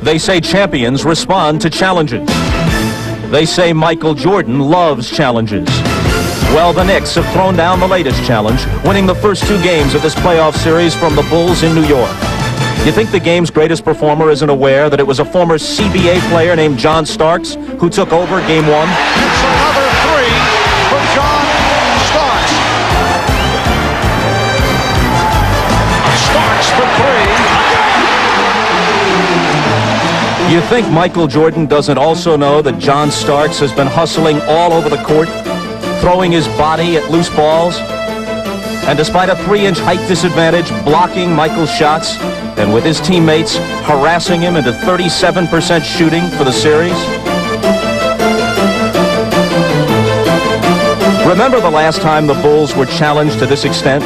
They say champions respond to challenges. They say Michael Jordan loves challenges. Well, the Knicks have thrown down the latest challenge, winning the first 2 games of this playoff series from the Bulls in New York. You think the game's greatest performer isn't aware that it was a former CBA player named John Starks who took over Game 1? It's another 3 for John Starks. Starks for 3. You think Michael Jordan doesn't also know that John Starks has been hustling all over the court, throwing his body at loose balls, and despite a 3-inch height disadvantage, blocking Michael's shots, and with his teammates harassing him into 37% shooting for the series? Remember the last time the Bulls were challenged to this extent?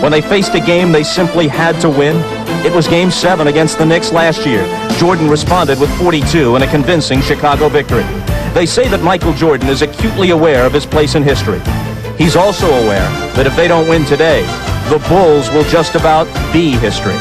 When they faced a game they simply had to win? It was Game 7 against the Knicks last year. Jordan responded with 42 in a convincing Chicago victory. They say that Michael Jordan is acutely aware of his place in history. He's also aware that if they don't win today, the Bulls will just about be history.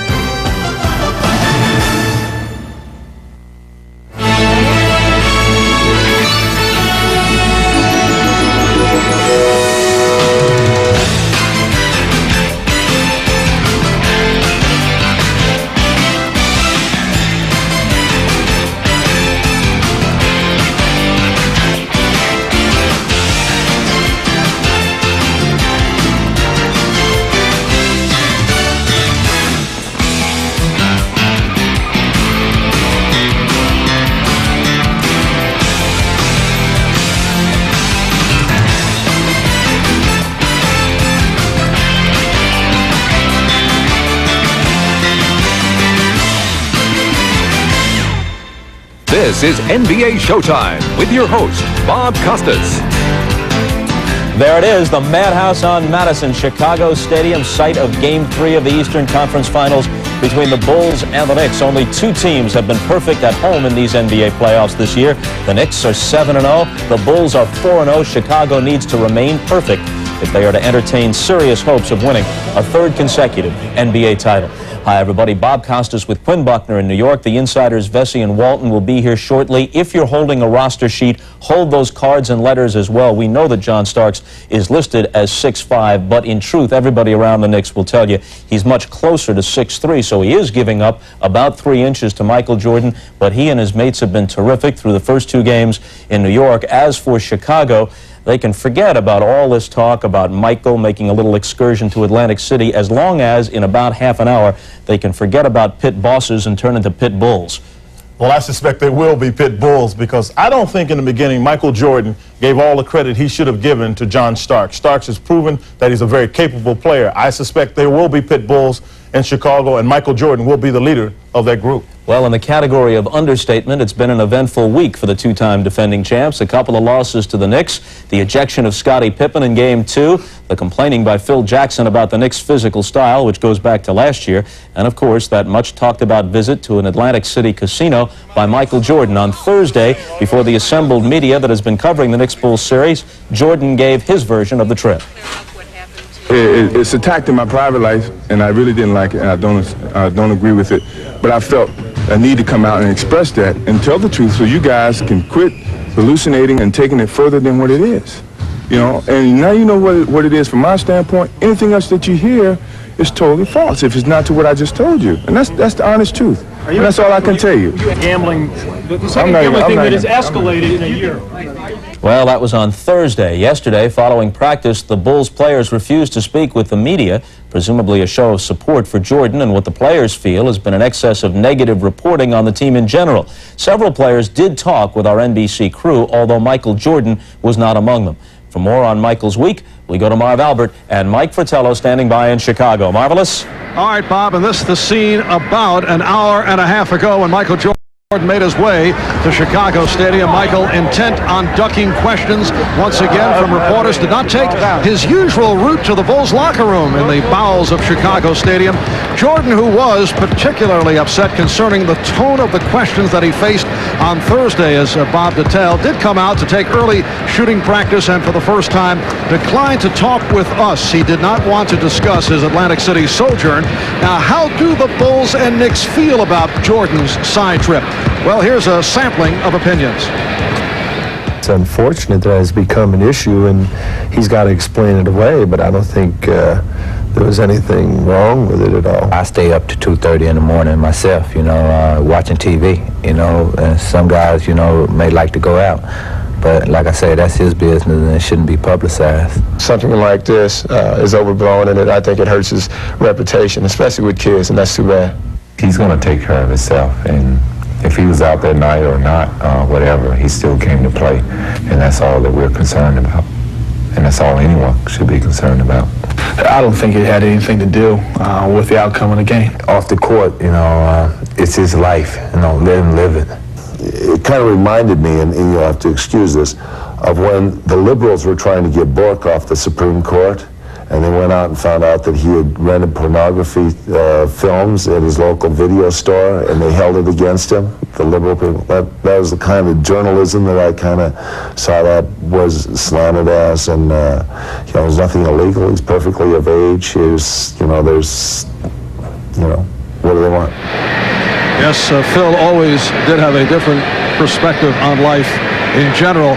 This is NBA Showtime with your host, Bob Costas. There it is, the Madhouse on Madison, Chicago Stadium, site of Game 3 of the Eastern Conference Finals between the Bulls and the Knicks. Only 2 teams have been perfect at home in these NBA playoffs this year. The Knicks are 7-0. The Bulls are 4-0. Chicago needs to remain perfect if they are to entertain serious hopes of winning a 3rd consecutive NBA title. Hi, everybody. Bob Costas with Quinn Buckner in New York. The insiders Vesey and Walton will be here shortly. If you're holding a roster sheet, hold those cards and letters as well. We know that John Starks is listed as 6'5", but in truth, everybody around the Knicks will tell you he's much closer to 6'3", so he is giving up about 3 inches to Michael Jordan, but he and his mates have been terrific through the first 2 games in New York. As for Chicago, they can forget about all this talk about Michael making a little excursion to Atlantic City as long as, in about half an hour, they can forget about pit bosses and turn into pit bulls. Well, I suspect they will be pit bulls because I don't think in the beginning Michael Jordan gave all the credit he should have given to John Starks. Starks has proven that he's a very capable player. I suspect there will be pit bulls in Chicago, and Michael Jordan will be the leader of that group. Well, in the category of understatement, it's been an eventful week for the 2-time defending champs. A couple of losses to the Knicks, the ejection of Scottie Pippen in Game 2, the complaining by Phil Jackson about the Knicks' physical style, which goes back to last year, and of course that much-talked-about visit to an Atlantic City casino by Michael Jordan. On Thursday, before the assembled media that has been covering the Knicks-Bulls series, Jordan gave his version of the trip. It's attacked in my private life, and I really didn't like it, and I don't agree with it. But I felt a need to come out and express that and tell the truth so you guys can quit hallucinating and taking it further than what it is. You know, and now you know what it is from my standpoint. Anything else that you hear is totally false if it's not to what I just told you. And that's the honest truth. And that's all I can tell you. Gambling, the second gambling thing that has escalated in a year. Well, that was on Thursday. Yesterday, following practice, the Bulls players refused to speak with the media, presumably a show of support for Jordan, and what the players feel has been an excess of negative reporting on the team in general. Several players did talk with our NBC crew, although Michael Jordan was not among them. For more on Michael's week, we go to Marv Albert and Mike Fratello standing by in Chicago. Marvelous? All right, Bob, and this is the scene about an hour and a half ago when Michael Jordan made his way to Chicago Stadium. Michael, intent on ducking questions once again from reporters, did not take his usual route to the Bulls locker room in the bowels of Chicago Stadium. Jordan, who was particularly upset concerning the tone of the questions that he faced on Thursday, as Bob detailed, did come out to take early shooting practice and for the first time declined to talk with us. He did not want to discuss his Atlantic City sojourn. Now, how do the Bulls and Knicks feel about Jordan's side trip? Well, here's a sampling of opinions. It's unfortunate that it's become an issue, and he's got to explain it away, but I don't think there was anything wrong with it at all. I stay up to 2:30 in the morning myself, you know, watching TV, you know, and some guys, you know, may like to go out. But like I say, that's his business and it shouldn't be publicized. Something like this is overblown, and I think it hurts his reputation, especially with kids, and that's too bad. He's going to take care of himself, and if he was out that night or not, whatever, he still came to play, and that's all that we're concerned about, and that's all anyone should be concerned about. I don't think it had anything to do with the outcome of the game. Off the court, you know, it's his life, you know, let him live it. It kind of reminded me, and you'll have to excuse this, of when the liberals were trying to get Bork off the Supreme Court, and they went out and found out that he had rented pornography films at his local video store, and they held it against him, the liberal people. That was the kind of journalism that I kind of saw that was slanted as, and you know, there's nothing illegal. He's perfectly of age. There's, you know, what do they want? Yes, Phil always did have a different perspective on life in general.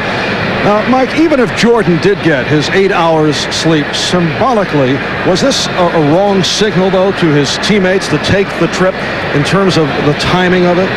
Now, Mike, even if Jordan did get his 8 hours sleep, symbolically, was this a wrong signal, though, to his teammates to take the trip in terms of the timing of it?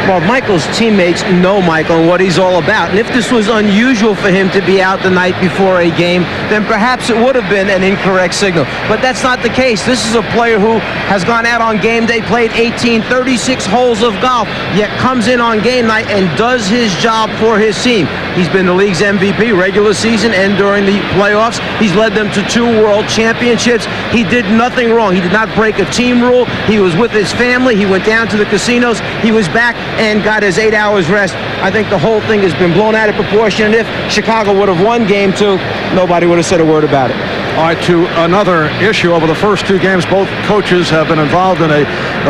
Well, Michael's teammates know Michael and what he's all about. And if this was unusual for him to be out the night before a game, then perhaps it would have been an incorrect signal. But that's not the case. This is a player who has gone out on game day, played 36 holes of golf, yet comes in on game night and does his job for his team. He's been the league's MVP regular season and during the playoffs. He's led them to 2 world championships. He did nothing wrong. He did not break a team rule. He was with his family. He went down to the casinos. He was back and got his 8 hours rest. I think the whole thing has been blown out of proportion. And if Chicago would have won game 2, nobody would have said a word about it. All right, to another issue. Over the first 2 games, both coaches have been involved in a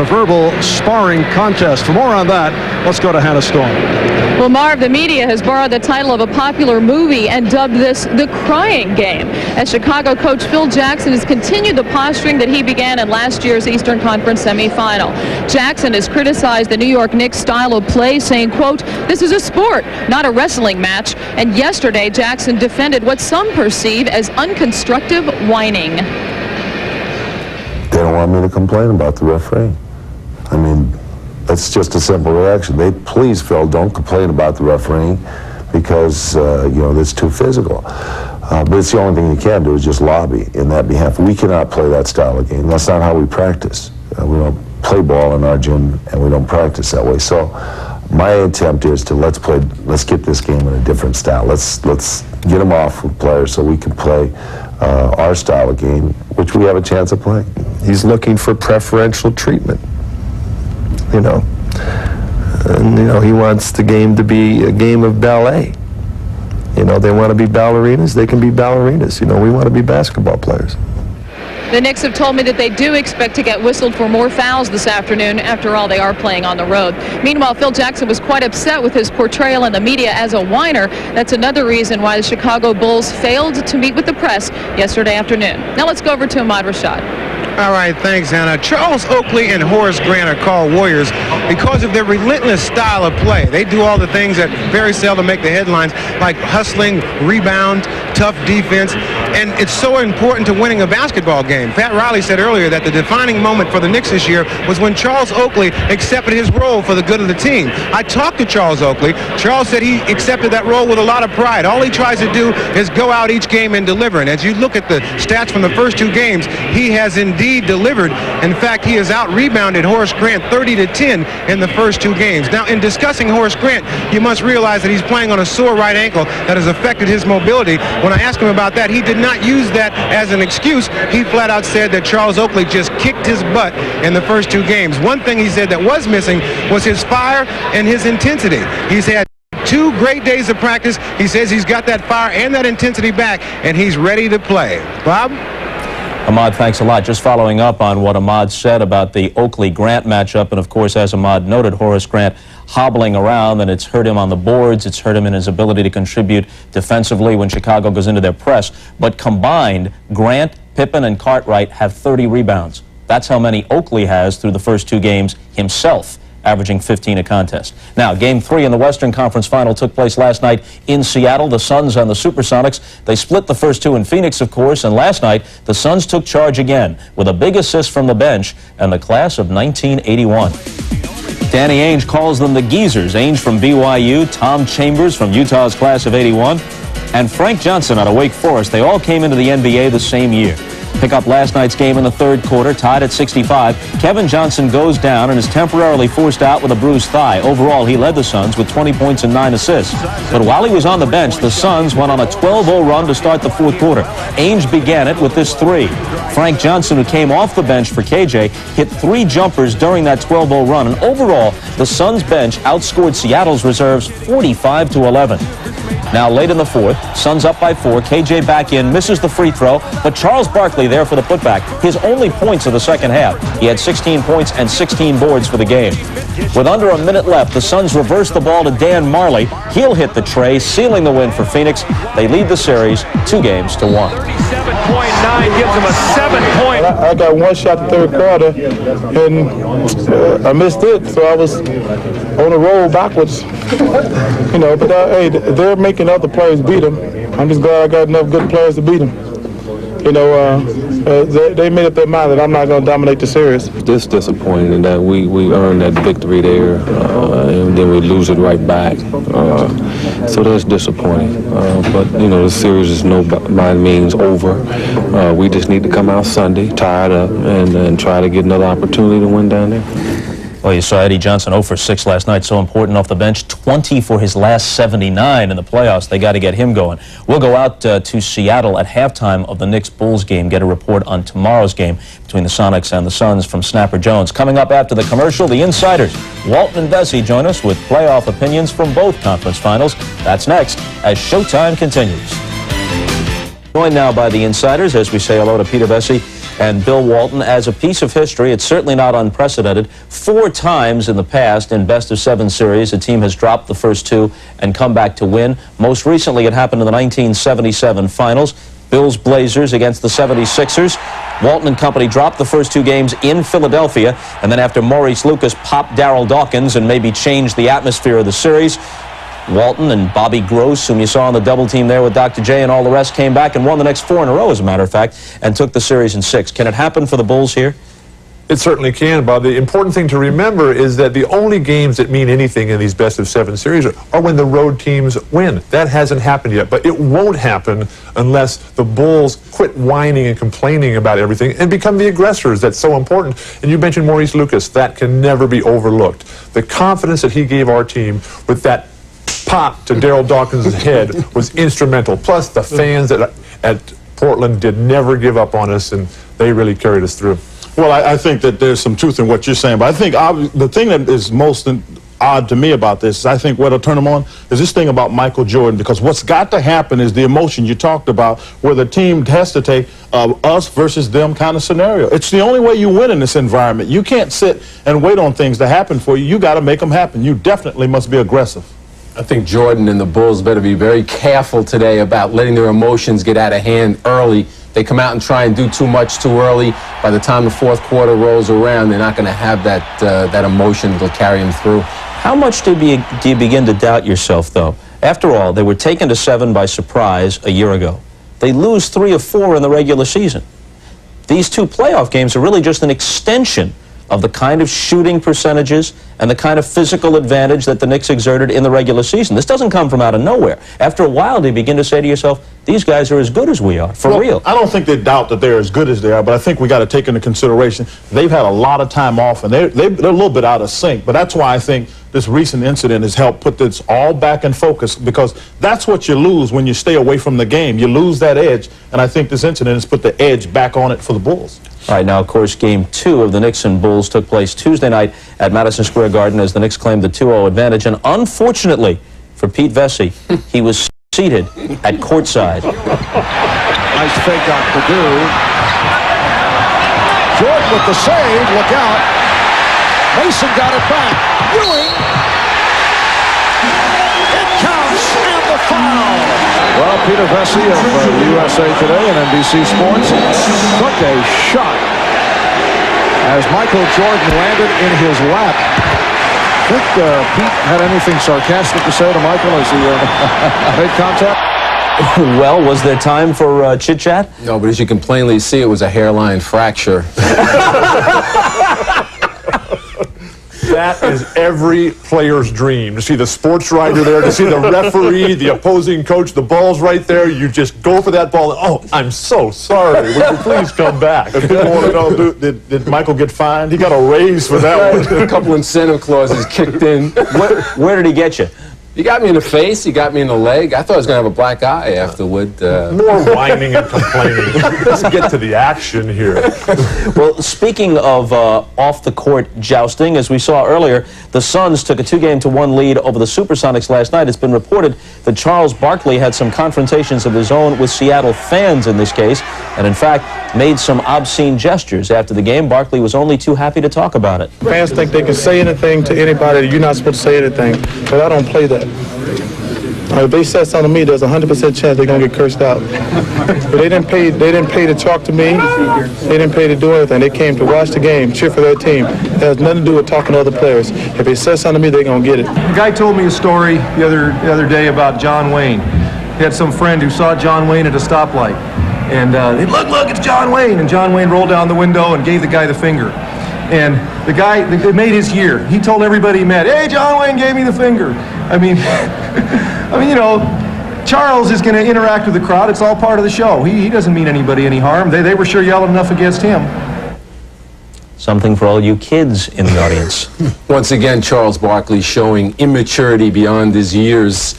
verbal sparring contest. For more on that, let's go to Hannah Storm. Well, Marv, the media has borrowed the title of a popular movie and dubbed this the crying game, as Chicago coach Phil Jackson has continued the posturing that he began in last year's Eastern Conference semifinal. Jackson has criticized the New York Knicks' style of play, saying, quote, "This is a sport, not a wrestling match." And yesterday, Jackson defended what some perceive as unconstructive whining. They don't want me to complain about the referee. I mean, that's just a simple reaction. Please, Phil, don't complain about the refereeing because, you know, that's too physical. But it's the only thing you can do is just lobby in that behalf. We cannot play that style of game. That's not how we practice. We don't play ball in our gym, and we don't practice that way. So my attempt is to let's get this game in a different style. Let's get them off with players so we can play our style of game, which we have a chance of playing. He's looking for preferential treatment, you know. And, you know, he wants the game to be a game of ballet. You know, they want to be ballerinas, they can be ballerinas. You know, we want to be basketball players. The Knicks have told me that they do expect to get whistled for more fouls this afternoon. After all, they are playing on the road. Meanwhile, Phil Jackson was quite upset with his portrayal in the media as a whiner. That's another reason why the Chicago Bulls failed to meet with the press yesterday afternoon. Now let's go over to Ahmad Rashad. All right, thanks, Hannah. Charles Oakley and Horace Grant are called Warriors because of their relentless style of play. They do all the things that very seldom make the headlines, like hustling, rebound, tough defense, and it's so important to winning a basketball game. Pat Riley said earlier that the defining moment for the Knicks this year was when Charles Oakley accepted his role for the good of the team. I talked to Charles Oakley. Charles said he accepted that role with a lot of pride. All he tries to do is go out each game and deliver. And as you look at the stats from the first 2 games, he has indeed delivered. In fact, he has out-rebounded Horace Grant 30-10 in the first 2 games. Now, in discussing Horace Grant, you must realize that he's playing on a sore right ankle that has affected his mobility. When I asked him about that, he did not use that as an excuse. He flat out said that Charles Oakley just kicked his butt in the first 2 games. One thing he said that was missing was his fire and his intensity. He's had 2 great days of practice. He says he's got that fire and that intensity back, and he's ready to play. Bob? Ahmad, thanks a lot. Just following up on what Ahmad said about the Oakley-Grant matchup, and of course, as Ahmad noted, Horace Grant hobbling around, and it's hurt him on the boards, it's hurt him in his ability to contribute defensively when Chicago goes into their press. But combined, Grant, Pippen, and Cartwright have 30 rebounds. That's how many Oakley has through the first 2 games himself. averaging 15 a contest. Now, Game 3 in the Western Conference Final took place last night in Seattle. The Suns and the Supersonics, they split the first two in Phoenix, of course, and last night the Suns took charge again with a big assist from the bench and the class of 1981. Danny Ainge calls them the Geezers. Ainge from BYU, Tom Chambers from Utah's class of 81, and Frank Johnson out of Wake Forest. They all came into the NBA the same year. Pick up last night's game in the third quarter, tied at 65. Kevin Johnson goes down and is temporarily forced out with a bruised thigh. Overall, he led the Suns with 20 points and 9 assists. But while he was on the bench, the Suns went on a 12-0 run to start the fourth quarter. Ainge began it with this three. Frank Johnson, who came off the bench for KJ, hit 3 jumpers during that 12-0 run. And overall, the Suns bench outscored Seattle's reserves 45-11. Now, late in the fourth, Suns up by 4. KJ back in, misses the free throw, but Charles Barkley there for the putback. His only points of the second half. He had 16 points and 16 boards for the game. With under a minute left, the Suns reverse the ball to Dan Marley. He'll hit the tray, sealing the win for Phoenix. They lead the series 2-1. 37.9 gives them a 7-point. I got one shot the third quarter, and I missed it, so I was on a roll backwards. You know, but hey, they're making other players beat them. I'm just glad I got enough good players to beat them. You know, they made up their mind that I'm not going to dominate the series. It's disappointing in that we earned that victory there, and then we lose it right back. So that's disappointing. But, you know, the series is by means over. We just need to come out Sunday, tired up, and try to get another opportunity to win down there. Well, you saw Eddie Johnson 0 for 6 last night, so important off the bench. 20 for his last 79 in the playoffs. They got to get him going. We'll go out to Seattle at halftime of the Knicks-Bulls game, get a report on tomorrow's game between the Sonics and the Suns from Snapper Jones. Coming up after the commercial, the Insiders. Walton and Bessie join us with playoff opinions from both conference finals. That's next as Showtime continues. Joined now by the Insiders as we say hello to Peter Bessie and Bill Walton. As a piece of history, it's certainly not unprecedented. 4 times in the past in best-of-7 series, a team has dropped the first 2 and come back to win. Most recently, it happened in the 1977 finals. Bills Blazers against the 76ers. Walton and company dropped the first 2 games in Philadelphia, and then after Maurice Lucas popped Darryl Dawkins and maybe changed the atmosphere of the series, Walton and Bobby Gross, whom you saw on the double team there with Dr. J and all the rest, came back and won the next 4 in a row, as a matter of fact, and took the series in 6. Can it happen for the Bulls here? It certainly can, Bob. The important thing to remember is that the only games that mean anything in these best-of-7 series are when the road teams win. That hasn't happened yet, but it won't happen unless the Bulls quit whining and complaining about everything and become the aggressors. That's so important. And you mentioned Maurice Lucas. That can never be overlooked. The confidence that he gave our team with that pop to Darryl Dawkins' head was instrumental. Plus, the fans at Portland did never give up on us, and they really carried us through. Well, I think that there's some truth in what you're saying, but I think the thing that is most odd to me about this is I think what'll turn them on is this thing about Michael Jordan, because what's got to happen is the emotion you talked about where the team has to take us versus them kind of scenario. It's the only way you win in this environment. You can't sit and wait on things to happen for you. You got to make them happen. You definitely must be aggressive. I think Jordan and the Bulls better be very careful today about letting their emotions get out of hand early. They come out and try and do too much too early. By the time the fourth quarter rolls around, they're not going to have that emotion that'll carry them through. How much do you begin to doubt yourself, though? After all, they were taken to 7 by surprise a year ago. They lose 3 of 4 in the regular season. These 2 playoff games are really just an extension of the kind of shooting percentages and the kind of physical advantage that the Knicks exerted in the regular season. This doesn't come from out of nowhere. After a while, you begin to say to yourself, these guys are as good as we are, for real. I don't think they doubt that they're as good as they are, but I think we got to take into consideration they've had a lot of time off, and they're a little bit out of sync. But that's why I think this recent incident has helped put this all back in focus, because that's what you lose when you stay away from the game. You lose that edge, and I think this incident has put the edge back on it for the Bulls. All right, now, of course, Game 2 of the Knicks and Bulls took place Tuesday night at Madison Square Garden as the Knicks claimed the 2-0 advantage. And unfortunately for Pete Vesey, he was seated at courtside. Nice fake out to do. Jordan with the save. Look out. Mason got it back. Ewing. It counts, and the foul. Well, Peter Vesey of USA Today and NBC Sports took a shot as Michael Jordan landed in his lap. think Pete had anything sarcastic to say to Michael as he made contact? Well, was there time for chit-chat? No, but as you can plainly see, it was a hairline fracture. That is every player's dream, to see the sports writer there, to see the referee, the opposing coach, the ball's right there. You just go for that ball. Oh, I'm so sorry. Would you please come back? If people want to know, did Michael get fined? He got a raise for that one. A couple incentive clauses kicked in. Where did he get you? He got me in the face. He got me in the leg. I thought I was going to have a black eye afterward. More whining and complaining. Let's get to the action here. Well, speaking of off-the-court jousting, as we saw earlier, the Suns took a 2-1 lead over the Supersonics last night. It's been reported that Charles Barkley had some confrontations of his own with Seattle fans in this case, and in fact made some obscene gestures. After the game, Barkley was only too happy to talk about it. Fans think they can say anything to anybody. You're not supposed to say anything, but I don't play that. If they said something to me, there's a 100% chance they're gonna get cursed out. But they didn't pay to talk to me. They didn't pay to do anything. They came to watch the game, cheer for their team. It has nothing to do with talking to other players. If they said something to me, they're gonna get it. The guy told me a story the other day about John Wayne. He had some friend who saw John Wayne at a stoplight, and look, it's John Wayne. And John Wayne rolled down the window and gave the guy the finger. And the guy, it made his year. He told everybody he met, "Hey, John Wayne gave me the finger." I mean, you know, Charles is going to interact with the crowd. It's all part of the show. He doesn't mean anybody any harm. They were sure yelling enough against him. Something for all you kids in the audience. Once again, Charles Barkley showing immaturity beyond his years.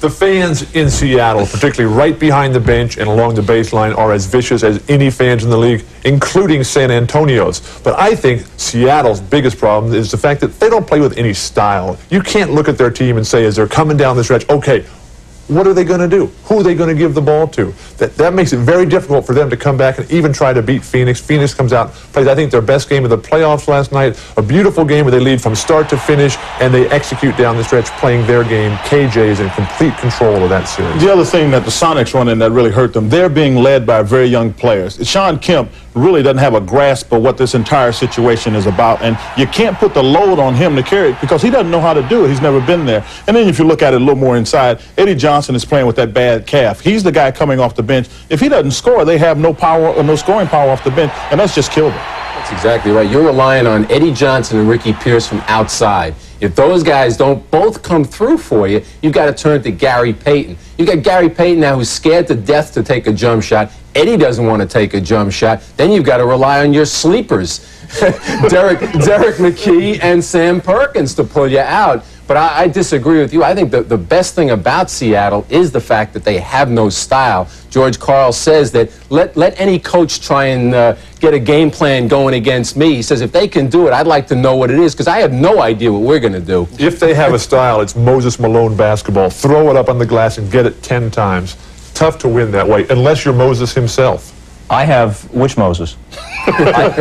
The fans in Seattle, particularly right behind the bench and along the baseline, are as vicious as any fans in the league, including San Antonio's. But I think Seattle's biggest problem is the fact that they don't play with any style. You can't look at their team and say, as they're coming down the stretch, okay, what are they going to do? Who are they going to give the ball to? That makes it very difficult for them to come back and even try to beat Phoenix. Phoenix comes out, plays, I think, their best game of the playoffs last night. A beautiful game where they lead from start to finish, and they execute down the stretch, playing their game. KJ is in complete control of that series. The other thing that the Sonics run in that really hurt them, they're being led by very young players. Sean Kemp really doesn't have a grasp of what this entire situation is about, and you can't put the load on him to carry it because he doesn't know how to do it. He's never been there. And then if you look at it a little more inside, Eddie Johnson is playing with that bad calf. He's the guy coming off the bench. If he doesn't score, they have no power or no scoring power off the bench, and that's just killed them. That's exactly right. You're relying on Eddie Johnson and Ricky Pierce from outside. If those guys don't both come through for you, you've got to turn to Gary Payton. You've got Gary Payton now who's scared to death to take a jump shot. Eddie doesn't want to take a jump shot. Then you've got to rely on your sleepers, Derek McKee and Sam Perkins, to pull you out. But I disagree with you. I think the best thing about Seattle is the fact that they have no style. George Karl says that let any coach try and get a game plan going against me. He says if they can do it, I'd like to know what it is because I have no idea what we're going to do. If they have a style, it's Moses Malone basketball. Throw it up on the glass and get it 10 times. Tough to win that way, unless you're Moses himself. I have which Moses? I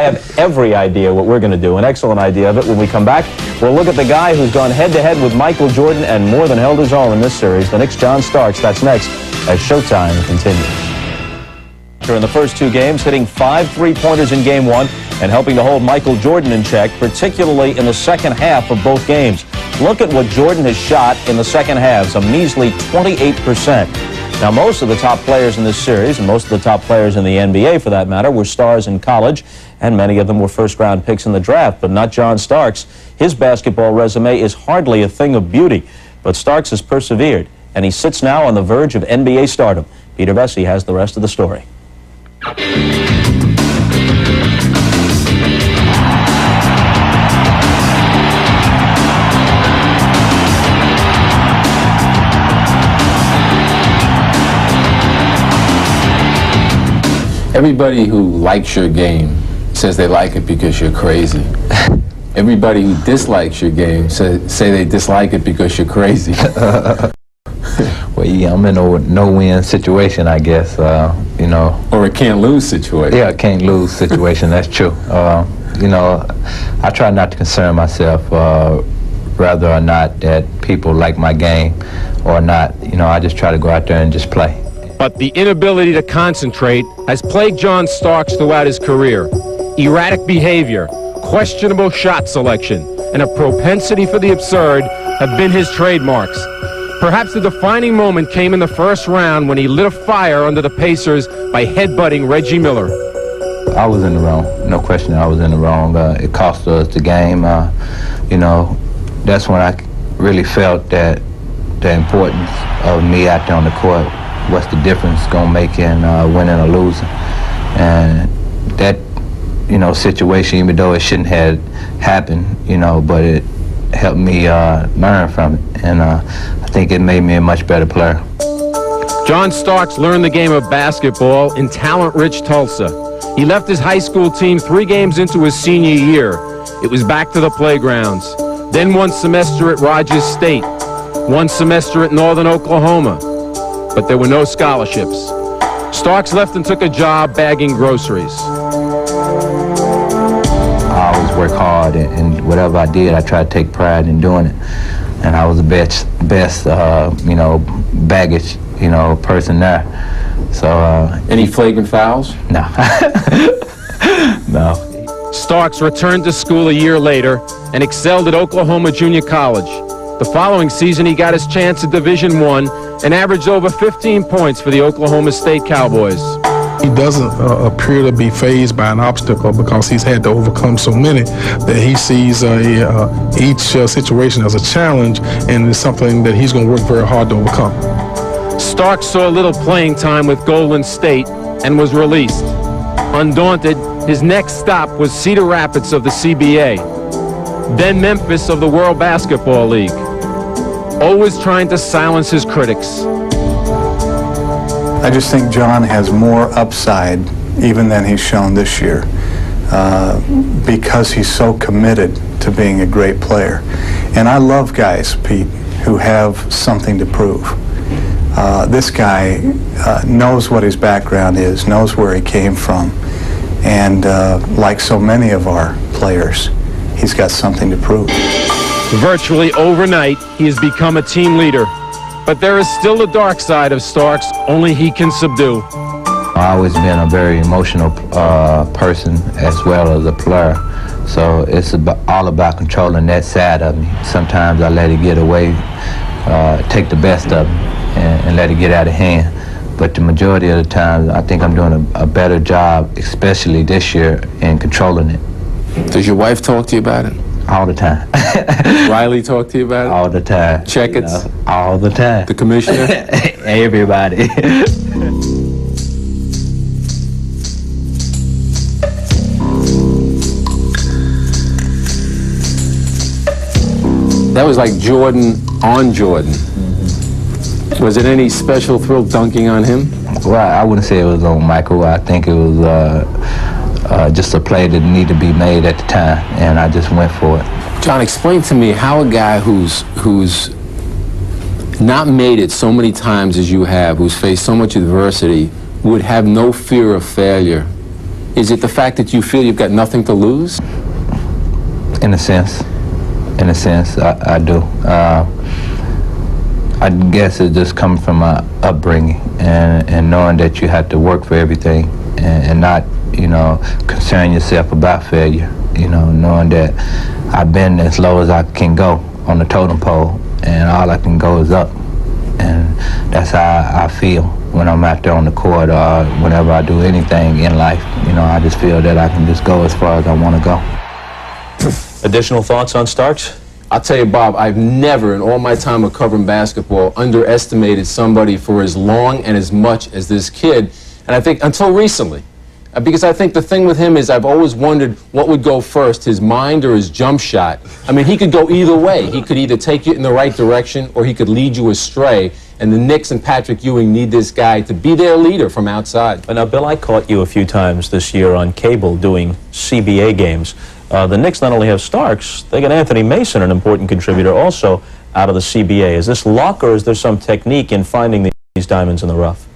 have every idea what we're going to do, an excellent idea of it. When we come back, we'll look at the guy who's gone head-to-head with Michael Jordan and more than held his own in this series, the Knicks' John Starks. That's next as Showtime continues. In the first two games, hitting 5 3-pointers in Game 1 and helping to hold Michael Jordan in check, particularly in the second half of both games. Look at what Jordan has shot in the second halves, a measly 28%. Now, most of the top players in this series, and most of the top players in the NBA for that matter, were stars in college, and many of them were first-round picks in the draft, but not John Starks. His basketball resume is hardly a thing of beauty, but Starks has persevered, and he sits now on the verge of NBA stardom. Peter Vesey has the rest of the story. Everybody who likes your game says they like it because you're crazy. Everybody who dislikes your game say they dislike it because you're crazy. Well, yeah, I'm in a no-win situation, I guess, you know. Or a can't-lose situation. Yeah, a can't-lose situation, that's true. You know, I try not to concern myself whether or not that people like my game or not. You know, I just try to go out there and just play. But the inability to concentrate has plagued John Starks throughout his career. erratic behavior, questionable shot selection, and a propensity for the absurd have been his trademarks. Perhaps the defining moment came in the first round when he lit a fire under the Pacers by headbutting Reggie Miller. I was in the wrong. No question, I was in the wrong. It cost us the game. You know, that's when I really felt that the importance of me out there on the court, what's the difference gonna make in winning or losing. And that, you know, situation, even though it shouldn't have happened, you know, but it helped me learn from it. And I think it made me a much better player. John Starks learned the game of basketball in talent-rich Tulsa. He left his high school team 3 games into his senior year. It was back to the playgrounds. Then 1 semester at Rogers State, 1 semester at Northern Oklahoma. But there were no scholarships. Starks left and took a job bagging groceries. I always work hard, and whatever I did, I tried to take pride in doing it. And I was the best you know, baggage, you know, person there. So, any flagrant fouls? No. No. Starks returned to school a year later and excelled at Oklahoma Junior College. The following season, he got his chance at Division I and averaged over 15 points for the Oklahoma State Cowboys. He doesn't appear to be fazed by an obstacle because he's had to overcome so many that he sees each situation as a challenge, and it's something that he's going to work very hard to overcome. Starks saw little playing time with Golden State and was released. Undaunted, his next stop was Cedar Rapids of the CBA, then Memphis of the World Basketball League, always trying to silence his critics. I just think John has more upside even than he's shown this year because he's so committed to being a great player. And I love guys, Pete, who have something to prove. This guy knows what his background is, knows where he came from, and like so many of our players, he's got something to prove. Virtually overnight, he has become a team leader. But there is still a dark side of Starks only he can subdue. I've always been a very emotional person as well as a player. So it's all about controlling that side of me. Sometimes I let it get away, take the best of me and let it get out of hand. But the majority of the times, I think I'm doing a better job, especially this year, in controlling it. Does your wife talk to you about it? All the time. Riley talk to you about it? All the time. Checkers? All the time. The commissioner? Everybody. That was like Jordan on Jordan. Was it any special thrill dunking on him? Well, I wouldn't say it was on Michael. I think it was just a play that needed to be made at the time, and I just went for it. John, explain to me how a guy who's not made it so many times as you have, who's faced so much adversity, would have no fear of failure. Is it the fact that you feel you've got nothing to lose? In a sense. In a sense, I do. I guess it just comes from my upbringing and knowing that you have to work for everything and not, you know, concern yourself about failure. You know, knowing that I've been as low as I can go on the totem pole and all I can go is up. And that's how I feel when I'm out there on the court or whenever I do anything in life. You know, I just feel that I can just go as far as I want to go. Additional thoughts on Starks? I'll tell you, Bob, I've never in all my time of covering basketball underestimated somebody for as long and as much as this kid. And I think until recently, because I think the thing with him is I've always wondered what would go first, his mind or his jump shot. I mean, he could go either way. He could either take you in the right direction or he could lead you astray. And the Knicks and Patrick Ewing need this guy to be their leader from outside. Now, Bill, I caught you a few times this year on cable doing CBA games. The Knicks not only have Starks, they got Anthony Mason, an important contributor also out of the CBA. Is this luck or is there some technique in finding these diamonds in the rough?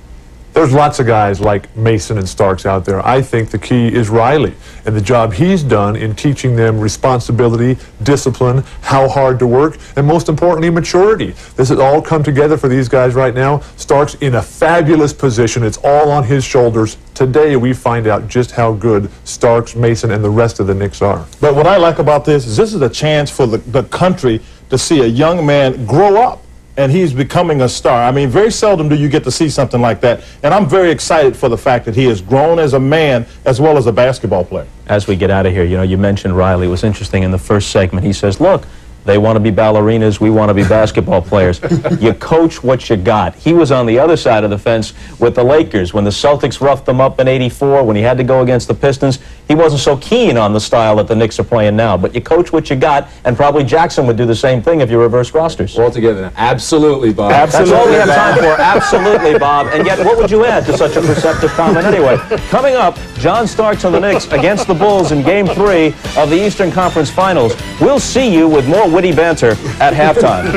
There's lots of guys like Mason and Starks out there. I think the key is Riley and the job he's done in teaching them responsibility, discipline, how hard to work, and most importantly, maturity. This has all come together for these guys right now. Starks in a fabulous position. It's all on his shoulders. Today we find out just how good Starks, Mason, and the rest of the Knicks are. But what I like about this is a chance for the country to see a young man grow up. And he's becoming a star. I mean, very seldom do you get to see something like that. And I'm very excited for the fact that he has grown as a man as well as a basketball player. As we get out of here, you know, you mentioned Riley. It was interesting in the first segment. He says, look, they want to be ballerinas, we want to be basketball players. You coach what you got. He was on the other side of the fence with the Lakers. When the Celtics roughed them up in '84, when he had to go against the Pistons, he wasn't so keen on the style that the Knicks are playing now. But you coach what you got, and probably Jackson would do the same thing if you reverse rosters. All together. Absolutely, Bob. That's all we have time for. Absolutely, Bob. And yet, what would you add to such a perceptive comment anyway? Coming up, John Starks and the Knicks against the Bulls in Game 3 of the Eastern Conference Finals. We'll see you with more witty banter at halftime.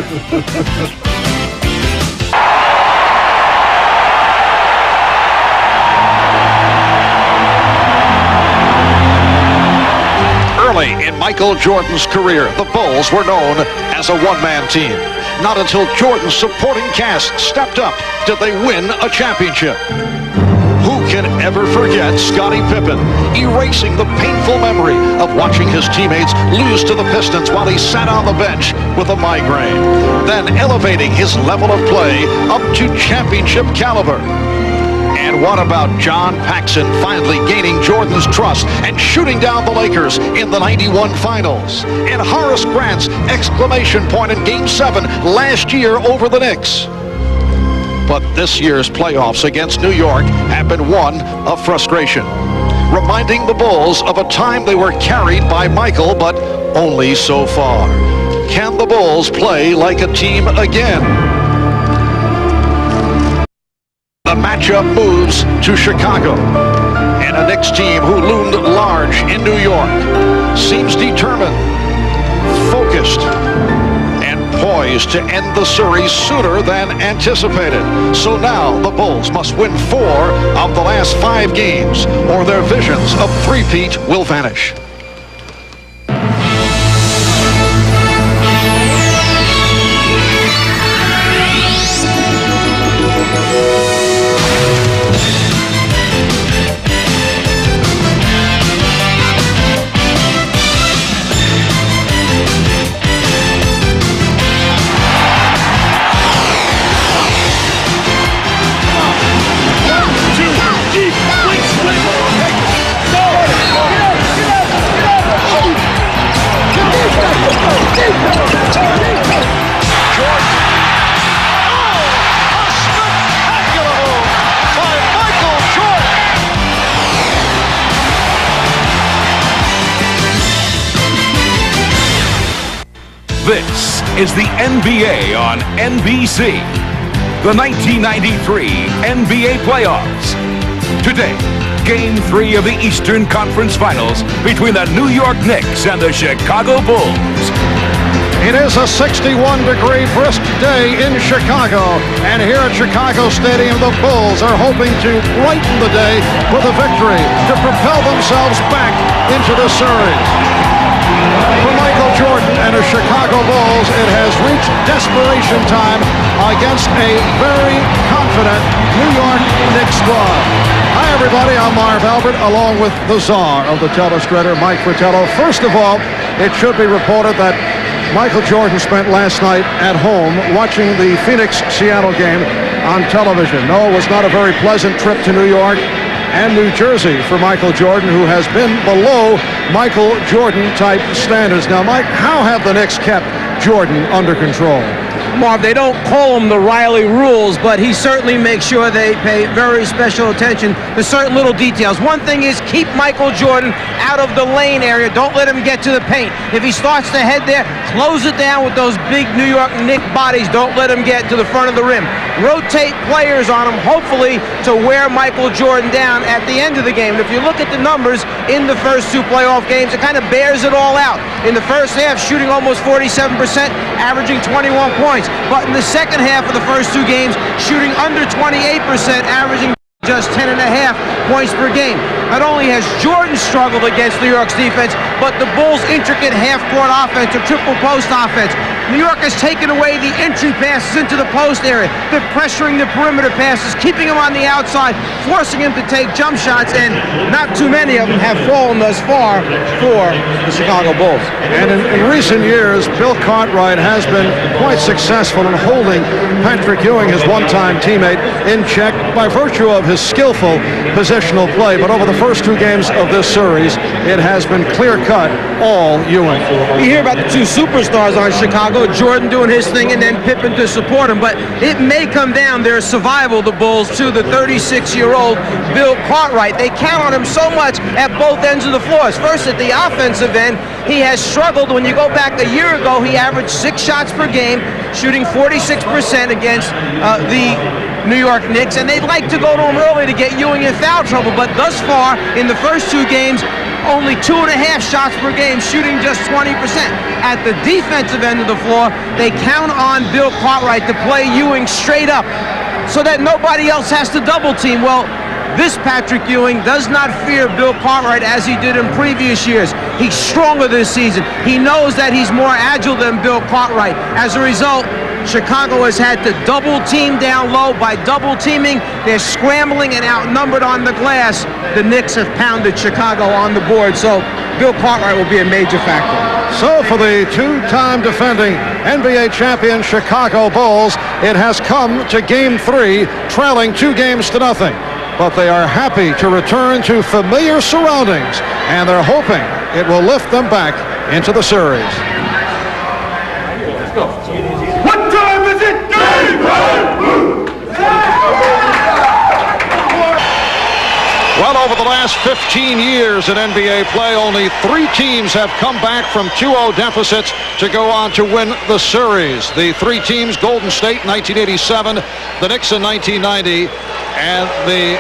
Early in Michael Jordan's career, the Bulls were known as a one-man team. Not until Jordan's supporting cast stepped up did they win a championship. Who can ever forget Scottie Pippen erasing the painful memory of watching his teammates lose to the Pistons while he sat on the bench with a migraine, then elevating his level of play up to championship caliber? And what about John Paxson finally gaining Jordan's trust and shooting down the Lakers in the '91 finals? And Horace Grant's exclamation point in Game 7 last year over the Knicks? But this year's playoffs against New York have been one of frustration, reminding the Bulls of a time they were carried by Michael, but only so far. Can the Bulls play like a team again? The matchup moves to Chicago, and a Knicks team who loomed large in New York seems determined, focused, and poised to end the series sooner than anticipated. So now the Bulls must win 4 of the last 5 games, or their visions of three-peat will vanish. This is the NBA on NBC. The 1993 NBA playoffs. Today, Game 3 of the Eastern Conference Finals between the New York Knicks and the Chicago Bulls. It is a 61-degree brisk day in Chicago, and here at Chicago Stadium, the Bulls are hoping to brighten the day with a victory to propel themselves back into the series. For Michael Jordan and the Chicago Bulls, it has reached desperation time against a very confident New York Knicks squad. Hi, everybody. I'm Marv Albert, along with the czar of the telestrator, Mike Fratello. First of all, it should be reported that Michael Jordan spent last night at home watching the Phoenix-Seattle game on television. No, it was not a very pleasant trip to New York and New Jersey for Michael Jordan, who has been below Michael Jordan-type standards. Now, Mike, how have the Knicks kept Jordan under control? Marv, they don't call him the Riley rules, but he certainly makes sure they pay very special attention to certain little details. One thing is keep Michael Jordan out of the lane area. Don't let him get to the paint. If he starts to head there, close it down with those big New York Knicks bodies. Don't let him get to the front of the rim. Rotate players on him, hopefully to wear Michael Jordan down at the end of the game. And if you look at the numbers in the first 2 playoff games, it kind of bears it all out. In the first half, shooting almost 47%, averaging 21 points. But in the second half of the first 2 games, shooting under 28%, averaging just 10.5 points per game. Not only has Jordan struggled against New York's defense, but the Bulls' intricate half-court offense or triple post offense. New York has taken away the entry passes into the post area. They're pressuring the perimeter passes, keeping him on the outside, forcing him to take jump shots, and not too many of them have fallen thus far for the Chicago Bulls. And in recent years, Bill Cartwright has been quite successful in holding Patrick Ewing, his one-time teammate, in check by virtue of his skillful positional play. But over the first 2 games of this series, it has been clear-cut all Ewing. You hear about the 2 superstars on Chicago, Jordan doing his thing and then Pippen to support him, but it may come down their survival, the Bulls, to the 36-year-old Bill Cartwright. They count on him so much at both ends of the floors. First, at the offensive end, he has struggled. When you go back a year ago, he averaged 6 shots per game, shooting 46% against the New York Knicks, and they'd like to go to him early to get Ewing in foul trouble, but thus far, in the first 2 games, only 2.5 shots per game, shooting just 20%. At the defensive end of the floor, they count on Bill Cartwright to play Ewing straight up so that nobody else has to double team. Well, this Patrick Ewing does not fear Bill Cartwright as he did in previous years. He's stronger this season. He knows that he's more agile than Bill Cartwright. As a result, Chicago has had to double team down low. By double teaming, they're scrambling and outnumbered on the glass. The Knicks have pounded Chicago on the board, so Bill Cartwright will be a major factor. So for the 2-time defending NBA champion Chicago Bulls, it has come to Game 3, trailing 2 games to nothing. But they are happy to return to familiar surroundings, and they're hoping it will lift them back into the series. Let's go. What time is it? Game time! Well, over the last 15 years in NBA play, only 3 teams have come back from 2-0 deficits to go on to win the series. The 3 teams, Golden State in 1987, the Knicks in 1990, and the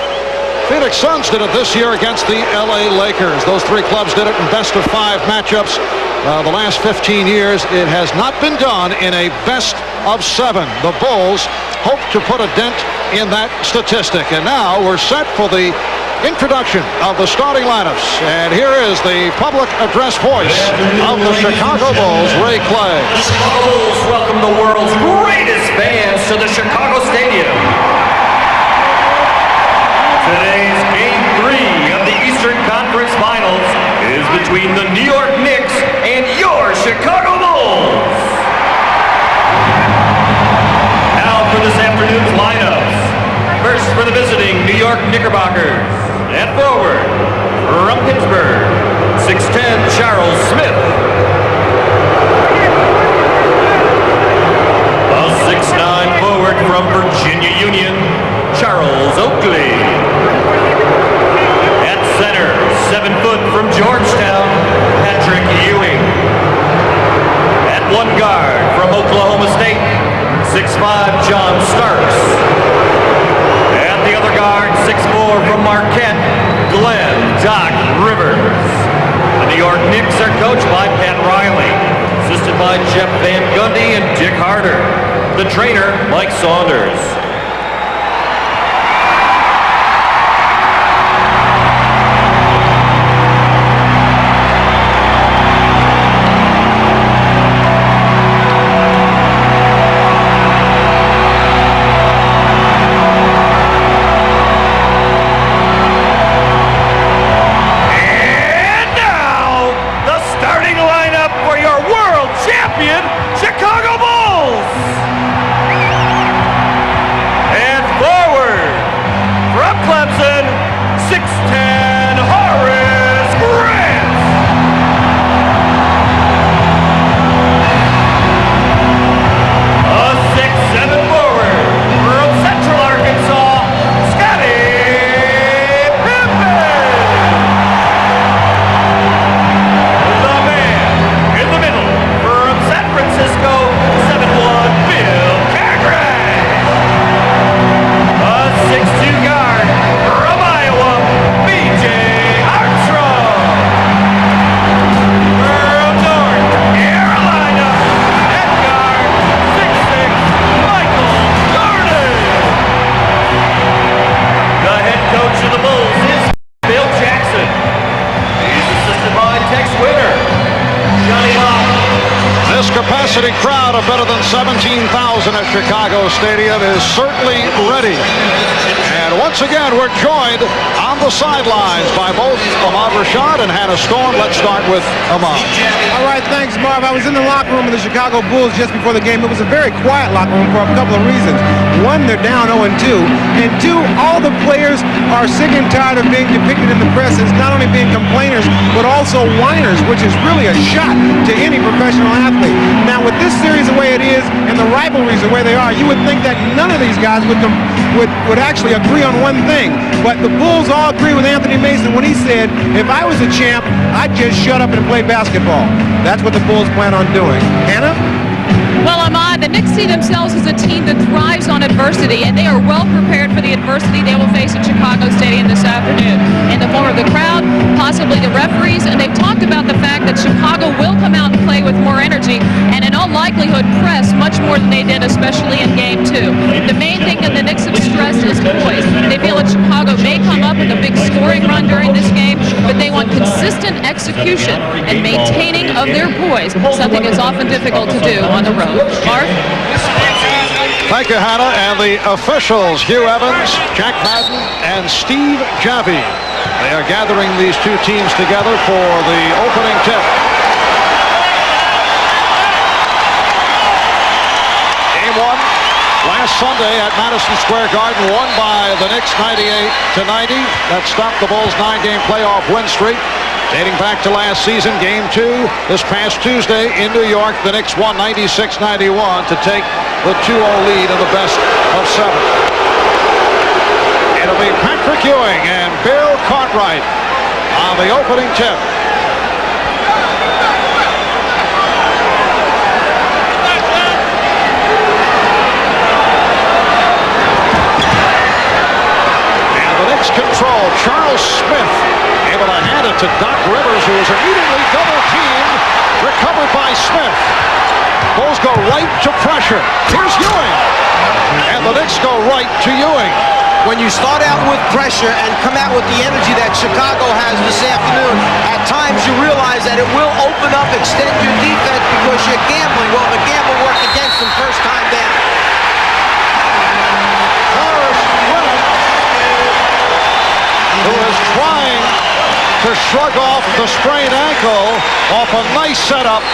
Phoenix Suns did it this year against the LA Lakers. Those 3 clubs did it in best-of-5 matchups. The last 15 years, it has not been done in a best-of-7. The Bulls hope to put a dent in that statistic. And now we're set for the introduction of the starting lineups. And here is the public address voice of the Chicago Bulls, Ray Clay. The Chicago Bulls welcome the world's greatest fans to the Chicago Stadium. Today's Game 3 of the Eastern Conference Finals is between the New York Knicks and your Chicago Bulls. Now for this afternoon's lineups. First for the visiting New York Knickerbockers. At forward, from Pittsburgh, 6'10", Charles Smith. A 6'9" forward from Virginia Union, Charles Oakley. At center, 7 foot from Georgetown, Patrick Ewing. At 1 guard from Oklahoma State, 6'5", John Starks. At the other guard, 6'4" from Marquette, Glenn Doc Rivers. The New York Knicks are coached by Pat Riley, assisted by Jeff Van Gundy and Dick Harder. The trainer, Mike Saunders. Francisco, capacity crowd of better than 17,000 at Chicago Stadium is certainly ready. And once again, we're joined on the sidelines by both Ahmad Rashad and Hannah Storm. Let's start with Ahmad. All right, thanks, Marv. I was in the locker room of the Chicago Bulls just before the game. It was a very quiet locker room for a couple of reasons. One, they're down 0-2. And two, all the players are sick and tired of being depicted in the press as not only being complainers, but also whiners, which is really a shot to any professional athlete. Now, with this series the way it is and the rivalries the way they are, you would think that none of these guys would actually agree on one thing. But the Bulls all agree with Anthony Mason when he said, if I was a champ, I'd just shut up and play basketball. That's what the Bulls plan on doing. Hannah? Well, Ahmad, the Knicks see themselves as a team that thrives on adversity, and they are well prepared for the adversity they will face at Chicago Stadium this afternoon. In the form of the crowd, possibly the referees, and they've talked about the fact that Chicago will come out and play with more energy, and in all likelihood press much more than they did, especially in Game 2. The main thing that the Knicks have stressed is poise. They feel that Chicago may come up with a big scoring run during this game, but they want consistent execution and maintaining of their poise, something that's often difficult to do on the road. Mark? Thank you, Hannah. And the officials, Hugh Evans, Jack Madden, and Steve Javi. They are gathering these two teams together for the opening tip. Game 1 last Sunday at Madison Square Garden, won by the Knicks 98-90. That stopped the Bulls' 9-game playoff win streak. Dating back to last season, Game 2, this past Tuesday in New York, the Knicks won 96-91 to take the 2-0 lead in the best of 7. It'll be Patrick Ewing and Bill Cartwright on the opening tip. And the Knicks control. Charles Smith able to hand it to Doc Rivers, who was immediately double-teamed, recovered by Smith. Bulls go right to pressure. Here's Ewing. And the Knicks go right to Ewing. When you start out with pressure and come out with the energy that Chicago has this afternoon, at times you realize that it will open up, extend your defense because you're gambling. Well, the gamble worked against them first time down. Horace Grant, who is trying to shrug off the sprained ankle off a nice setup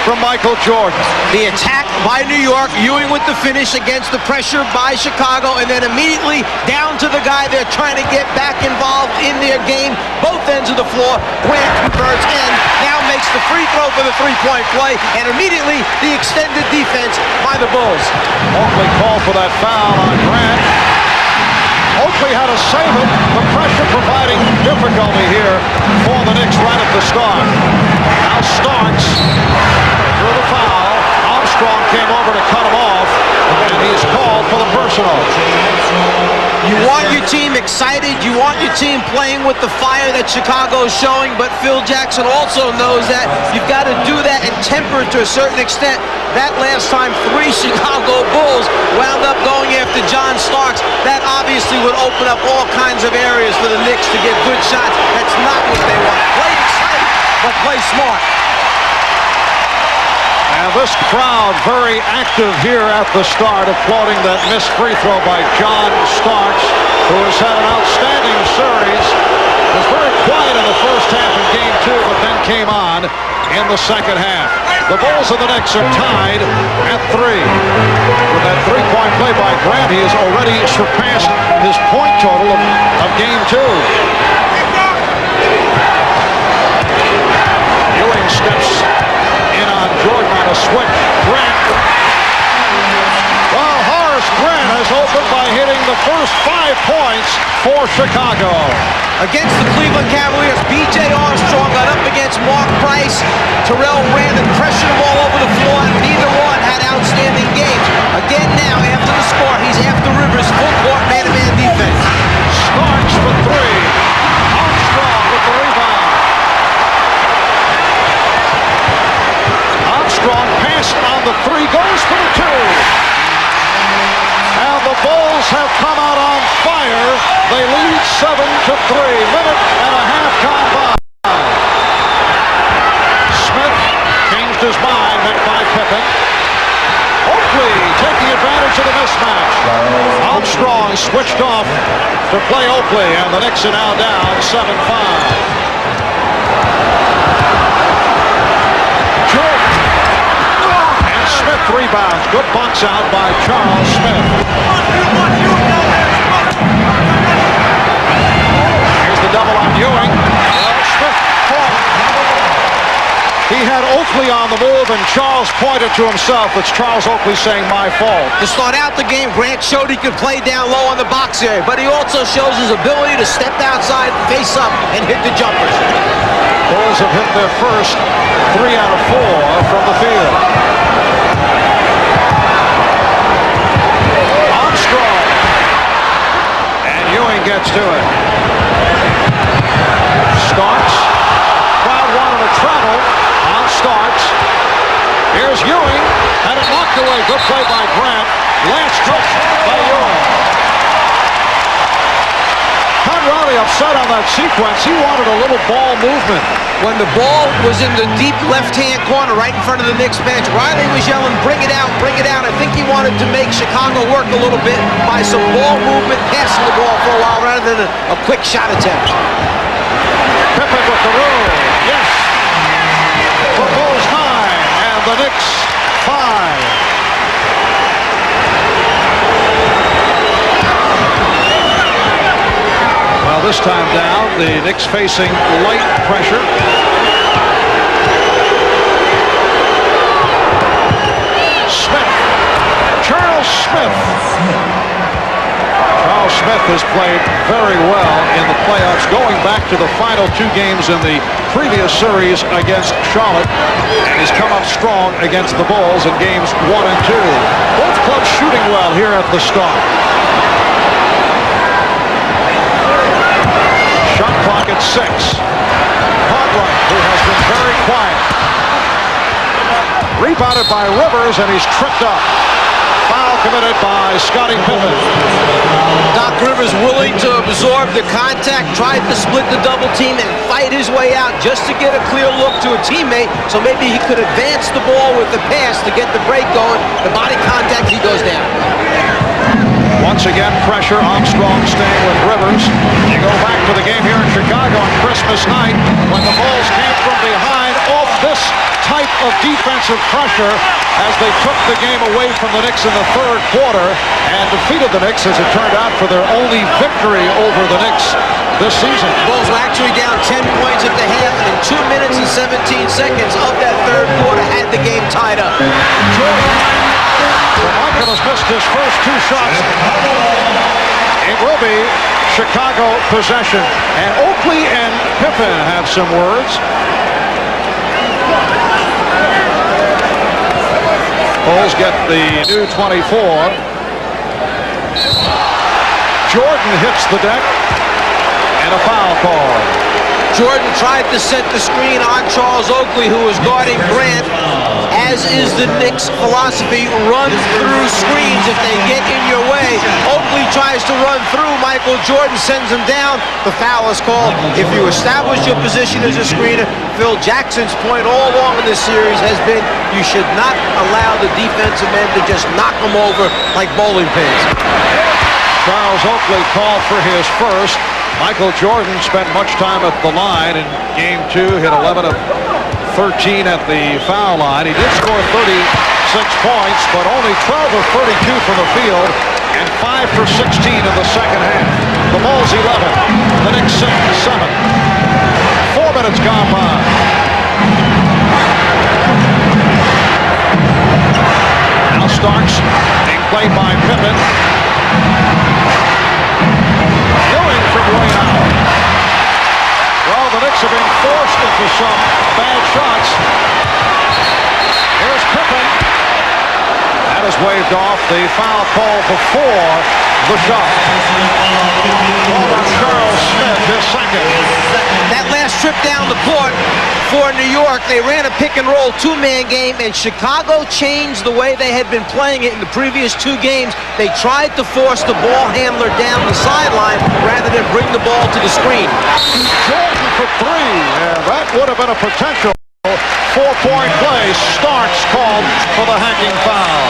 from Michael Jordan. The attack by New York, Ewing with the finish against the pressure by Chicago, and then immediately down to the guy they're trying to get back involved in their game. Both ends of the floor. Grant converts in, now makes the free throw for the three-point play, and immediately the extended defense by the Bulls. Oakley called for that foul on Grant. Oakley had to save it. The pressure providing difficulty here for the Knicks right at the start. Now Starks through the foul. Armstrong came over to cut him off, and he's called for the personal. You want your team excited. You want your team playing with the fire that Chicago is showing, but Phil Jackson also knows that you've got to do that and temper it to a certain extent. That last time 3 Chicago Bulls wound up going after John Starks. That obviously would open up all kinds of areas for the Knicks to get good shots. That's not what they want. Play excited, but play smart. And this crowd very active here at the start, applauding that missed free throw by John Starks, who has had an outstanding series. Was very quiet in the first half of Game 2, but then came on in the second half. The Bulls and the Knicks are tied at 3. With that three-point play by Grant, he has already surpassed his point total of Game 2. Ewing steps in on Jordan on a switch. Grant. Well, Horace Grant has opened by hitting the first 5 points for Chicago. Against the Cleveland Cavaliers, B.J. Armstrong got up against Mark Price. Terrell Randon pressured him all over the floor, and neither one had outstanding games. Again now, after the score, he's after Rivers, full court man-to-man defense. Starks for 3. Armstrong with the rebound. Armstrong passed on the 3, goes for the 2. And the Bulls have come out on fire. They lead 7-3. Minute and a half gone by. Smith changed his mind, went by Pippen. Oakley taking advantage of the mismatch. Armstrong switched off to play Oakley, and the Knicks are now down 7-5. Jordan. And Smith rebounds. Good box out by Charles Smith. Here's the double on Ewing. Smith caught. He had Oakley on the move, and Charles pointed to himself. It's Charles Oakley saying, my fault. To start out the game, Grant showed he could play down low on the box area, but he also shows his ability to step outside, face up, and hit the jumpers. Bulls have hit their first 3 out of 4 from the field. Armstrong. And Ewing gets to it. Starks. Crowd wanted to travel. Starts. Here's Ewing. Had it knocked away. Good play by Grant. Last touch by Ewing. Conradi upset on that sequence. He wanted a little ball movement. When the ball was in the deep left-hand corner right in front of the Knicks bench, Riley was yelling, bring it out, bring it out. I think he wanted to make Chicago work a little bit by some ball movement, passing the ball for a while rather than a quick shot attempt. Pippen with the room. Yes. The Bulls 9 and the Knicks 5. Well, this time down, the Knicks facing light pressure. Smith. Charles Smith. Charles Smith has played very well in the playoffs, going back to the final 2 games in the previous series against Charlotte, and he's come up strong against the Bulls in games 1 and 2. Both clubs shooting well here at the start. Shot clock at 6. Hartline, who has been very quiet. Rebounded by Rivers, and he's tripped up. Foul committed by Scottie Pippen. Doc Rivers willing to absorb the contact, tried to split the double team and fight his way out just to get a clear look to a teammate, so maybe he could advance the ball with the pass to get the break going. The body contact, he goes down. Once again, pressure. Armstrong staying with Rivers. You go back to the game here in Chicago on Christmas night when the Bulls came from behind off this type of defensive pressure as they took the game away from the Knicks in the 3rd quarter and defeated the Knicks, as it turned out, for their only victory over the Knicks this season. Bulls were actually down 10 points at the half, and in 2 minutes and 17 seconds of that 3rd quarter had the game tied up. Michael has missed his first 2 shots. It will be Chicago possession. And Oakley and Pippen have some words. Bulls get the new 24. Jordan hits the deck, and a foul call. Jordan tried to set the screen on Charles Oakley, who was guarding Grant. As is the Knicks' philosophy, run through screens if they get in your way. Oakley tries to run through. Michael Jordan sends him down. The foul is called. If you establish your position as a screener, Phil Jackson's point all along in this series has been you should not allow the defensive men to just knock them over like bowling pins. Charles Oakley called for his first. Michael Jordan spent much time at the line in game 2, hit 11 of 13 at the foul line. He did score 36 points, but only 12 of 32 from the field and 5 for 16 in the second half. The Bulls 11, the Knicks 7. 4 minutes gone by. Now Starks being played by Pippen. Ewing from way out. Well, the Knicks have been forced into some bad shots. Here's Pippen. That is waved off. The foul call before the shot. Called on Charles Smith, his second. That last trip down the court for New York, they ran a pick-and-roll 2-man game, and Chicago changed the way they had been playing it in the previous 2 games. They tried to force the ball handler down the sideline rather than bring the ball to the screen. Jordan for 3. Yeah, that would have been a potential 4-point play. Starks called for the hacking foul.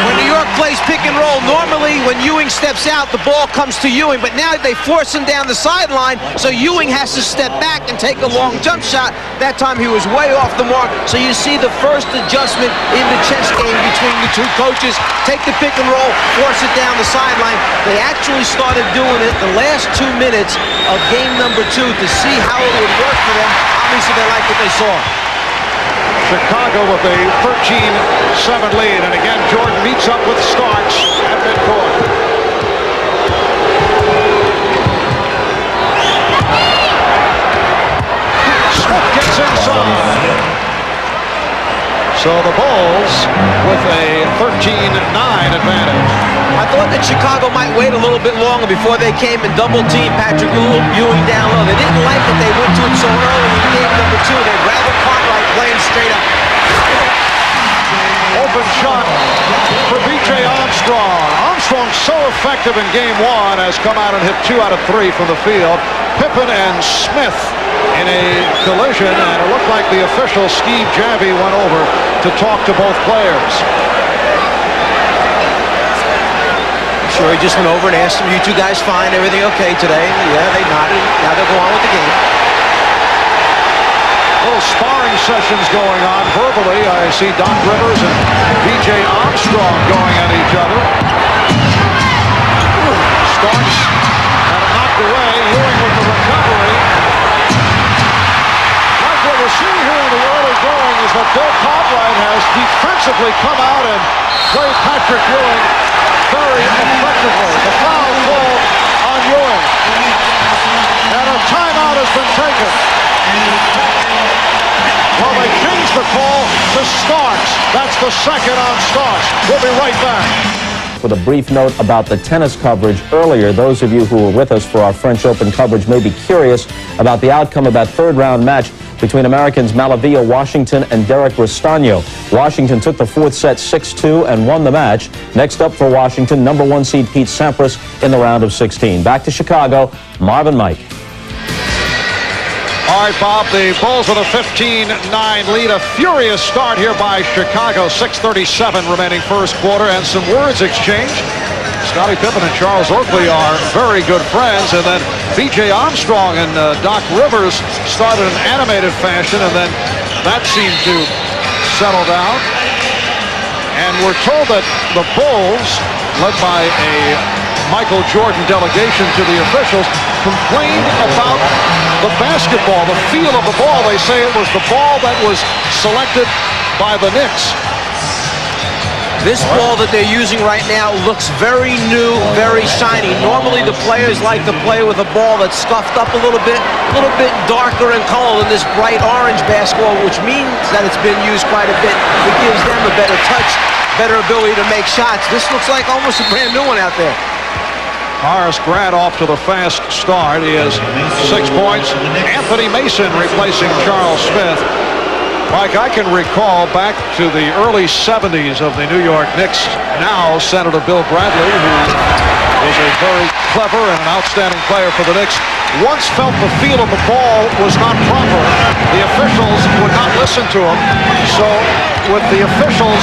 When New York plays pick and roll, normally when Ewing steps out, the ball comes to Ewing, but now they force him down the sideline, so Ewing has to step back and take a long jump shot. That time he was way off the mark, so you see the first adjustment in the chess game between the two coaches. Take the pick and roll, force it down the sideline. They actually started doing it the last 2 minutes of game number 2 to see how it would work for them. Obviously they liked what they saw. Chicago with a 13-7 lead, and again Jordan meets up with Starks at midcourt. Smith gets inside. So the Bulls with a 13-9 advantage. I thought that Chicago might wait a little bit longer before they came and double-teamed Patrick Ewing down low. They didn't like that they went to it so early in game number 2. They'd rather Cartwright play him straight up. Open shot for B.J. Armstrong. Armstrong so effective in game 1 has come out and hit 2 out of 3 from the field. Pippen and Smith in a collision, and it looked like the official Steve Javie went over to talk to both players. I'm sure he just went over and asked them, "You two guys fine? Everything okay today?" Yeah, they nodded. Now they'll go on with the game. Little sparring sessions going on verbally. I see Doc Rivers and B.J. Armstrong going at each other. Starks had it knocked away. Ewing with the recovery. Like what we're seeing here in the early going is that Bill Cartwright has defensively come out and played Patrick Ewing very effectively. The foul called on Ewing. And a timeout has been taken. Well, they changed the call to Starks. That's the second on Starks. We'll be right back. With a brief note about the tennis coverage earlier, those of you who were with us for our French Open coverage may be curious about the outcome of that third-round match between Americans Malavia Washington and Derek Restagno. Washington took the fourth set 6-2 and won the match. Next up for Washington, number 1 seed Pete Sampras in the round of 16. Back to Chicago, Marvin Mike. All right, Bob, the Bulls with a 15-9 lead. A furious start here by Chicago. 6:37 remaining first quarter, and some words exchanged. Scottie Pippen and Charles Oakley are very good friends, and then B.J. Armstrong and Doc Rivers started in animated fashion, and then that seemed to settle down. And we're told that the Bulls, led by a Michael Jordan delegation to the officials, complained about the basketball, the feel of the ball. They say it was the ball that was selected by the Knicks. This ball that they're using right now looks very new, very shiny. Normally the players like to play with a ball that's scuffed up a little bit darker in color than this bright orange basketball, which means that it's been used quite a bit. It gives them a better touch, better ability to make shots. This looks like almost a brand new one out there. Horace Grant off to the fast start. He has 6 points. Anthony Mason replacing Charles Smith. Mike, I can recall back to the early 70s of the New York Knicks, now Senator Bill Bradley, who was a very clever and an outstanding player for the Knicks, once felt the feel of the ball was not proper. The officials would not listen to him. So with the officials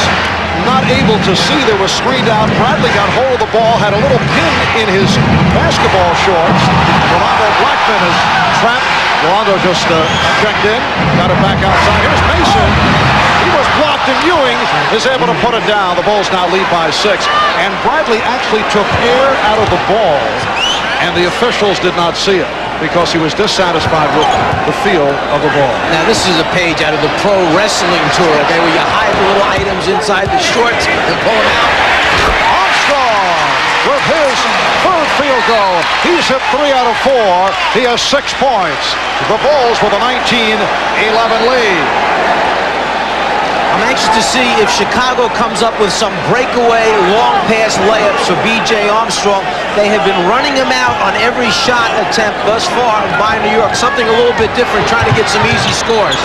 not able to see, they were screened out. Bradley got hold of the ball, had a little pin in his basketball shorts. Rolando Blackman is trapped. Rolando just checked in, got it back outside. Here's Mason. He was blocked, and Ewing is able to put it down. The Bulls now lead by 6. And Bradley actually took air out of the ball, and the officials did not see it because he was dissatisfied with the feel of the ball. Now this is a page out of the Pro Wrestling Tour, okay, where you hide the little items inside the shorts and pull them out. Armstrong with his third field goal. He's hit 3 out of 4. He has 6 points. The Bulls with a 19-11 lead. I'm anxious to see if Chicago comes up with some breakaway long pass layups for B.J. Armstrong. They have been running him out on every shot attempt thus far by New York. Something a little bit different, trying to get some easy scores.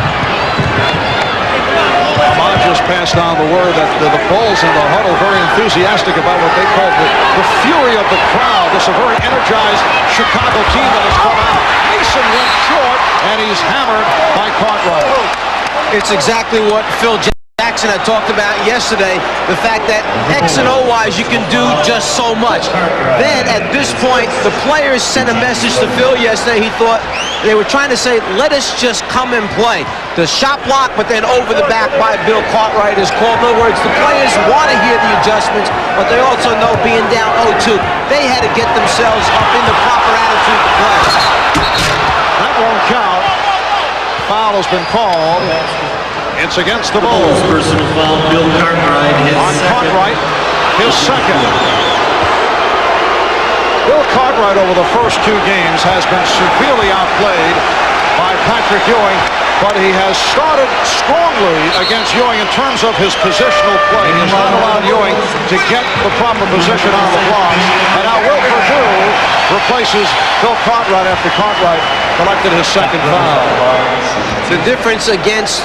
Ahmad just passed on the word that the Bulls in the huddle very enthusiastic about what they call the fury of the crowd. This is a very energized Chicago team that has come out. Mason went short, and he's hammered by Cartwright. It's exactly what Phil Jackson had talked about yesterday, the fact that X and O-wise you can do just so much. Then at this point, the players sent a message to Phil yesterday. He thought they were trying to say, let us just come and play. The shot block, but then over the back by Bill Cartwright is called. In other words, the players want to hear the adjustments, but they also know being down 0-2, they had to get themselves up in the proper attitude to play. That won't count. Foul has been called. It's against the Bulls. Personal foul, Bill Cartwright. On Cartwright, his second. Bill Cartwright over the first 2 games has been severely outplayed by Patrick Ewing, but he has started strongly against Ewing in terms of his positional play. He has not allowed Ewing to get the proper position on the blocks. And now Will Perdue replaces Bill Cartwright after Cartwright collected his second foul. The difference against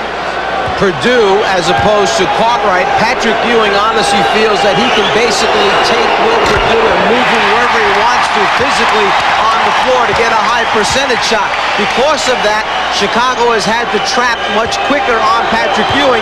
Perdue as opposed to Cartwright, Patrick Ewing honestly feels that he can basically take Will Perdue and move him wherever he wants to physically on the floor to get a high percentage shot. Because of that, Chicago has had to trap much quicker on Patrick Ewing.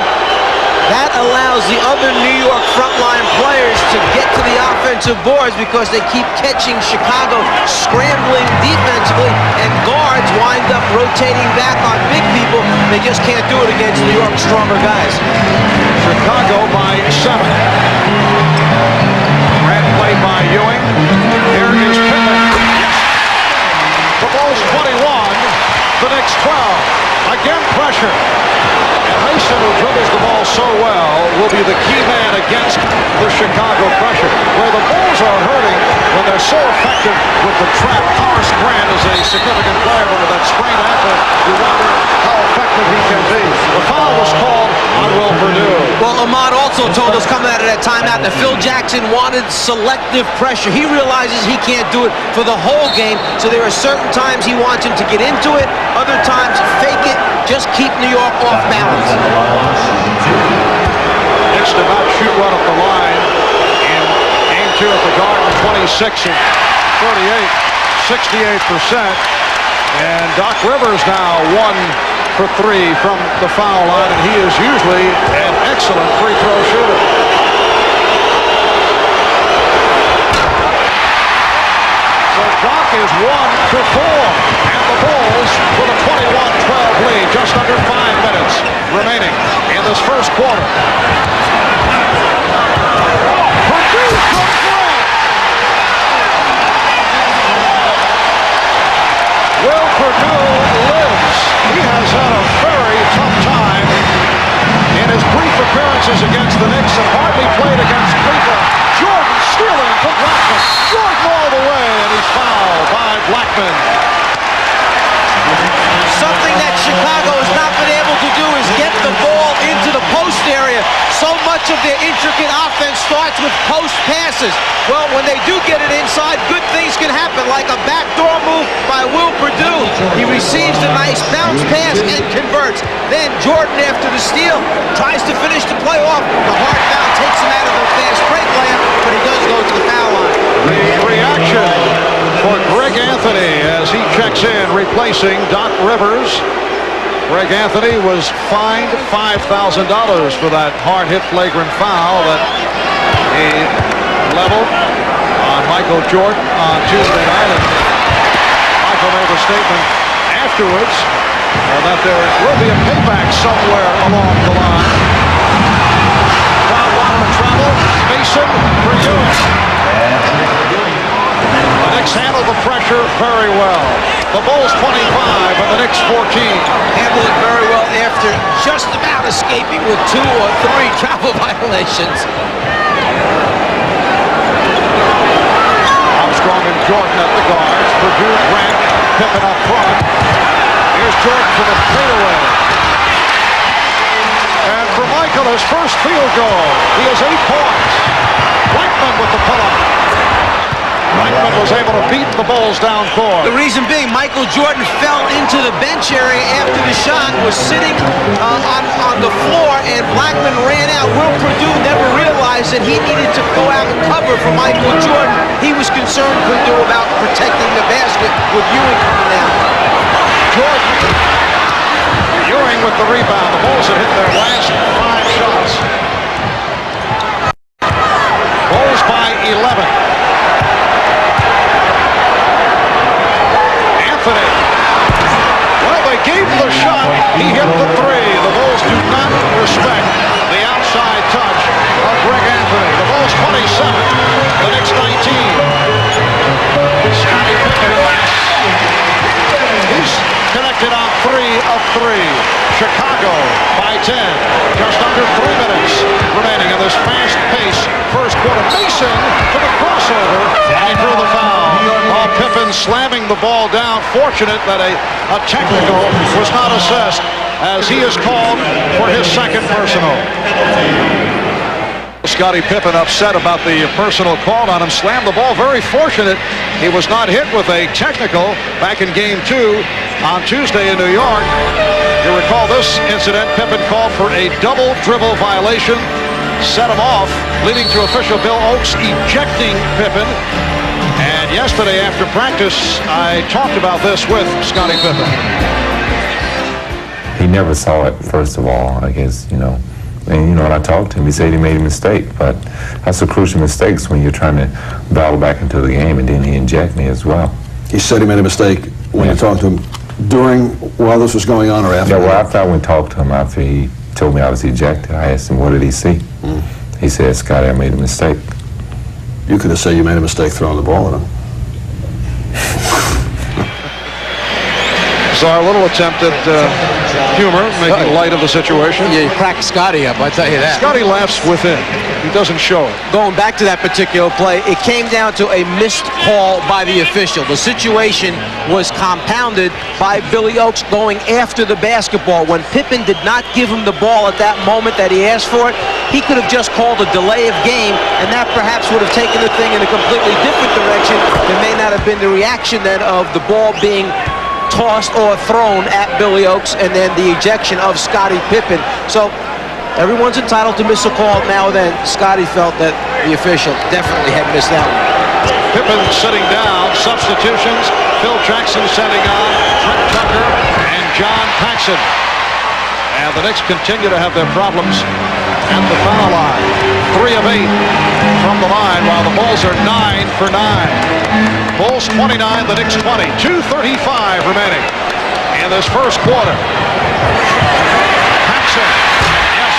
That allows the other New York frontline players to get to the offensive boards because they keep catching Chicago scrambling defensively, and guards wind up rotating back on big people. They just can't do it against New York's stronger guys. Chicago by 7. Red play by Ewing. Here is Pittman. The Bulls 21, the Knicks 12. Again pressure. And Mason, who dribbles the ball so well, will be the key man against the Chicago pressure. Where the Bulls are hurting when they're so effective with the trap. Horace Grant is a significant player, but with that sprained ankle, you wonder how effective he can be. The foul was called on Will Perdue. Well, Ahmad also told us coming out of that timeout that Phil Jackson wanted selective pressure. He realizes he can't do it for the whole game, so there are certain times he wants him to get into it, other times fake it, just keep New York off balance. Knicks did not shoot right up the line in game 2 at the Garden, 26 and 38, 68%. And Doc Rivers now 1 for 3 from the foul line, and he is usually an excellent free throw shooter. So Doc is 1 for 4, and the Bulls with a 21-12 lead, just under 5 minutes remaining in this first quarter. Perdue from Grant. Will Perdue lives. He has had a very tough time in his brief appearances against the Knicks and hardly played against Cleveland. Jordan stealing from Blackman. Jordan all the way, and he's fouled by Blackman. Something that Chicago has not been able to do is get the ball into the post area. So much of their intricate offense starts with post passes. Well, when they do get it inside, good things can happen, like a backdoor move by Will Perdue. He receives a nice bounce pass and converts. Then Jordan, after the steal, tries to finish the play off. The hard foul takes him out of the fast break layup, but he does go to the foul line. The reaction for Greg Anthony as he checks in, replacing Doc Rivers. Greg Anthony was fined $5,000 for that hard-hit flagrant foul that he leveled on Michael Jordan on Tuesday night. And Michael made a statement afterwards that there will be a payback somewhere along the line. Foul line of travel, Mason for Ewing. The Knicks handled the pressure very well. The Bulls 25 and the Knicks 14. Handled it very well after just about escaping with 2 or 3 travel violations. Armstrong and Jordan at the guards. Perdue, Grant, Pippen up front. Here's Jordan for the fadeaway. And for Michael, his first field goal. He has 8 points. Blackman with the pull-up. Blackman was able to beat the Bulls down court. The reason being, Michael Jordan fell into the bench area after the shot, was sitting on the floor, and Blackman ran out. Will Perdue never realized that he needed to go out and cover for Michael Jordan. He was concerned, Perdue, about protecting the basket with Ewing coming out. Jordan. Ewing with the rebound. The Bulls had hit their last 5 shots. Bulls by 11. Anthony. Well, they gave him the shot. He hit the 3. The Bulls do not respect the outside touch of Greg Anthony. The Bulls 27. The Knicks 19. Scottie Pippen. He's connected on 3 of 3. Chicago by 10. Just under 3 minutes remaining in this fast-paced first quarter. Mason to the crossover, and he drew the foul. Oh, Pippen slamming the ball down. Fortunate that a technical was not assessed, as he is called for his second personal. Scottie Pippen upset about the personal call on him. Slammed the ball. Very fortunate he was not hit with a technical back in Game 2 on Tuesday in New York. You recall this incident. Pippen called for a double dribble violation. Set him off, leading to official Bill Oakes ejecting Pippen. And yesterday after practice, I talked about this with Scottie Pippen. He never saw it, first of all, I guess, you know. And, when I talked to him, he said he made a mistake, but that's a crucial mistake when you're trying to battle back into the game, and then he inject me as well. He said he made a mistake when you talked to him while this was going on, or after? Yeah, well, after I went and talked to him, after he told me I was ejected, I asked him, what did he see? He said, Scottie, I made a mistake. You could have said you made a mistake throwing the ball at him. So our little attempt at humor, making light of the situation. Yeah, you cracked Scottie up, I tell you that. Scottie laughs within. He doesn't show it. Going back to that particular play, it came down to a missed call by the official. The situation was compounded by Billy Oakes going after the basketball. When Pippen did not give him the ball at that moment that he asked for it, he could have just called a delay of game, and that perhaps would have taken the thing in a completely different direction. There may not have been the reaction then of the ball being tossed or thrown at Billy Oakes, and then the ejection of Scottie Pippen. So everyone's entitled to miss a call now and then. Scottie felt that the official definitely had missed that one. Pippen sitting down. Substitutions. Phil Jackson setting on Trent Tucker and John Paxson. And the Knicks continue to have their problems at the foul line. 3 of 8 from the line, while the Bulls are 9 for 9. Bulls 29, the Knicks 20. 2:35 remaining in this first quarter. Paxson. Yes.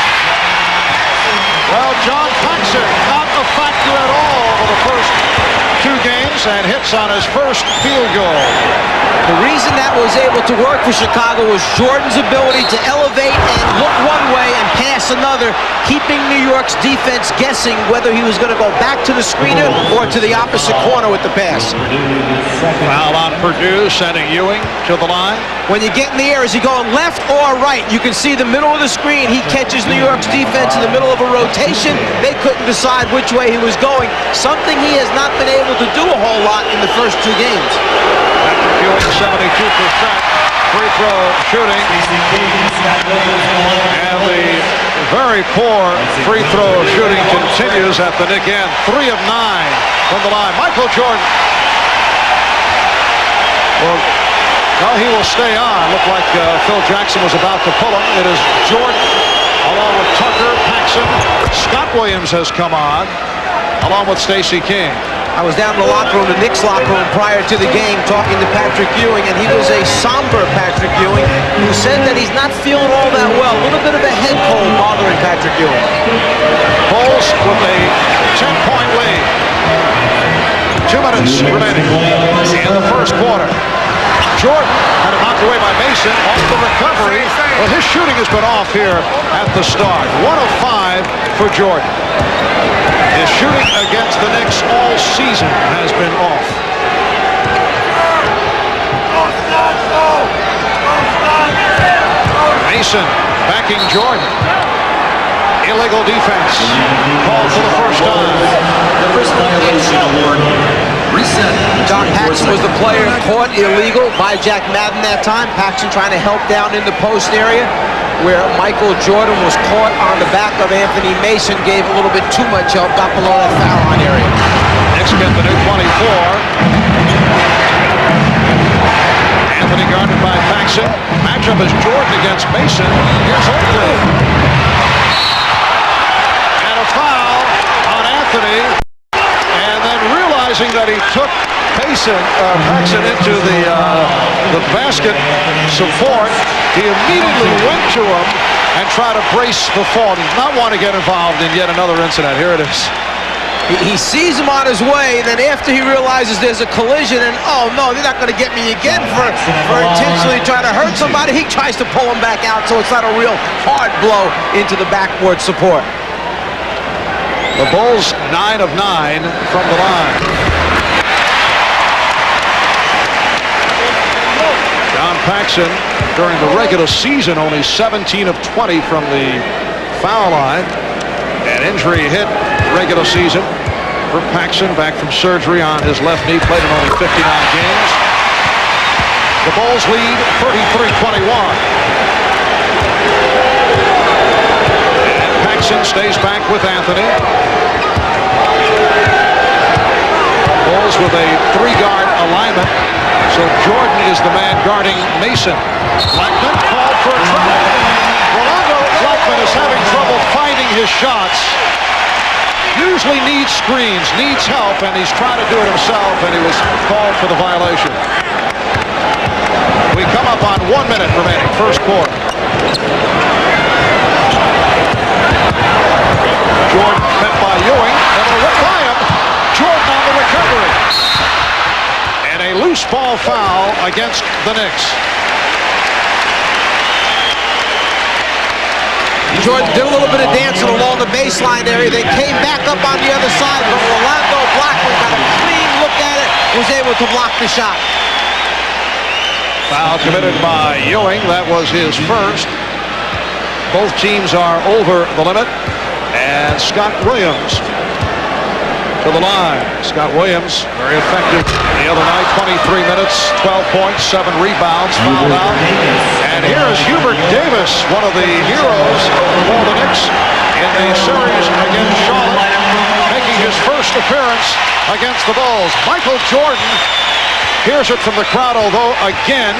Well, John Paxson not a factor at all over the first 2 games, and hits on his first field goal. The reason that was able to work for Chicago was Jordan's ability to elevate and look one way and pass another, keeping New York's defense guessing whether he was going to go back to the screener or to the opposite corner with the pass. Foul on Purdue, sending Ewing to the line. When you get in the air, is he going left or right? You can see the middle of the screen. He catches New York's defense in the middle of a rotation. They couldn't decide which way he was going, something he has not been able to do a whole lot in the first 2 games. Patrick Ewing, 72% free throw shooting. And the very poor free throw shooting continues at the Knick end. 3 of 9 from the line. Michael Jordan. Well, no, he will stay on. Looked like Phil Jackson was about to pull him. It is Jordan, along with Tucker, Paxson. Scott Williams has come on, along with Stacey King. I was down in the locker room, the Knicks locker room, prior to the game, talking to Patrick Ewing, and he was a somber Patrick Ewing who said that he's not feeling all that well. A little bit of a head cold bothering Patrick Ewing. Bulls with a 10-point lead. 2 minutes remaining in the first quarter. Jordan had it knocked away by Mason off the recovery. Well, his shooting has been off here at the start. 1 of 5 for Jordan. His shooting against the Knicks all season has been off. Mason backing Jordan. Illegal defense called for the first time. The first violation award. Reset. John Paxson was the player caught illegal by Jack Madden that time. Paxson trying to help down in the post area, where Michael Jordan was caught on the back of Anthony Mason, gave a little bit too much help, got below that foul line area. Knicks get the new 24. Anthony guarded by Paxson. Matchup is Jordan against Mason. Here's Oakley. And a foul on Anthony. And then realizing that he took Paxson into the basket support, he immediately went to him and tried to brace the fall. He does not want to get involved in yet another incident. Here it is. He sees him on his way, and then after he realizes there's a collision, and oh no, they're not going to get me again for intentionally trying to hurt somebody, he tries to pull him back out, so it's not a real hard blow into the backboard support. The Bulls 9 of 9 from the line. John Paxson, during the regular season, only 17 of 20 from the foul line. An injury hit regular season for Paxson, back from surgery on his left knee, played in only 59 games. The Bulls lead 33-21. And Paxson stays back with Anthony. Bulls with a three-guard alignment, so Jordan is the man guarding Mason. Blackman called for a foul. Rolando Blackman is having trouble finding his shots. Usually needs screens, needs help, and he's trying to do it himself, and he was called for the violation. We come up on 1 minute remaining, first quarter. Jordan met by Ewing, and a whip by him. Jordan on the recovery. And a loose ball foul against the Knicks. Jordan did a little bit of dancing along the baseline area. They came back up on the other side, but Rolando Blackman got a clean look at it, was able to block the shot. Foul committed by Ewing. That was his first. Both teams are over the limit. And Scott Williams to the line. Scott Williams, very effective the other night. 23 minutes, 12 points, 7 rebounds, fouled out. And here is Hubert Davis, one of the heroes for the Knicks in the series against Charlotte, making his first appearance against the Bulls. Michael Jordan hears it from the crowd, although again,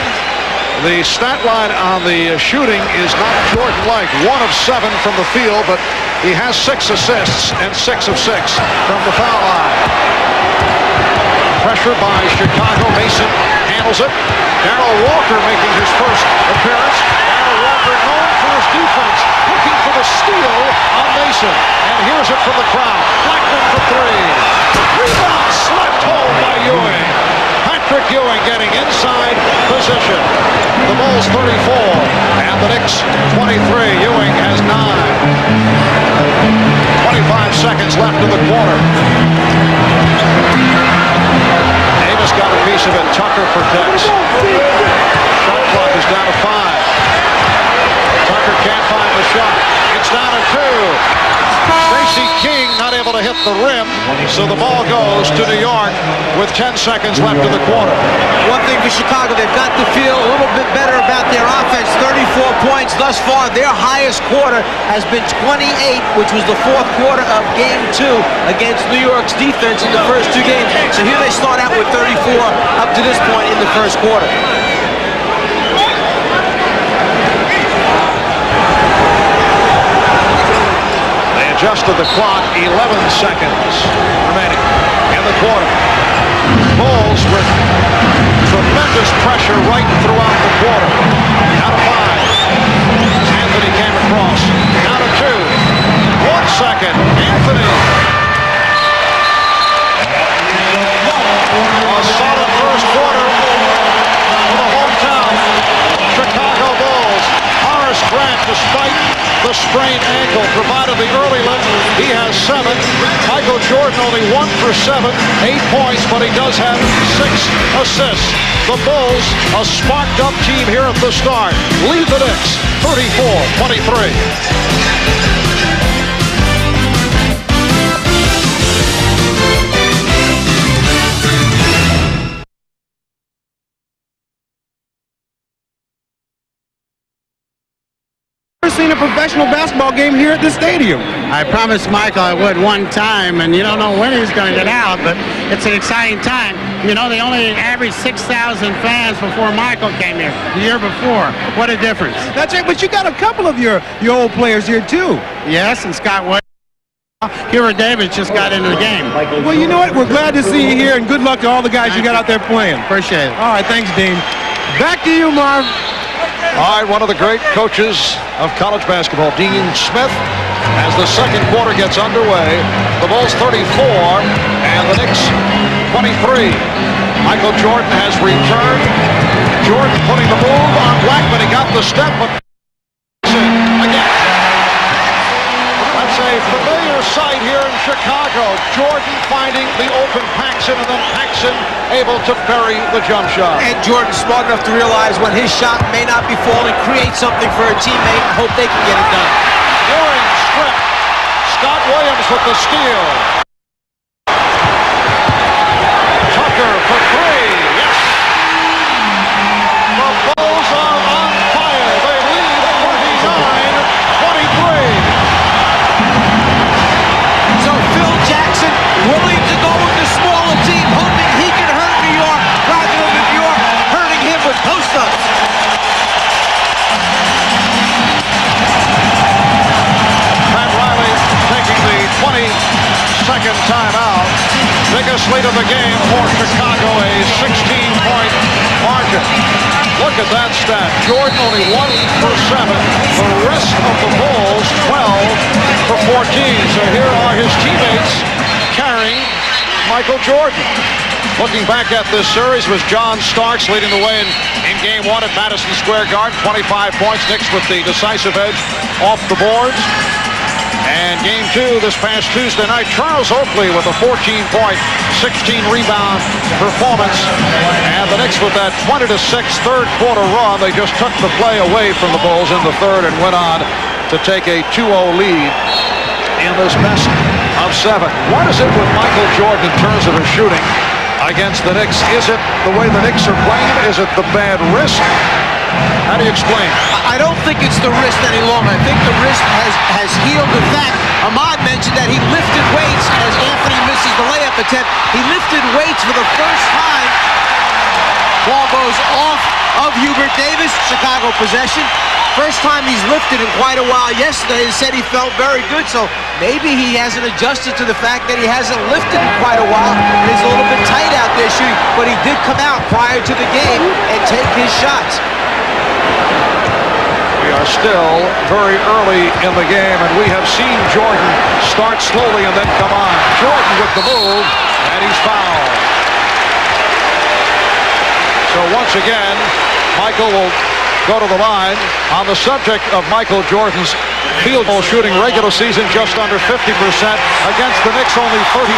the stat line on the shooting is not Jordan-like. 1 of 7 from the field, but he has 6 assists and 6 of 6 from the foul line. Pressure by Chicago. Mason handles it. Darrell Walker making his first appearance. Darrell Walker known for his defense, looking for the steal on Mason. And here's it from the crowd. Blackman for 3. Rebound slapped home by Ewing. Patrick Ewing getting inside position. The Bulls 34 and the Knicks 23. Ewing has 9. 25 seconds left in the quarter. Davis got a piece of it. Tucker protects. Shot clock is down to 5. Tucker can't find the shot. It's down to 2. Stacey King not able to hit the rim, so the ball goes to New York with 10 seconds left in the quarter. One thing for Chicago, they've got to feel a little bit better about their offense. 34 points thus far. Their highest quarter has been 28, which was the 4th quarter of Game 2 against New York's defense in the first 2 games. So here they start out with 34 up to this point in the first quarter. Adjusted the clock, 11 seconds remaining in the quarter. Bulls with tremendous pressure right throughout the quarter. Down to 5. Anthony came across. Down to 2. 1 second. Anthony. A solid first quarter for the hometown Chicago Bulls. Horace Grant, despite the sprained ankle, provided the early lift. He has 7. Michael Jordan only 1 for 7, 8 points, but he does have 6 assists. The Bulls, a sparked up team here at the start, lead the Knicks 34-23. Seen a professional basketball game here at the stadium. I promised Michael I would one time, and you don't know when he's going to get out, but it's an exciting time. You know, they only averaged 6,000 fans before Michael came here, the year before. What a difference. That's right, but you got a couple of your old players here, too. Yes, and Scott Williams. Hubert Davis just got into the game. Well, you know what? We're glad to see you here, and good luck to all the guys you got out there playing. Appreciate it. All right, thanks, Dean. Back to you, Marv. All right, one of the great coaches of college basketball, Dean Smith, as the second quarter gets underway. The Bulls 34 and the Knicks 23. Michael Jordan has returned. Jordan putting the move on Blackman. He got the step, but again. That's a familiar sight here in Chicago. Jordan finding the open Paxson, and then Paxson able to bury the jump shot. And Jordan smart enough to realize when his shot may not be falling, create something for a teammate and hope they can get it done. Ewing stripped. Scott Williams with the steal. Tucker for three. Yes. The Bulls are on fire. They lead 49-23. So Phil Jackson willing to go with the smaller team, hoping he can hurt New York rather than New York hurting him with post-ups. Pat Riley taking the 20-second timeout. Biggest lead of the game for Chicago, a 16-point margin. Look at that stat. Jordan only 1 for 7. The rest of the Bulls 12 for 14. So here are his teammates carrying Michael Jordan. Looking back at this series was John Starks leading the way in game 1 at Madison Square Garden. 25 points. Knicks with the decisive edge off the boards. And game 2 this past Tuesday night, Charles Oakley with a 14-point, 16-rebound performance. And the Knicks with that 20-6 third quarter run, they just took the play away from the Bulls in the third and went on to take a 2-0 lead in this best of 7. What is it with Michael Jordan in terms of his shooting against the Knicks? Is it the way the Knicks are playing? Is it the bad wrist? How do you explain? I don't think it's the wrist any longer. I think the wrist has healed. In fact, Ahmad mentioned that he lifted weights as Anthony misses the layup attempt. He lifted weights for the first time. Ball goes off of Hubert Davis, Chicago possession. First time he's lifted in quite a while yesterday. He said he felt very good, so maybe he hasn't adjusted to the fact that he hasn't lifted in quite a while. And he's a little bit tight out there shooting, but he did come out prior to the game and take his shots. We are still very early in the game, and we have seen Jordan start slowly and then come on. Jordan with the move, and he's fouled. So once again, Michael will go to the line. On the subject of Michael Jordan's field goal shooting, regular season just under 50%. Against the Knicks, only 35%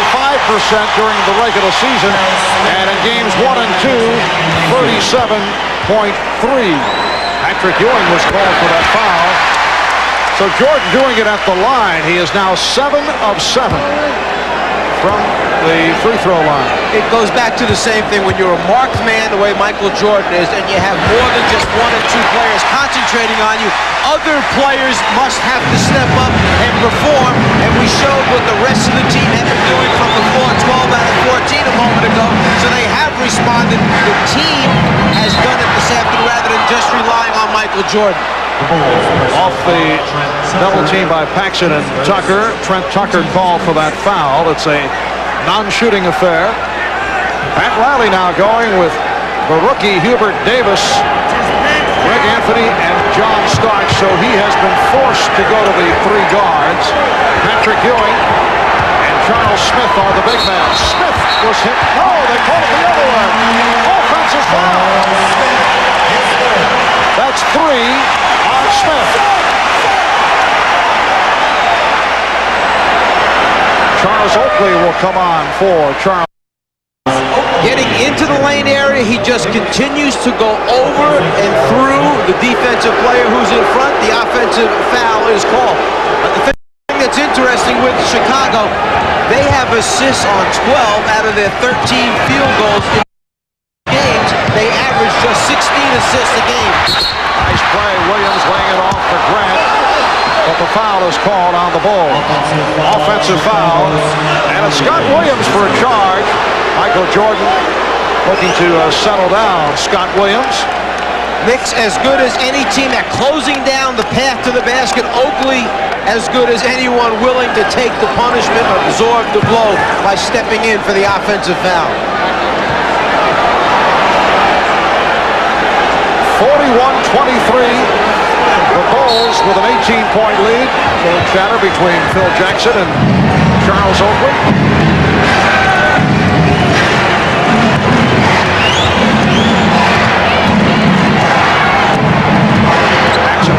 during the regular season. And in games 1 and 2, 37.3%. Patrick Ewing was called for that foul. So Jordan doing it at the line. He is now 7 of 7 from the free throw line. It goes back to the same thing when you're a marked man the way Michael Jordan is, and you have more than just 1 or 2 players concentrating on you. Other players must have to step up and perform, and we showed what the rest of the team had been doing from the floor, 12 out of 14 a moment ago. So they have responded. The team has done it this afternoon rather than just relying on Michael Jordan. Off the double team by Paxson and Tucker. Trent Tucker called for that foul. It's a non-shooting affair. Pat Riley now going with the rookie Hubert Davis, Greg Anthony, and John Starks. So he has been forced to go to the 3 guards. Patrick Ewing and Charles Smith are the big men. Smith was hit. No, they called it the other way. Offensive foul. That's 3 on Smith. Charles Oakley will come on for Charles. Getting into the lane area, he just continues to go over and through the defensive player who's in front. The offensive foul is called. The thing that's interesting with Chicago, they have assists on 12 out of their 13 field goals in games. They average just 16 assists a game. Nice play. Williams laying it off for Grant. But the foul is called on the Bulls. Offensive foul. And it's Scott Williams for a charge. Michael Jordan looking to settle down. Scott Williams. Knicks as good as any team at closing down the path to the basket. Oakley as good as anyone willing to take the punishment, absorb the blow by stepping in for the offensive foul. 41-23. The Bulls with an 18-point lead. A little chatter between Phil Jackson and Charles Oakley.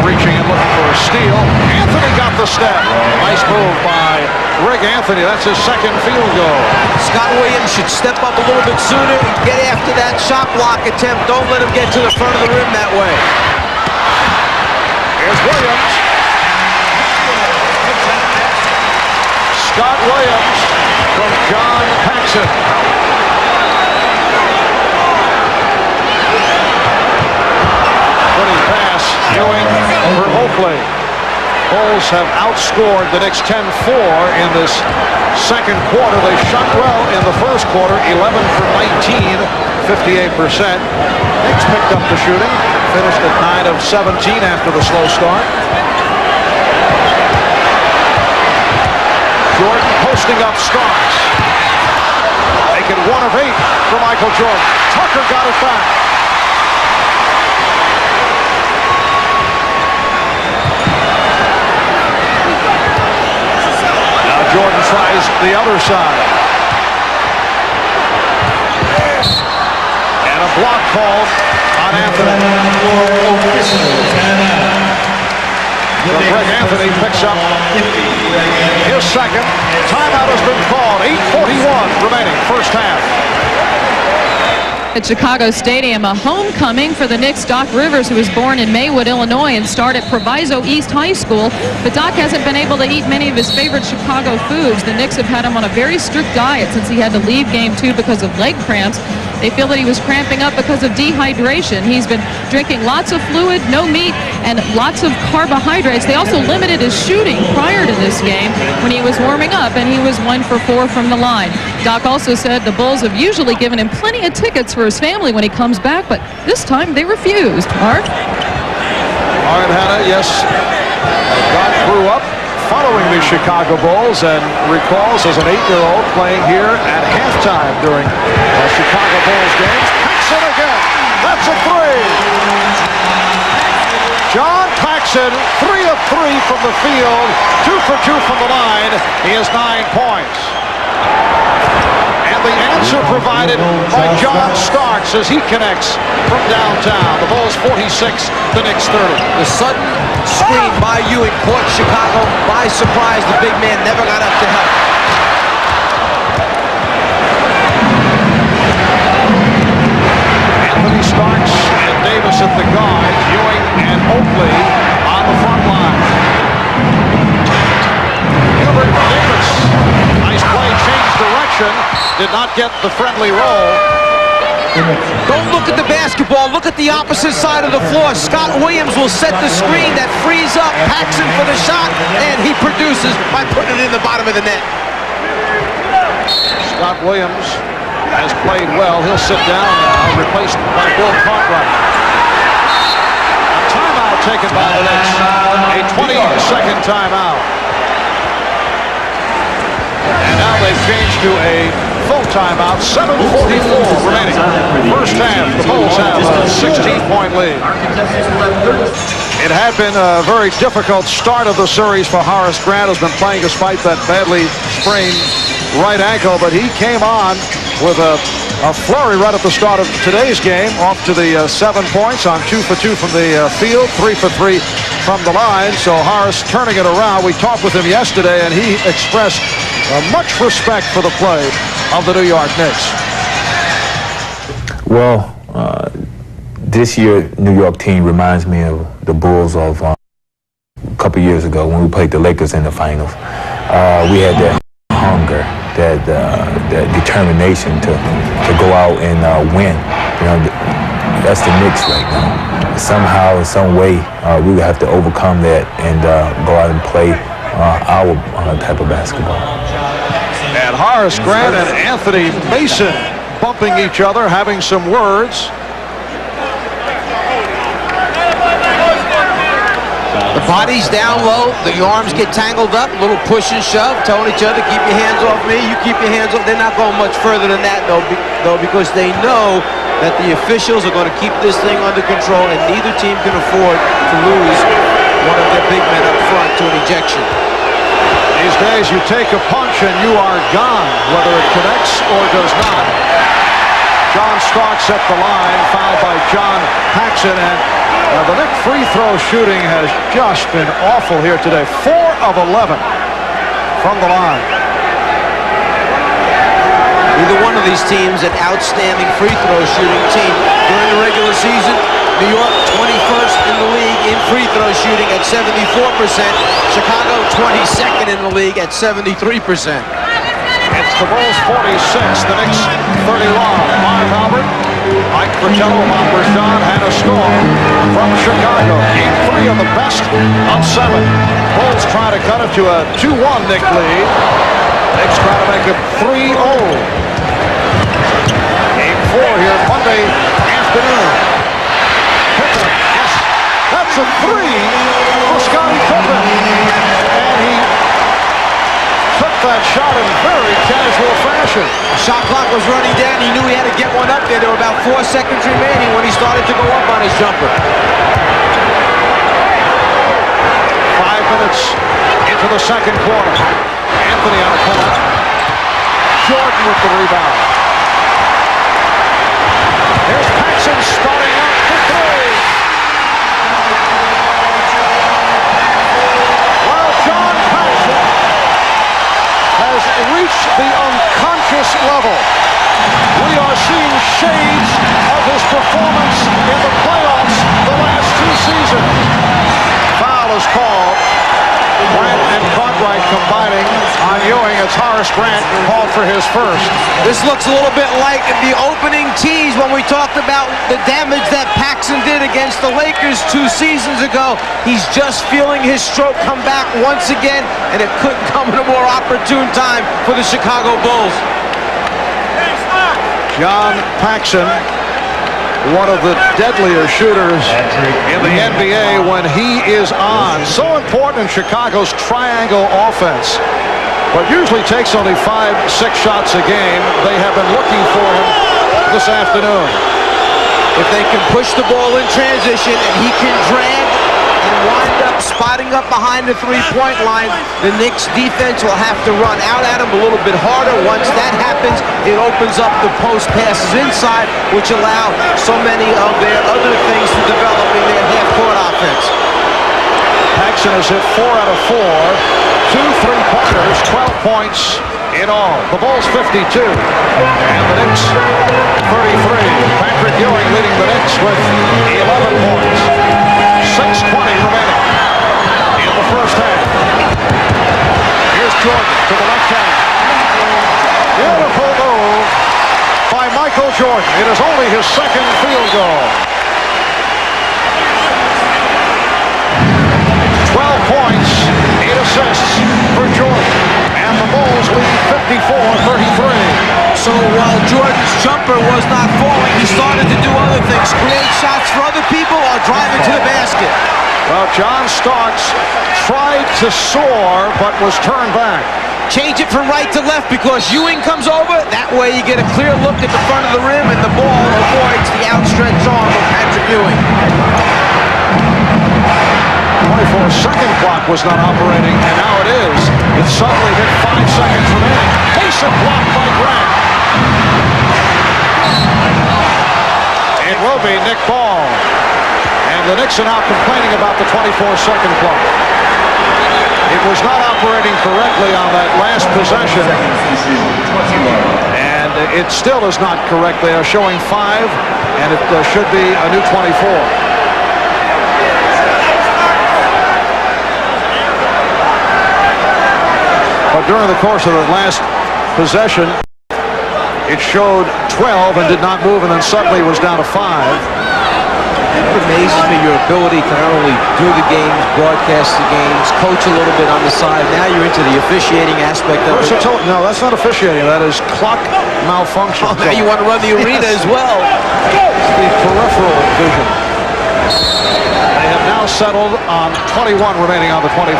Reaching and looking for a steal. Anthony got the step. Nice move by Rick Anthony. That's his second field goal. Scott Williams should step up a little bit sooner and get after that shot block attempt. Don't let him get to the front of the rim that way. Here's Williams. Scott Williams from John Paxson. Winning pass. Ewing for Oakley. Bulls have outscored the Knicks 10-4 in this second quarter. They shot well in the first quarter, 11 for 19, 58%. Knicks picked up the shooting, finished at 9 of 17 after the slow start. Jordan posting up Starks. Make it 1 of 8 for Michael Jordan. Tucker got it back. Jordan tries the other side. And a block called on Anthony. So Greg Anthony picks up his second. Timeout has been called. 8:41 remaining, first half. At Chicago Stadium, a homecoming for the Knicks. Doc Rivers, who was born in Maywood, Illinois, and started at Proviso East High School. But Doc hasn't been able to eat many of his favorite Chicago foods. The Knicks have had him on a very strict diet since he had to leave Game 2 because of leg cramps. They feel that he was cramping up because of dehydration. He's been drinking lots of fluid, no meat, and lots of carbohydrates. They also limited his shooting prior to this game when he was warming up, and he was 1 for 4 from the line. Doc also said the Bulls have usually given him plenty of tickets for his family when he comes back, but this time they refused. Mark? All right, Hannah, yes. Doc grew up following the Chicago Bulls and recalls as an 8-year-old playing here at halftime during Chicago Bulls games. Paxson again. That's a 3. John Paxson, 3 of 3 from the field, 2 for 2 from the line. He has 9 points. And the answer provided by John Starks as he connects from downtown. The Bulls 46, the Knicks 30. The sudden screen by Ewing caught Chicago by surprise. The big man never got up to help. Anthony Starks and Davis at the guard. Ewing and Oakley on the front line. Gilbert Davis. Nice play, changed direction. Did not get the friendly roll. Don't look at the basketball. Look at the opposite side of the floor. Scott Williams will set the screen that frees up Paxson for the shot, and he produces by putting it in the bottom of the net. Scott Williams has played well. He'll sit down now, replaced by Bill Cartwright. A timeout taken by the Knicks. A 20-second timeout. And now they've changed to a full timeout. 7:44 remaining. First half, the Bulls have a 16-point lead. It had been a very difficult start of the series for Horace Grant, who's been playing despite that badly sprained right ankle, but he came on with a flurry right at the start of today's game, off to the 7 points on 2 for 2 from the field, 3 for 3 from the line. So Horace turning it around. We talked with him yesterday, and he expressed much respect for the play of the New York Knicks. Well, this year New York team reminds me of the Bulls of a couple years ago when we played the Lakers in the finals. We had that hunger, that determination to go out and win. You know, that's the Knicks right now. Somehow, in some way, we have to overcome that and go out and play our type of basketball. And Horace Grant and Anthony Mason bumping each other, having some words. The body's down low, the arms get tangled up, a little push and shove, telling each other, keep your hands off me, you keep your hands off. They're not going much further than that, though, because they know that the officials are going to keep this thing under control, and neither team can afford to lose one of their big men up front to an ejection. These days, you take a punch and you are gone, whether it connects or does not. John Starks at the line, fouled by John Paxson, and the Knicks free throw shooting has just been awful here today. 4 of 11 from the line. Either one of these teams an outstanding free throw shooting team. During the regular season, New York 21st in the league in free throw shooting at 74%. Chicago 22nd in the league at 73%. It's the Bulls 46, the Knicks 31. Marv Albert, Mike Fratello, Bob Bergeron, Hannah Storm from Chicago. Game 3 of the best of 7. Bulls trying to cut it to a 2-1 Knick lead. Knicks trying to make it 3-0. Game 4 here Monday afternoon. Pippen, yes, that's a 3 for Scottie Pippen. And he took that shot in very casual fashion. The shot clock was running down. He knew he had to get one up there. There were about 4 seconds remaining when he started to go up on his jumper. 5 minutes into the second quarter. Anthony on a corner. Jordan with the rebound. There's Paxson starting up for 3. Well, John Paxson has reached the unconscious level. We are seeing shades of his performance in the playoffs the last 2 seasons. Foul is called. Grant and Cartwright combining on Ewing as Horace Grant called for his first. This looks a little bit like the opening tease when we talked about the damage that Paxson did against the Lakers 2 seasons ago. He's just feeling his stroke come back once again, and it couldn't come at a more opportune time for the Chicago Bulls. John Paxson, one of the deadlier shooters in the NBA when he is on. So important in Chicago's triangle offense. But usually takes only 5-6 shots a game. They have been looking for him this afternoon. If they can push the ball in transition and he can drag and wind up spotting up behind the three-point line, the Knicks defense will have to run out at him a little bit harder. Once that happens, it opens up the post passes inside, which allow so many of their other things to develop in their half-court offense. Paxson has hit 4 out of 4, 2 3-pointers, 12 points in all. The Bulls 52 and the Knicks 33. Patrick Ewing leading the Knicks with 11 points. 6:20 remaining in the first half. Here's Jordan to the left hand. Beautiful move by Michael Jordan. It is only his second field goal. 12 points, 8 assists for Jordan. And the Bulls lead 54-33. So while Jordan's jumper was not falling, he started to do other things, create shots for other people or drive into the basket. Well, John Starks tried to soar, but was turned back. Change it from right to left because Ewing comes over. That way you get a clear look at the front of the rim and the ball avoids the outstretched arm of Patrick Ewing. 24-second clock was not operating, and now it is. It suddenly hit 5 seconds remaining. Decent block by Grant. It will be Nick Ball. And the Knicks are now complaining about the 24-second clock. It was not operating correctly on that last possession. And it still is not correct. They are showing 5, and it should be a new 24. But during the course of the last possession, it showed 12 and did not move, and then suddenly was down to 5. It amazes me your ability to not only do the games, broadcast the games, coach a little bit on the side. Now you're into the officiating aspect of it. No, that's not officiating. That is clock malfunction. Oh, now you want to run the arena as well. It's the peripheral vision. They have now settled on 21 remaining on the 24.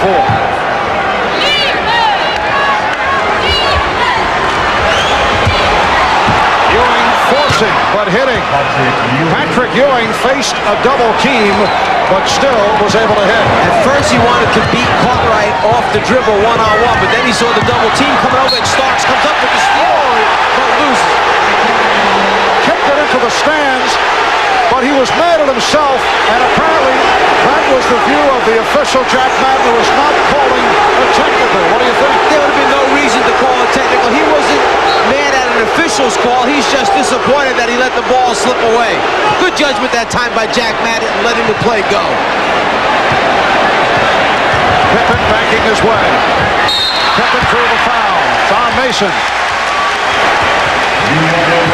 Forcing, but hitting. Patrick Ewing faced a double team, but still was able to hit. At first he wanted to beat Cartwright off the dribble one-on-one, but then he saw the double team coming over, and Starks comes up with the steal, but loses. Kicked it into the stands, but he was mad at himself, and apparently that was the view of the official. Jack Madden was not calling a technical. What do you think? There would have been no reason to call a technical. He wasn't mad at an official's call. He's just disappointed that he let the ball slip away. Good judgment that time by Jack Madden, letting the play go. Pippen banking his way. Pippen through the foul. Don Mason.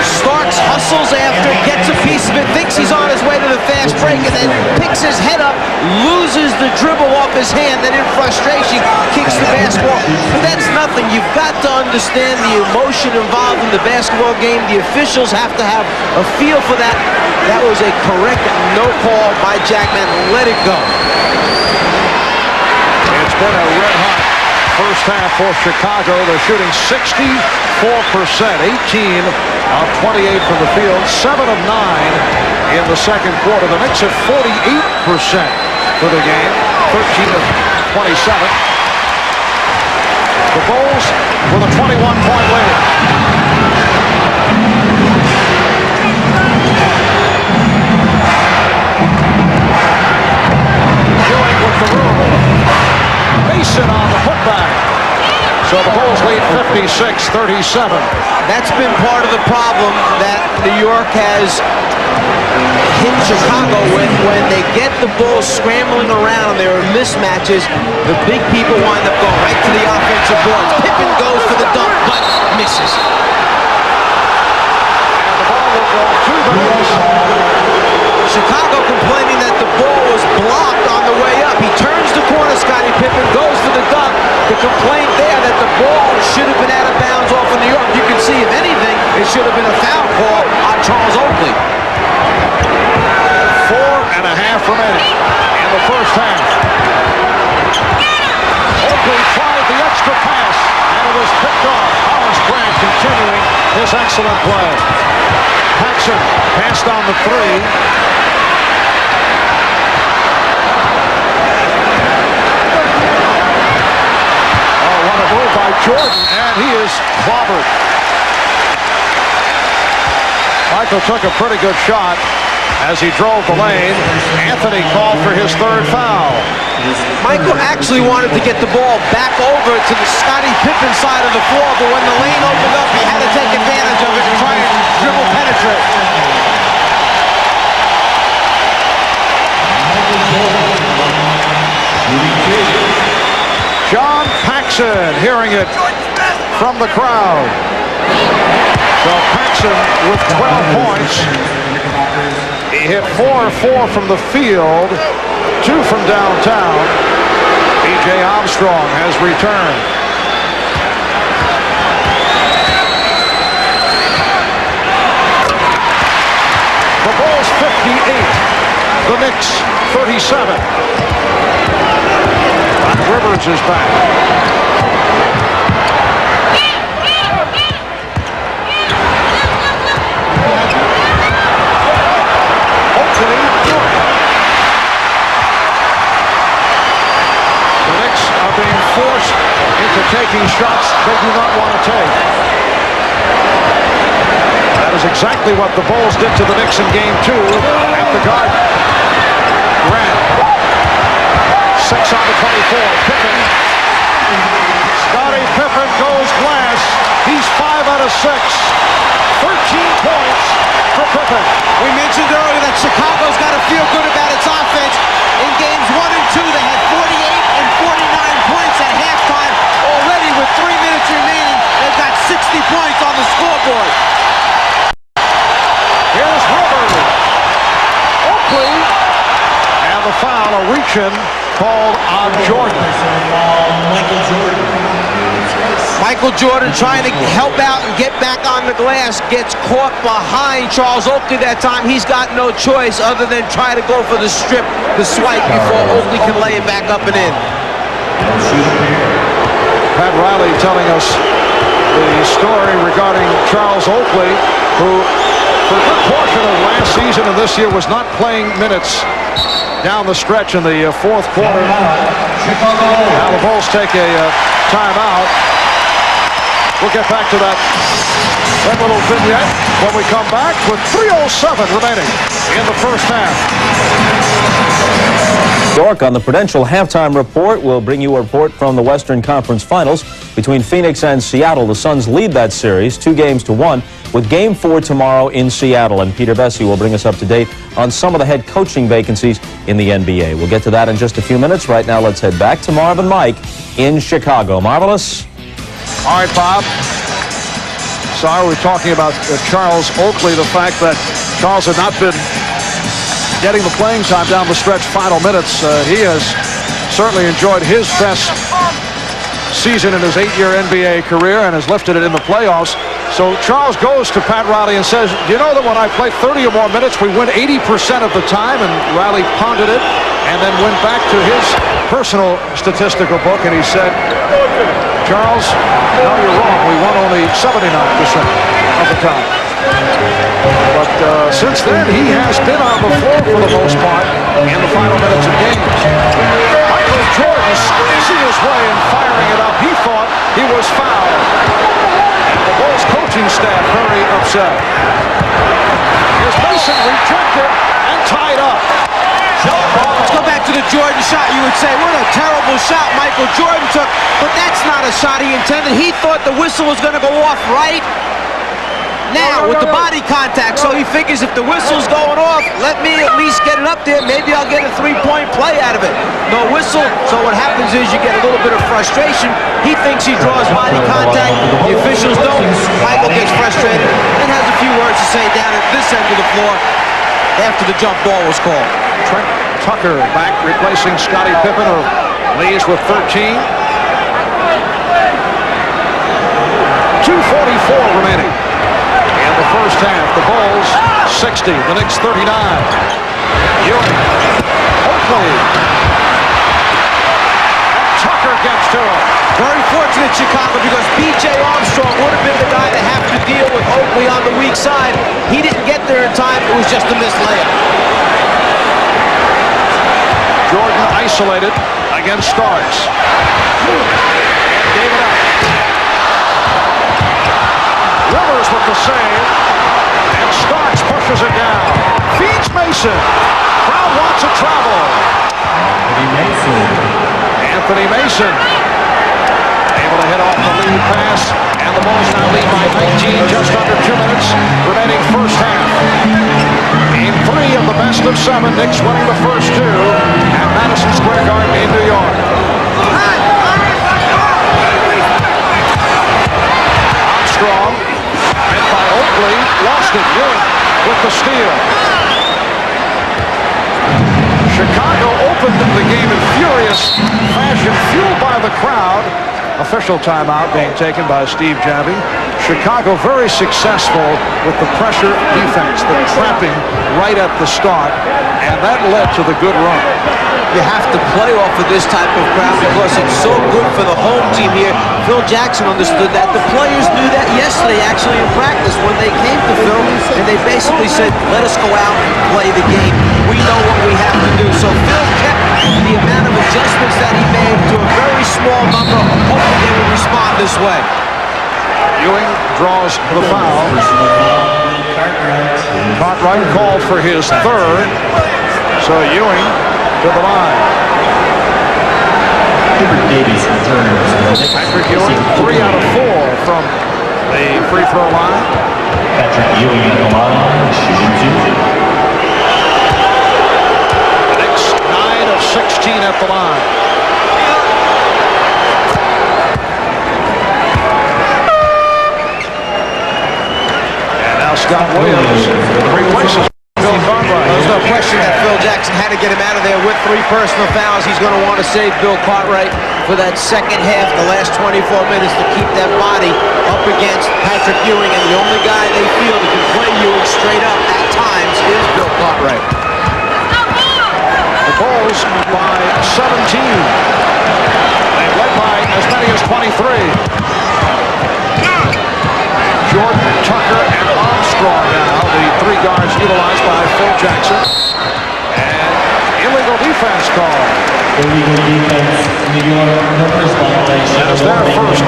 Starks hustles after, gets a piece of it, thinks he's on his way to the fast break, and then picks his head up, loses the dribble off his hand, then in frustration kicks the basketball. But that's nothing. You've got to understand the emotion involved in the basketball game. The officials have to have a feel for that. That was a correct no call by Jackman. Let it go. It's been a red-hot first half for Chicago. They're shooting 64%, 18 of 28 from the field, 7 of 9 in the second quarter. The Knicks at 48% for the game, 13 of 27. The Bulls with a 21-point lead. Ewing with the room. Mason on the putback. So the Bulls lead 56-37. That's been part of the problem that New York has hit Chicago with. When they get the Bulls scrambling around and there are mismatches, the big people wind up going right to the offensive boards. Pippen goes for the dunk, but misses. And the ball will go to the Knicks. Chicago complaining that the ball was blocked on the way up. He turns the corner, Scottie Pippen goes for the dunk. The complaint there that the ball should have been out of bounds off of New York. You can see, if anything, it should have been a foul call on Charles Oakley. 4.5 remaining in the first half. Oakley tried the extra pass, and it was picked off. Horace Grant continuing his excellent play. Paxson passed on the three. By Jordan, and he is clobbered. Michael took a pretty good shot as he drove the lane. Anthony called for his third foul. Michael actually wanted to get the ball back over to the Scottie Pippen side of the floor, but when the lane opened up, he had to take advantage of it and try and dribble penetrate. John Paxson hearing it from the crowd. So Paxson with 12 points. He hit 4 of 4 from the field, 2 from downtown. B.J. Armstrong has returned. The Bulls 58, the Knicks 37. Rivers is back. Oakley. The Knicks are being forced into taking shots they do not want to take. That is exactly what the Bulls did to the Knicks in Game 2 at the Garden. Grant. 6 on the 24. Pippen. Scottie Pippen goes glass. He's 5 out of 6. 13 points for Pippen. We mentioned earlier that Chicago's got to feel good about its offense. In games 1 and 2, they had 48 and 49 points at halftime. Already with 3 minutes remaining, they've got 60 points on the scoreboard. Here's Rivers. Oakley. reach-in called on Jordan. Michael Jordan trying to help out and get back on the glass, gets caught behind Charles Oakley that time. He's got no choice other than try to go for the strip, the swipe, before Oakley can lay it back up and in. Pat Riley telling us the story regarding Charles Oakley, who for a good portion of last season and this year was not playing minutes down the stretch in the fourth quarter. Now the Bulls take a timeout. We'll get back to that little vignette when we come back with 3:07 remaining in the first half. York on the Prudential Halftime Report will bring you a report from the Western Conference Finals between Phoenix and Seattle. The Suns lead that series 2-1 with Game 4 tomorrow in Seattle. And Peter Bessie will bring us up to date on some of the head coaching vacancies in the NBA. We'll get to that in just a few minutes. Right now, let's head back to Marv and Mike in Chicago. Marvelous. All right, Bob. Sorry, we're talking about Charles Oakley, the fact that Charles had not been getting the playing time down the stretch, final minutes. He has certainly enjoyed his best season in his 8-year NBA career and has lifted it in the playoffs. So Charles goes to Pat Riley and says, you know that when I play 30 or more minutes, we win 80% of the time? And Riley pondered it and then went back to his personal statistical book and he said, Charles, no, you're wrong. We won only 79% of the time. But since then, he has been on the floor for the most part in the final minutes of games. Michael Jordan squeezing his way and firing it up. He thought he was fouled. And the Bulls coaching staff very upset. Here's Mason rejected and tied up. Let's go back to the Jordan shot. You would say, what a terrible shot Michael Jordan took. But that's not a shot he intended. He thought the whistle was going to go off right now with the body contact. So he figures if the whistle's going off, let me at least get it up there. Maybe I'll get a three-point play out of it. No whistle. So what happens is you get a little bit of frustration. He thinks he draws body contact. The officials don't. Michael gets frustrated and has a few words to say down at this end of the floor after the jump ball was called. Trent Tucker back replacing Scottie Pippen, who leads with 13. 2:44 remaining in the first half. The Bulls 60, the Knicks 39. Ewing, Oakley. Tucker gets to him. Very fortunate Chicago because B.J. Armstrong would have been the guy to have to deal with Oakley on the weak side. He didn't get there in time. It was just a missed layup. Jordan isolated against Starks. And gave it up. Rivers with the save. And Starks pushes it down. Feeds Mason. Crowd wants a travel. Anthony Mason. Able to hit off the lead pass. And the Bulls now lead by 19, just under 2 minutes remaining first half. Game 3 of the best of 7. Knicks winning the first 2 at Madison Square Garden in New York. Armstrong, met by Oakley, lost it. Ewing with the steal. Chicago opened the game in furious fashion, fueled by the crowd. Official timeout being taken by Steve Javie. Chicago very successful with the pressure defense, the trapping right at the start, and that led to the good run. You have to play off of this type of crowd because it's so good for the home team here. Phil Jackson understood that. The players knew that yesterday actually in practice when they came to Phil, and they basically said, let us go out and play the game. We know what we have to do. So Phil kept the amount of adjustments that he made to a very small number, hoping they would respond this way. Ewing draws the foul. Cartwright called for his third. So Ewing to the line. Patrick Ewing, 3 out of 4 from the free throw line. Patrick Ewing at the line, shooting 2. The Knicks 9 of 16 at the line. And now Scott Williams replaces Phil Cartwright. There's no question that Phil Jackson had to get him out of there with 3 personal fouls. He's going to want to save Bill Cartwright for that second half, the last 24 minutes, to keep that body up against Patrick Ewing. And the only guy they feel that can play Ewing straight up at times is Bill Cartwright. The Bulls by 17. They led by as many as 23. Jordan, Tucker, and Armstrong now, the 3 guards utilized by Phil Jackson. And illegal defense call. Illegal defense, New York, numbers violation. That is their first.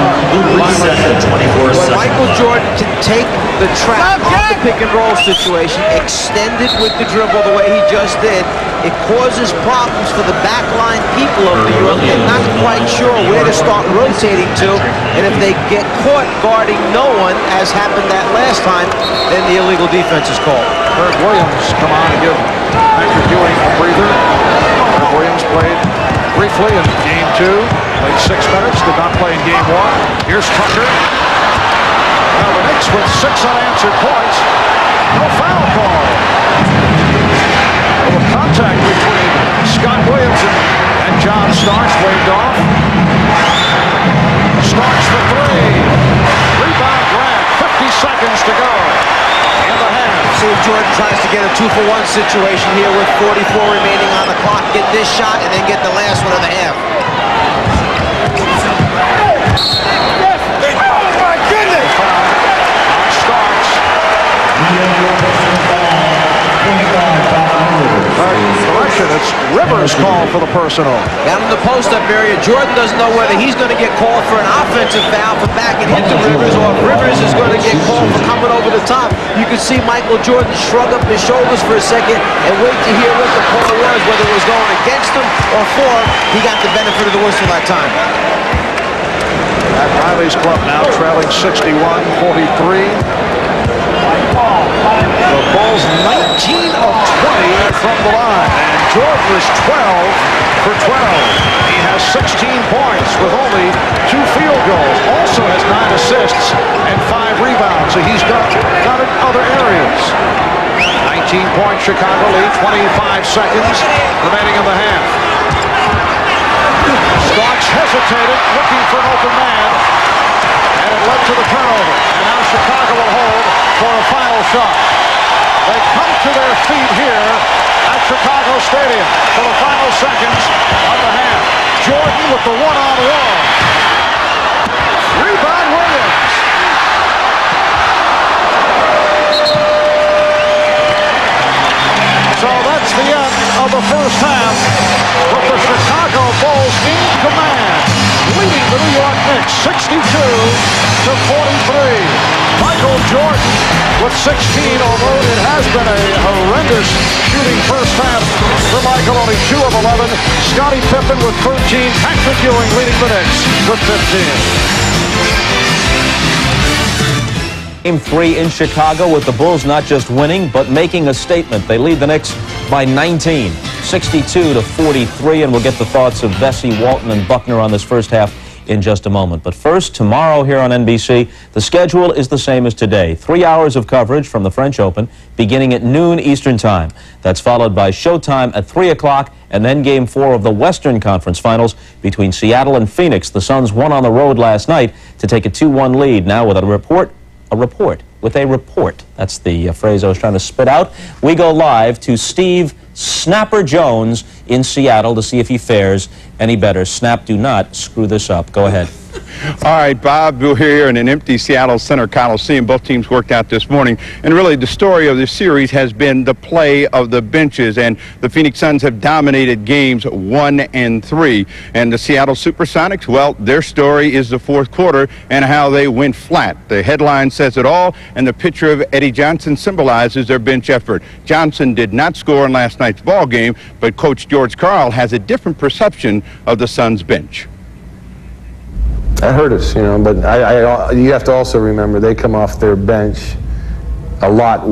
Reset 24 When Michael Jordan can take the trap off the pick and roll situation, extend it with the dribble the way he just did, it causes problems for the backline people of New York. They're not quite sure where to start rotating to, and if they get caught guarding no one, as happened that last time, then the illegal defense is called. Herb Williams come on to give Patrick Ewing a breather. Herb Williams played briefly in game 2, played 6 minutes, did not play in game 1. Here's Tucker. Now the Knicks with 6 unanswered points. No foul call. A little contact between Scott Williams and John Starks, waved off. Starks for 3. Rebound Grant, 50 seconds to go in the half. See if Jordan tries to get a 2-for-1 situation here with 44 remaining on the clock. Get this shot and then get the last one of the half. Oh my goodness! Starks. Correction, it's Rivers called for the personal. Down in the post-up area, Jordan doesn't know whether he's going to get called for an offensive foul for backing into Rivers, or if Rivers is going to get called for coming over the top. You can see Michael Jordan shrug up his shoulders for a second and wait to hear what the call was, whether it was going against him or for him. He got the benefit of the whistle that time. At Riley's club now trailing 61-43. The Bulls 19 of 20 from the line, and George was 12 for 12. He has 16 points with only 2 field goals. Also has 9 assists and 5 rebounds, so he's got in other areas. 19-point Chicago lead, 25 seconds remaining in the half. Starks hesitated, looking for an open man, and it led to the turnover. And now Chicago will hold for a final shot. They come to their feet here at Chicago Stadium for the final seconds of the half. Jordan with the one-on-one. Rebound Williams. So that's the end of the first half with the Chicago Bulls in command, leading the New York Knicks 62-43. Michael Jordan with 16, although it has been a horrendous shooting first half for Michael, only 2 of 11. Scottie Pippen with 13. Patrick Ewing leading the Knicks with 15. Game 3 in Chicago with the Bulls not just winning, but making a statement. They lead the Knicks by 19, 62-43, and we'll get the thoughts of Vesey, Walton, and Buckner on this first half in just a moment. But first, tomorrow here on NBC, the schedule is the same as today. 3 hours of coverage from the French Open, beginning at noon Eastern Time. That's followed by Showtime at 3 o'clock, and then Game 4 of the Western Conference Finals between Seattle and Phoenix. The Suns won on the road last night to take a 2-1 lead. Now with a report. That's the phrase I was trying to spit out. We go live to Steve Snapper Jones in Seattle to see if he fares any better. Snap, do not screw this up. Go ahead. All right, Bob, we're here in an empty Seattle Center Coliseum. Both teams worked out this morning. And really, the story of this series has been the play of the benches. And the Phoenix Suns have dominated games 1 and 3. And the Seattle Supersonics, well, their story is the fourth quarter and how they went flat. The headline says it all, and the picture of Eddie Johnson symbolizes their bench effort. Johnson did not score in last night's ball game, but Coach George Karl has a different perception of the Suns bench. That hurt us, you know, but you have to also remember they come off their bench a lot.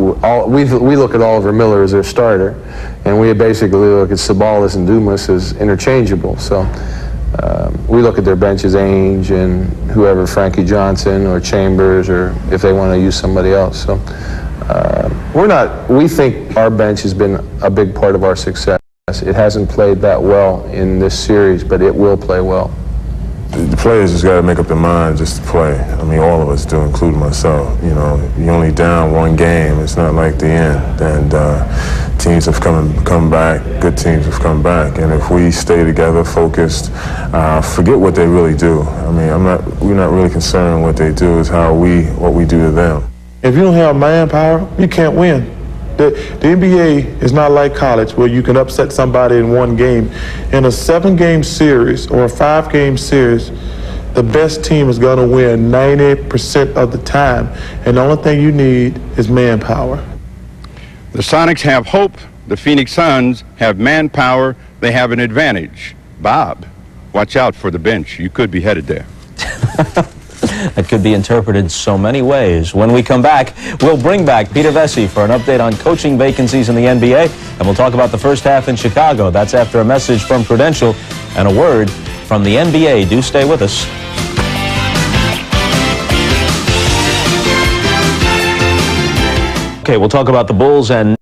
We look at Oliver Miller as their starter, and we basically look at Sabonis and Dumas as interchangeable. So we look at their bench as Ainge and whoever, Frankie Johnson or Chambers, or if they want to use somebody else. So We think our bench has been a big part of our success. It hasn't played that well in this series, but it will play well. The players just got to make up their mind just to play. I mean, all of us do, including myself. You know, you're only down one game. It's not like the end. And teams have come back. Good teams have come back. And if we stay together, focused, forget what they really do. I mean, we're not really concerned what they do. It's what we do to them. If you don't have manpower, you can't win. The NBA is not like college where you can upset somebody in one game. In a 7-game series or a 5-game series, the best team is going to win 90% of the time. And the only thing you need is manpower. The Sonics have hope. The Phoenix Suns have manpower. They have an advantage. Bob, watch out for the bench. You could be headed there. That could be interpreted so many ways. When we come back, we'll bring back Peter Vesey for an update on coaching vacancies in the NBA, and we'll talk about the first half in Chicago. That's after a message from Prudential and a word from the NBA. Do stay with us. Okay, we'll talk about the Bulls and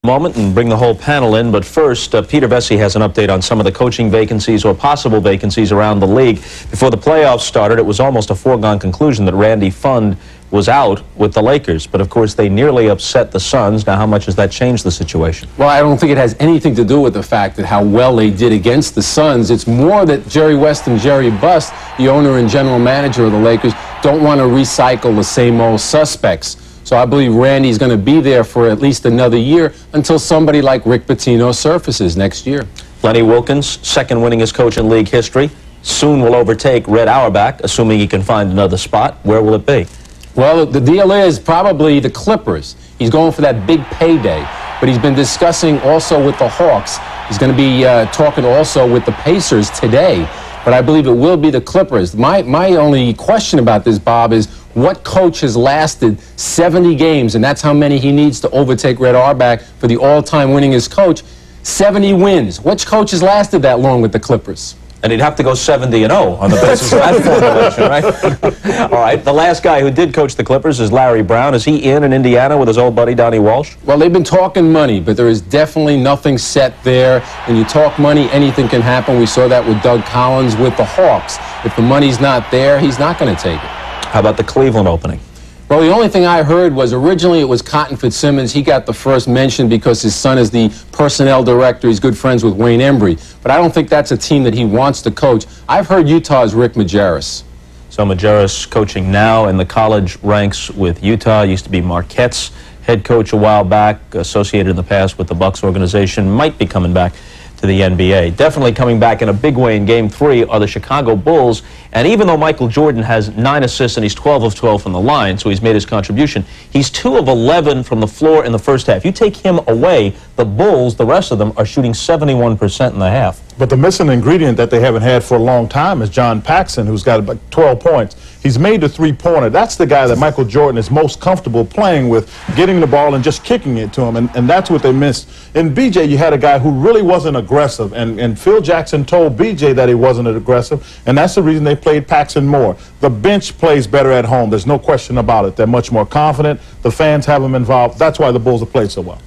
moment and bring the whole panel in, but first Peter Vesey has an update on some of the coaching vacancies or possible vacancies around the league. Before the playoffs started, it was almost a foregone conclusion that Randy Fund was out with the Lakers, but of course they nearly upset the Suns. Now, how much has that changed the situation? Well, I don't think it has anything to do with the fact that how well they did against the Suns. It's more that Jerry West and Jerry Buss, the owner and general manager of the Lakers, don't want to recycle the same old suspects. So I believe Randy's going to be there for at least another year until somebody like Rick Pitino surfaces next year. Lenny Wilkens, second winningest coach in league history, soon will overtake Red Auerbach, assuming he can find another spot. Where will it be? Well, the deal is probably the Clippers. He's going for that big payday, but he's been discussing also with the Hawks. He's going to be talking also with the Pacers today, but I believe it will be the Clippers. My only question about this, Bob, is what coach has lasted 70 games, and that's how many he needs to overtake Red Auerbach for the all-time winningest coach, 70 wins. Which coach has lasted that long with the Clippers? And he'd have to go 70-0 on the basis of that formulation, right? All right, the last guy who did coach the Clippers is Larry Brown. Is he in Indiana with his old buddy Donnie Walsh? Well, they've been talking money, but there is definitely nothing set there. When you talk money, anything can happen. We saw that with Doug Collins with the Hawks. If the money's not there, he's not going to take it. How about the Cleveland opening? Well, the only thing I heard was originally it was Cotton Fitzsimmons. He got the first mention because his son is the personnel director. He's good friends with Wayne Embry. But I don't think that's a team that he wants to coach. I've heard Utah's Rick Majerus. So Majerus coaching now in the college ranks with Utah. Used to be Marquette's head coach a while back, associated in the past with the Bucks organization. Might be coming back to the NBA. Definitely coming back in a big way in Game 3 are the Chicago Bulls. And even though Michael Jordan has 9 assists and he's 12 of 12 from the line, so he's made his contribution, he's 2 of 11 from the floor in the first half. You take him away, the Bulls, the rest of them, are shooting 71% in the half. But the missing ingredient that they haven't had for a long time is John Paxson, who's got about 12 points. He's made the three-pointer. That's the guy that Michael Jordan is most comfortable playing with, getting the ball and just kicking it to him, and that's what they missed. In BJ, you had a guy who really wasn't aggressive, and Phil Jackson told BJ that he wasn't aggressive, and that's the reason they played Paxson more. The bench plays better at home. There's no question about it. They're much more confident. The fans have them involved. That's why the Bulls have played so well.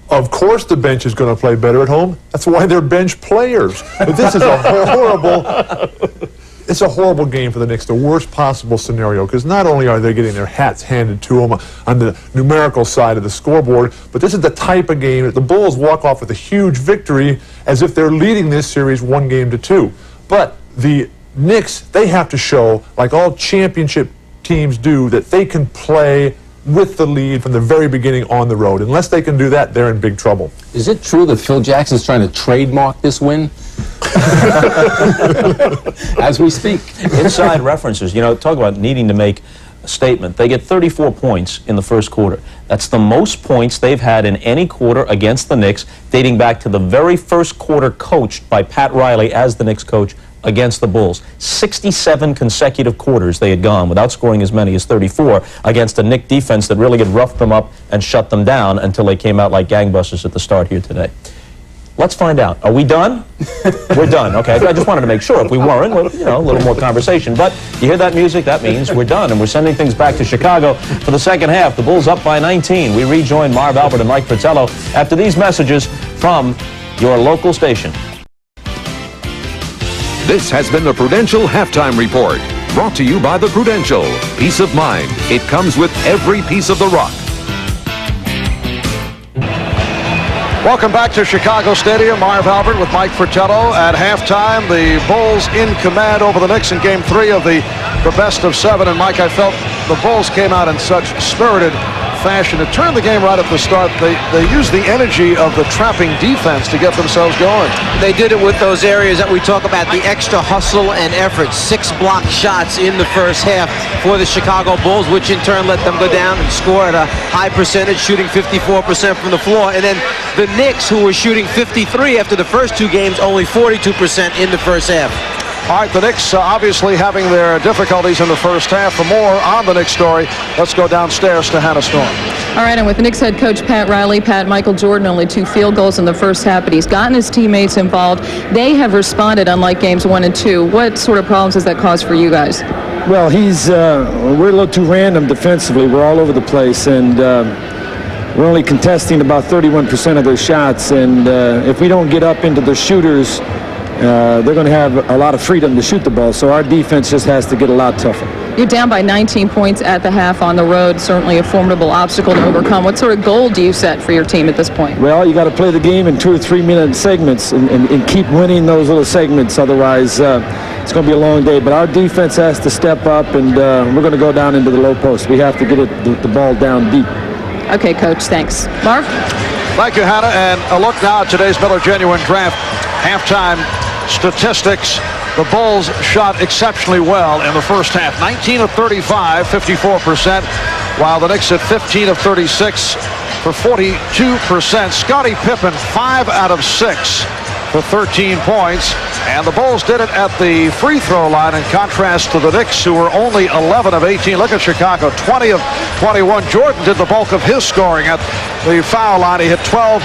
Of course the bench is going to play better at home. That's why they're bench players. But this is a horrible game for the Knicks, the worst possible scenario, because not only are they getting their hats handed to them on the numerical side of the scoreboard, but this is the type of game that the Bulls walk off with a huge victory as if they're leading this series 1-2. But the Knicks, they have to show, like all championship teams do, that they can play with the lead from the very beginning on the road. Unless they can do that, they're in big trouble. Is it true that Phil Jackson's trying to trademark this win? As we speak. Inside references, you know, talk about needing to make a statement. They get 34 points in the first quarter. That's the most points they've had in any quarter against the Knicks, dating back to the very first quarter coached by Pat Riley as the Knicks coach against the Bulls. 67 consecutive quarters they had gone without scoring as many as 34 against a Knick defense that really had roughed them up and shut them down until they came out like gangbusters at the start here today. Let's find out. Are we done? We're done. Okay. I just wanted to make sure. If we weren't, well, you know, a little more conversation. But you hear that music? That means we're done. And we're sending things back to Chicago for the second half. The Bulls up by 19. We rejoin Marv Albert and Mike Fratello after these messages from your local station. This has been the Prudential Halftime Report, brought to you by the Prudential. Peace of mind. It comes with every piece of the rock. Welcome back to Chicago Stadium. Marv Albert with Mike Fratello. At halftime, the Bulls in command over the Knicks in Game 3 of the best of 7. And Mike, I felt the Bulls came out in such spirited fashion. It turned the game right at the start. They used the energy of the trapping defense to get themselves going. They did it with those areas that we talk about, the extra hustle and effort. 6 block shots in the first half for the Chicago Bulls, which in turn let them go down and score at a high percentage, shooting 54% from the floor. And then the Knicks, who were shooting 53 after the first 2 games, only 42% in the first half. All right, the Knicks obviously having their difficulties in the first half. For more on the Knicks story, let's go downstairs to Hannah Storm. All right, and with Knicks head coach Pat Riley, Michael Jordan only 2 field goals in the first half, but he's gotten his teammates involved. They have responded, unlike games 1 and 2. What sort of problems has that caused for you guys? Well, we're a little too random defensively. We're all over the place, and we're only contesting about 31% of their shots. And if we don't get up into the shooters, they're going to have a lot of freedom to shoot the ball, so our defense just has to get a lot tougher. You're down by 19 points at the half on the road, certainly a formidable obstacle to overcome. What sort of goal do you set for your team at this point? Well, you got to play the game in 2 or 3 minute segments and keep winning those little segments, otherwise it's going to be a long day. But our defense has to step up, and we're going to go down into the low post. We have to get the ball down deep. Okay, Coach, thanks. Marv? Thank you, Hannah, and a look now at today's Miller Genuine Draft halftime statistics. The Bulls shot exceptionally well in the first half. 19 of 35, 54%, while the Knicks at 15 of 36 for 42%. Scottie Pippen, 5 out of 6 for 13 points. And the Bulls did it at the free throw line, in contrast to the Knicks, who were only 11 of 18. Look at Chicago, 20 of 21. Jordan did the bulk of his scoring at the foul line. He hit 12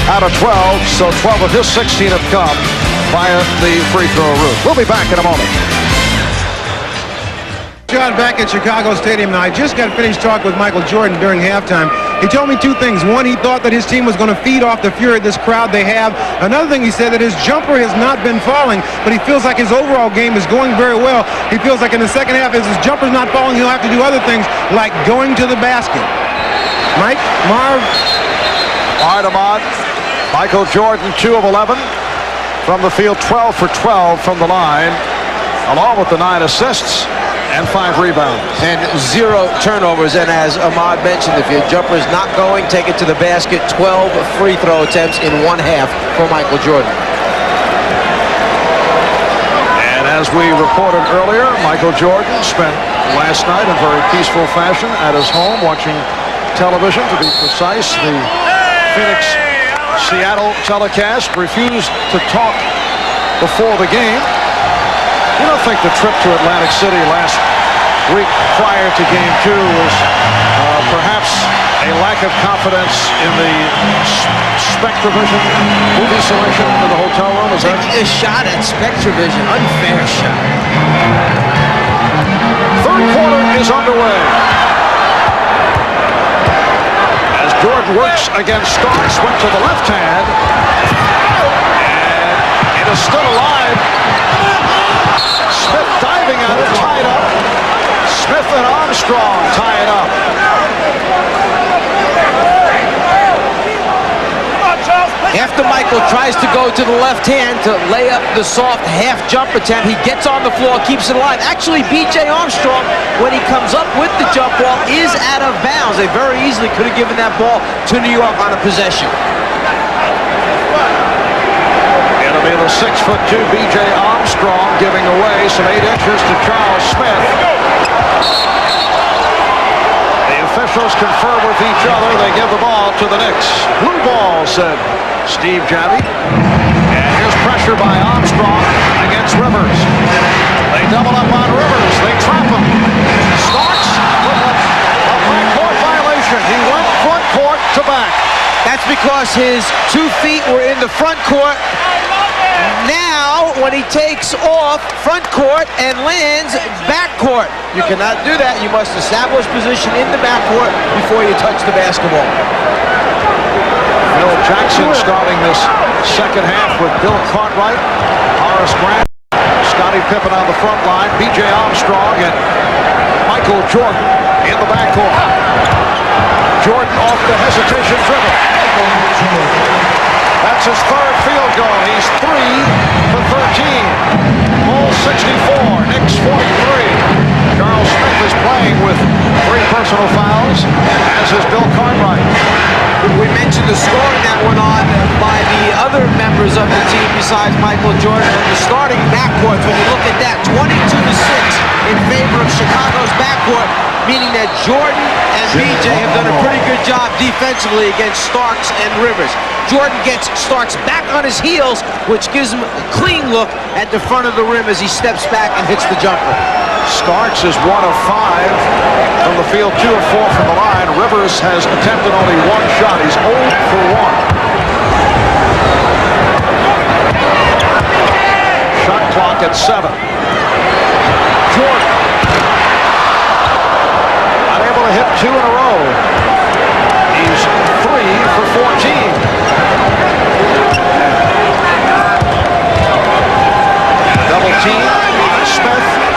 out of 12, so 12 of his 16 have come via the free throw route. We'll be back in a moment. John, back at Chicago Stadium now. I just got finished talking with Michael Jordan during halftime. He told me 2 things. One, he thought that his team was going to feed off the fury of this crowd they have. Another thing, he said that his jumper has not been falling, but he feels like his overall game is going very well. He feels like in the second half, as his jumper's not falling, he'll have to do other things like going to the basket. Mike, Marv. All right, Ahmad. Michael Jordan, 2 of 11 from the field, 12 for 12 from the line, along with the 9 assists and 5 rebounds. And 0 turnovers. And as Ahmad mentioned, if your jumper's not going, take it to the basket. 12 free throw attempts in 1 half for Michael Jordan. And as we reported earlier, Michael Jordan spent last night in very peaceful fashion at his home watching television. To be precise, the Phoenix-Seattle telecast refused to talk before the game. You don't think the trip to Atlantic City last week prior to Game 2 was perhaps a lack of confidence in the Spectravision movie selection in the hotel room? Is that a shot at Spectravision? Unfair shot. Third quarter is underway. As Jordan works against Starks, went to the left hand, and it is still alive. Smith diving at it, tied up. Smith and Armstrong tie it up. After Michael tries to go to the left hand to lay up the soft half jump attempt, he gets on the floor, keeps it alive. Actually, B.J. Armstrong, when he comes up with the jump ball, is out of bounds. They very easily could have given that ball to New York on a possession. It'll be the 6'2" B.J. Armstrong giving away some 8 inches to Charles Smith. The officials confer with each other. They give the ball to the Knicks. Blue ball, said Steve Javie. And here's pressure by Armstrong against Rivers. They double up on Rivers. They trap him. Starks with a backcourt violation. He went front court to back. That's because his 2 feet were in the front court. Now, when he takes off front court and lands back court, you cannot do that. You must establish position in the back court before you touch the basketball. Phil Jackson starting this second half with Bill Cartwright, Horace Grant, Scottie Pippen on the front line, B.J. Armstrong, and Michael Jordan in the backcourt. Jordan off the hesitation dribble. That's his 3rd field goal. He's 3 for 13. Bulls 64, Knicks 43. Charles Smith is playing with 3 personal fouls, as is Bill Cartwright. We mentioned the scoring that went on by the other members of the team besides Michael Jordan, and the starting backcourts. When you look at that, 22-6 in favor of Chicago's backcourt, meaning that Jordan and BJ have done a pretty good job defensively against Starks and Rivers. Jordan gets Starks back on his heels, which gives him a clean look at the front of the rim as he steps back and hits the jumper. Starks is 1 of 5 from the field, 2 of 4 from the line. Rivers has attempted only 1 shot. He's 0 for 1. Shot clock at 7. Jordan unable to hit 2 in a row. He's 3 for 14. Double team on Smith.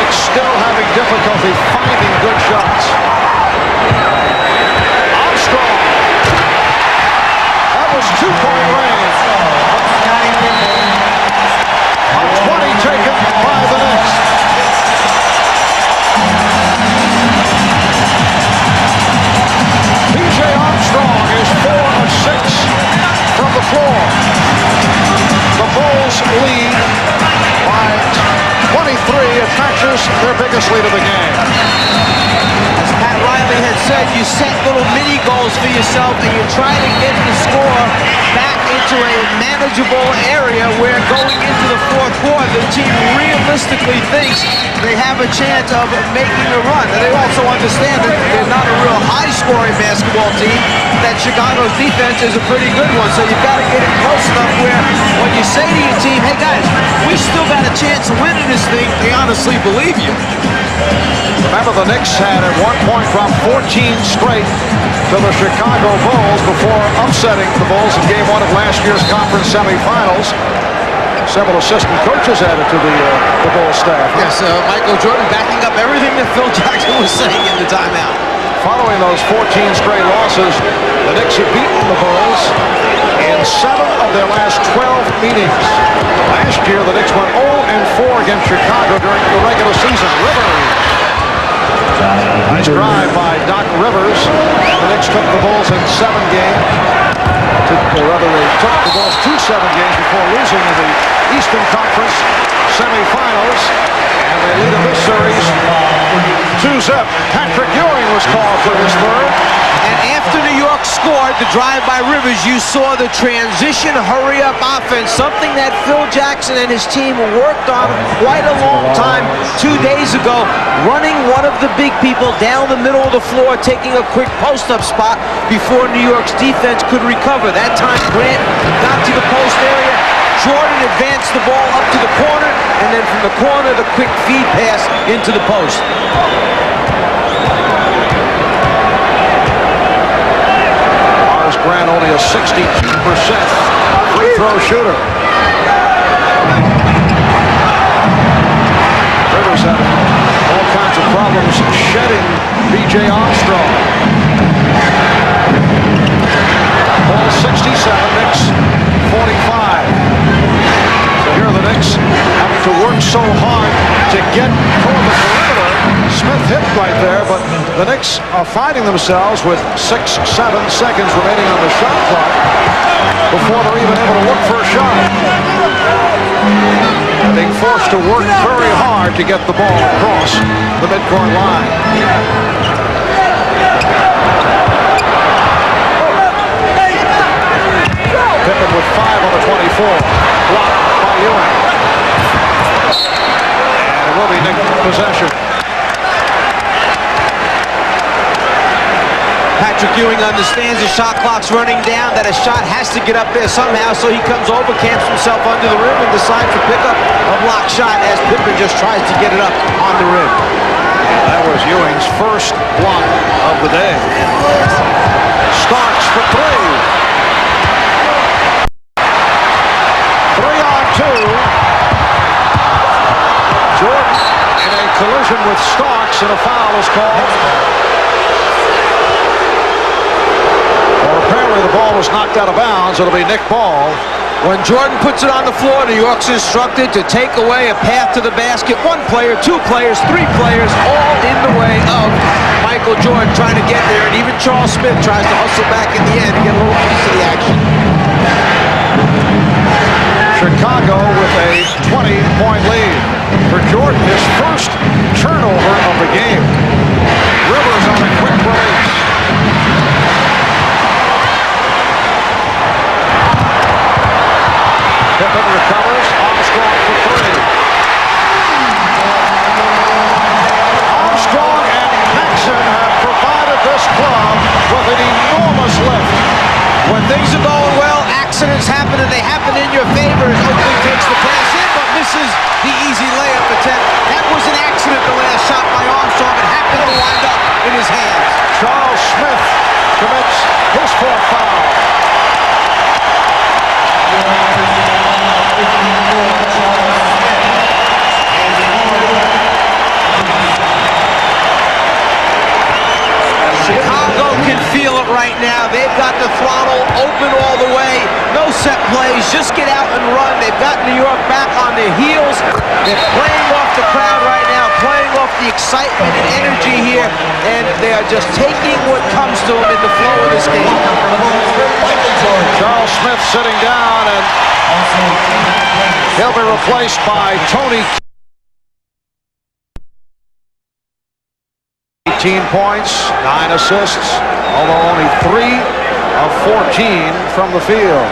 Still having difficulty finding good shots. Armstrong. That was 2-point range. A 20 taken by the Knicks. B.J. Armstrong is 4 of 6 from the floor. The Bulls lead by 23. It matches their biggest lead of the game. As Pat Riley had said, you set little mini goals for yourself and you try to get the score back into a manageable area where going into the 4th quarter, the team realistically thinks they have a chance of making a run. And they also understand that they're not a real high-scoring basketball team, that Chicago's defense is a pretty good one. So you've got to get it close enough where when you say to your team, hey guys, we still got a chance of winning this thing, they honestly believe you. Remember, the Knicks had at one point dropped 14 straight to the Chicago Bulls before upsetting the Bulls in Game 1 of last year's conference semifinals. Several assistant coaches added to the Bulls staff. Yes, Michael Jordan backing up everything that Phil Jackson was saying in the timeout. Following those 14 straight losses, the Knicks have beaten the Bulls in 7 of their last 12 meetings. Last year, the Knicks went 0-4 against Chicago during the regular season. Rivers. Nice drive by Doc Rivers. The Knicks took the Bulls in 7 games. Or rather, they took the Bulls to 7 games before losing in the Eastern Conference semifinals. And they lead in this series 2-0. Patrick Ewing was called for his 3rd. And after New York scored the drive by Rivers, you saw the transition hurry-up offense, something that Phil Jackson and his team worked on quite a long time 2 days ago, running one of the big people down the middle of the floor, taking a quick post-up spot before New York's defense could recover. That time, Grant got to the post area. Jordan advanced the ball up to the corner, and then from the corner, the quick feed pass into the post. Grant only a 62% free throw shooter. Rivers having all kinds of problems shedding B.J. Armstrong. Ball 67, Knicks 45. So here are the Knicks having to work so hard to get toward the perimeter. Smith hit right there, but the Knicks are finding themselves with 6-7 seconds remaining on the shot clock before they're even able to look for a shot. And being forced to work very hard to get the ball across the midcourt line. Pippen with 5 on the 24. Blocked by Ewing. And it will be Knicks possession. Patrick Ewing understands the shot clock's running down, that a shot has to get up there somehow, so he comes over, camps himself under the rim, and decides to pick up a block shot as Pippen just tries to get it up on the rim. That was Ewing's first block of the day. Starks for three. 3-on-2. Jordan in a collision with Starks, and a foul is called. Well, apparently the ball was knocked out of bounds. It'll be Nick Ball. When Jordan puts it on the floor, New York's instructed to take away a path to the basket. One player, two players, three players, all in the way of Michael Jordan trying to get there. And even Charles Smith tries to hustle back in the end to get a little piece of the action. Chicago with a 20-point lead. For Jordan, his first turnover of the game. Rivers on a quick release. Pippen recovers. Armstrong for three. Armstrong and Paxson have provided this club with an enormous lift. When things are going well, accidents happen, and they happen in your favor. As Oakley takes the pass in, but misses the easy layup attempt. That was an accident, the last shot by Armstrong. It happened to wind up in his hands. Charles Smith commits his fourth foul. Chicago can feel it right now. They've got the throttle open all the way. No set plays. Just get out and run. They've got New York back on their heels. They're playing off the crowd right now, playing off the excitement and energy here, and they are just taking what comes to them in the flow of this game. Charles Smith sitting down, and he'll be replaced by Tony. 18 points, 9 assists, although only 3 of 14 from the field.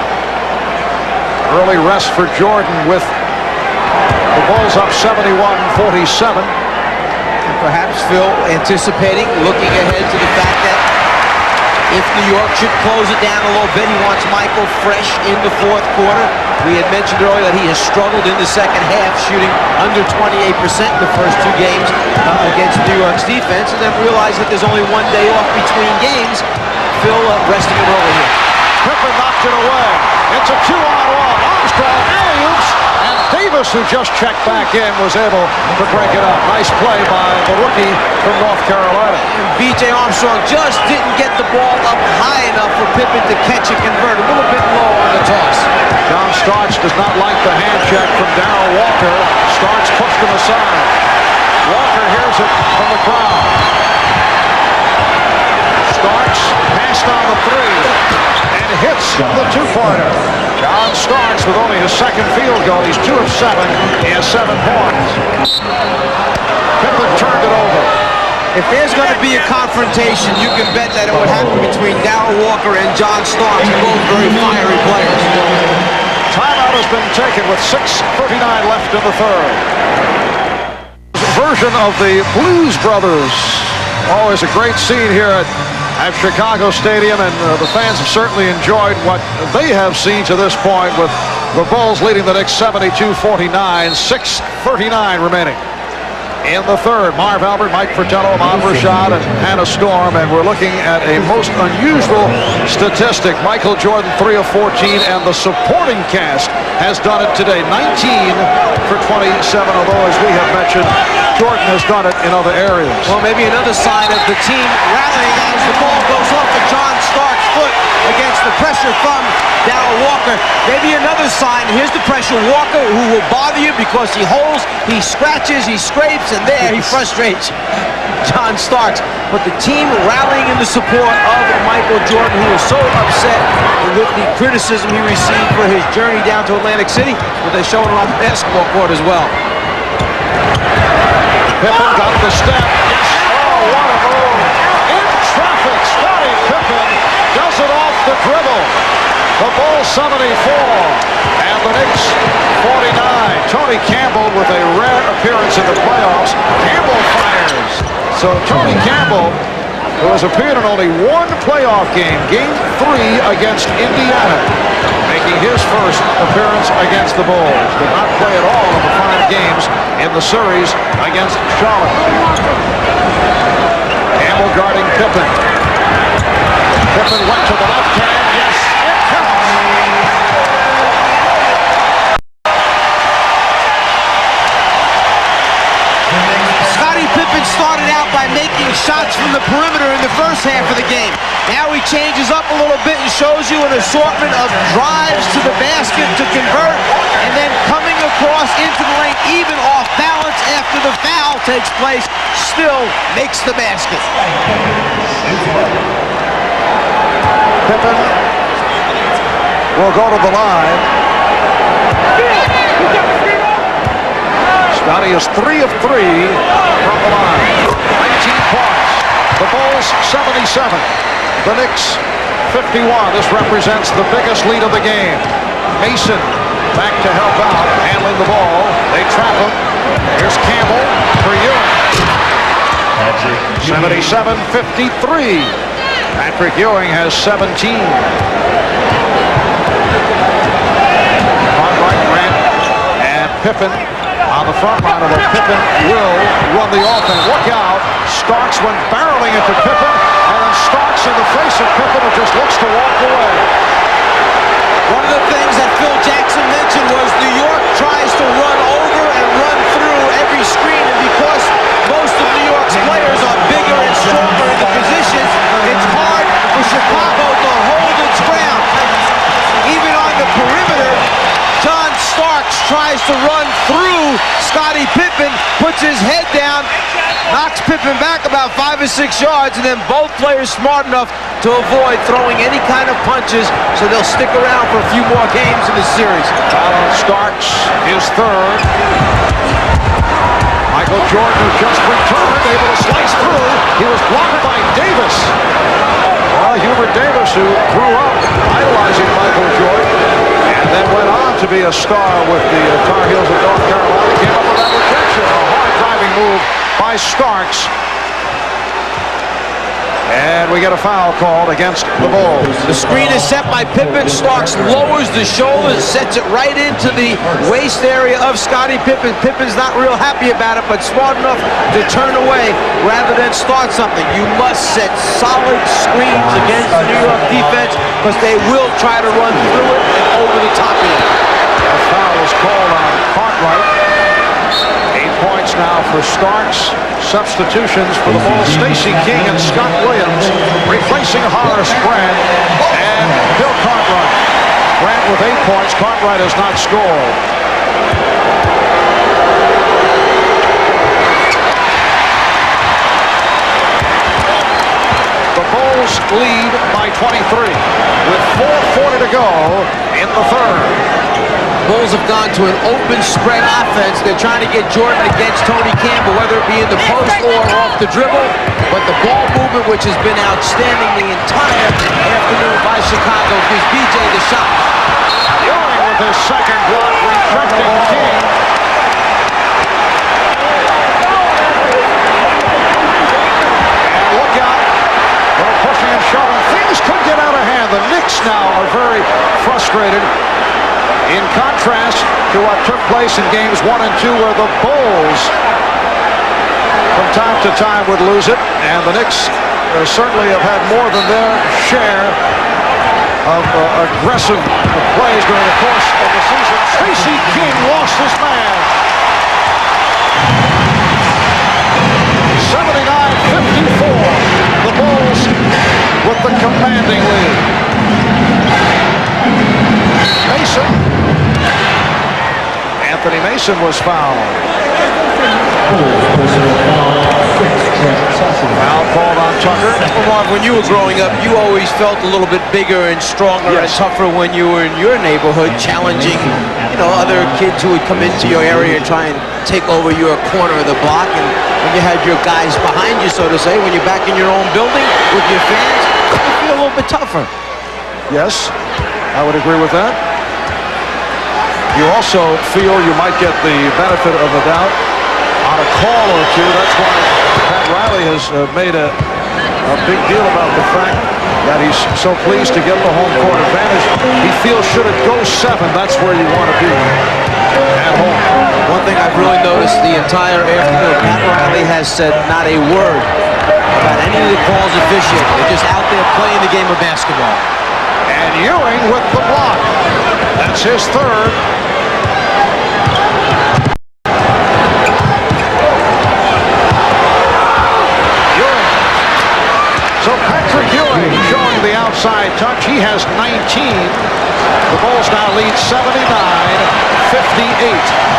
Early rest for Jordan with the Bulls up 71-47. And perhaps Phil anticipating, looking ahead to the fact that if New York should close it down a little bit, he wants Michael fresh in the fourth quarter. We had mentioned earlier that he has struggled in the second half, shooting under 28% in the first 2 games against New York's defense, and then realize that there's only 1 day off between games. Phil resting him early here. Pippen knocked it away. It's a 2-on-1. Armstrong alley-oops, and Davis, who just checked back in, was able to break it up. Nice play by the rookie from North Carolina. And B.J. Armstrong just didn't get the ball up high enough for Pippen to catch and convert. A little bit low on the toss. John Starks does not like the hand check from Darrell Walker. Starks pushed him aside. Walker hears it from the crowd. Starks passed on the three and hits the two-pointer. John Starks with only his second field goal. He's 2 of 7. He has 7 points. Pippen turned it over. If there's going to be a confrontation, you can bet that it would happen between Darrell Walker and John Starks, both very fiery players. Timeout has been taken with 6:39 left in the third. Version of the Blues Brothers. Always a great scene here at Chicago Stadium, and the fans have certainly enjoyed what they have seen to this point, with the Bulls leading the Knicks 72-49, 6:39 remaining. In the third, Marv Albert, Mike Fratello, Ahmad Rashad, and Hannah Storm, and we're looking at a most unusual statistic. Michael Jordan, 3 of 14, and the supporting cast has done it today. 19 for 27, although, as we have mentioned, Jordan has done it in other areas. Well, maybe another sign of the team rallying as the ball goes off of John Starks' foot against the pressure from Darrell Walker. Maybe another sign. Here's the pressure. Walker, who will bother you because he holds, he scratches, he scrapes, and there he frustrates John Starks. But the team rallying in the support of Michael Jordan, who was so upset with the criticism he received for his journey down to Atlantic City, but they showed it on the basketball court as well. Pippen got the step. Oh, what a move. In traffic, Scottie Pippen does it off the dribble. The Bulls 74, and the Knicks 49. Tony Campbell with a rare appearance in the playoffs. Campbell fires. So Tony Campbell who has appeared in only one playoff game, Game 3 against Indiana, making his first appearance against the Bulls. Did not play at all in the 5 games in the series against Charlotte. Campbell guarding Pippen. Pippen went to the left hand. Yes, it counts. Scottie Pippen started out by making shots from the perimeter in the first half of the game. Now he changes up a little bit and shows you an assortment of drives to the basket to convert, and then coming across into the lane, even off balance after the foul takes place, still makes the basket. Pippen will go to the line. Scottie is 3 of 3 from the line. 19 points. The Bulls 77. The Knicks 51. This represents the biggest lead of the game. Mason back to help out, handling the ball. They trap him. Here's Campbell for Ewing. 77-53. Patrick Ewing has 17. Cartwright, Grant, and Pippen on the front line, although Pippen will run the offense. Look out. Starks went barreling into Pippen, and then Starks in the face of Pippen, who just looks to walk away. One of the things that Phil Jackson mentioned was New York tries to run over and run through every screen, and because most of New York's players are bigger and stronger in the positions, it's hard for Chicago to hold its ground. Even on the perimeter, John Starks tries to run through Scottie Pippen, puts his head down, knocks Pippen back about 5 or 6 yards, and then both players smart enough to avoid throwing any kind of punches, so they'll stick around for a few more games in the series. Alan Starks is third. Michael Jordan, who just returned, able to slice through. He was blocked by Davis. Well, Hubert Davis, who grew up idolizing Michael Jordan, and then went on to be a star with the Tar Heels of North Carolina, came up with that rejection. A hard driving move by Starks. And we get a foul called against the Bulls. The screen is set by Pippen. Starks lowers the shoulders, sets it right into the waist area of Scottie Pippen. Pippen's not real happy about it, but smart enough to turn away rather than start something. You must set solid screens against the New York defense, because they will try to run through it and over the top of it. A foul is called on Cartwright. 8 points now for Starks. Substitutions for the Bulls: Stacey King and Scott Williams, replacing Horace Grant and Bill Cartwright. Grant with 8 points. Cartwright has not scored. The Bulls lead by 23 with 4:40 to go in the third. Bulls have gone to an open spread offense. They're trying to get Jordan against Tony Campbell, whether it be in the post or off the dribble. But the ball movement, which has been outstanding the entire afternoon by Chicago, gives BJ the shot. Ewing with his second block, rejecting King. And look out. Little pushing and shoving. Things could get out of hand. The Knicks now are very frustrated. In contrast to what took place in games 1 and 2, where the Bulls from time to time would lose it, and the Knicks certainly have had more than their share of aggressive plays during the course of the season. Stacey King lost his man. 79-54. The Bulls with the commanding lead. Mason. Anthony Mason was fouled. Foul called on Tucker. Well, Marv, when you were growing up, you always felt a little bit bigger and stronger and tougher when you were in your neighborhood, challenging, other kids who would come into your area and try and take over your corner of the block. And when you had your guys behind you, so to say, when you're back in your own building with your fans, you feel a little bit tougher. Yes, I would agree with that. You also feel you might get the benefit of the doubt on a call or two. That's why Pat Riley has made a a big deal about the fact that he's so pleased to get the home court advantage. He feels should it go 7, that's where you want to be at home. One thing I've really noticed the entire afternoon, Pat Riley has said not a word about any of the calls officiating. They're just out there playing the game of basketball. And Ewing with the block. That's his third. Ewing. So Patrick Ewing showing the outside touch. He has 19. The Bulls now lead 79-58.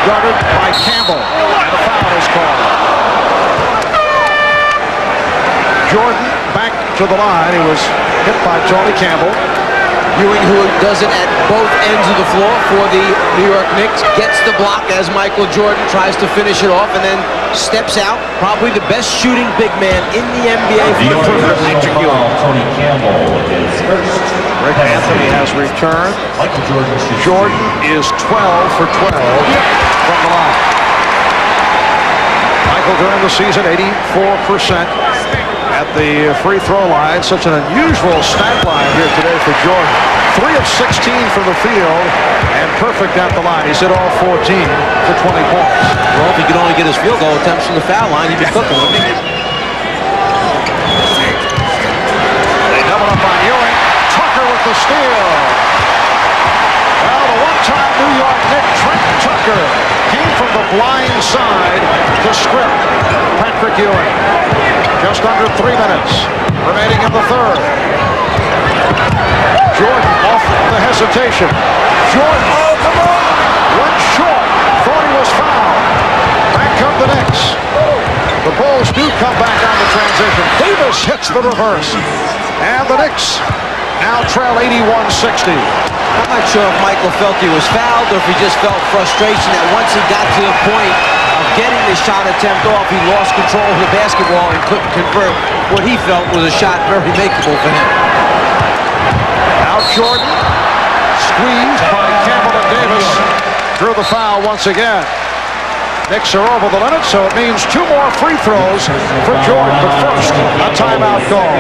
Guarded by Campbell, and a foul is called. Jordan back to the line. He was hit by Tony Campbell. Ewing, who does it at both ends of the floor for the New York Knicks, gets the block as Michael Jordan tries to finish it off and then steps out. Probably the best shooting big man in the NBA for the perimeter, Patrick Ewing. Tony Campbell is first. Rick Anthony has returned. Jordan is 12 for 12 from the line. Michael during the season 84% at the free throw line. Such an unusual stat line here today for Jordan. 3 of 16 from the field and perfect at the line. He's hit all 14 for 20 points. Well, if he could only get his field goal attempts from the foul line, he'd be cooking, wouldn't he? They double up on Ewing. Tucker with the steal. Well, the one-time New York Knick, Trent Tucker, came from the blind side to script Patrick Ewing. Just under 3 minutes remaining in the third. Jordan off the hesitation. Jordan, oh, come on! Went short. Thought he was fouled. Back come the Knicks. The Bulls do come back on the transition. Davis hits the reverse. And the Knicks now trail 81-60. I'm not sure if Michael felt he was fouled or if he just felt frustration that once he got to the point of getting the shot attempt off, he lost control of the basketball and couldn't convert what he felt was a shot very makeable for him. Now Jordan, squeezed by Campbell and Davis, drew the foul once again. Knicks are over the limit, so it means 2 more free throws for Jordan. But first, a timeout call.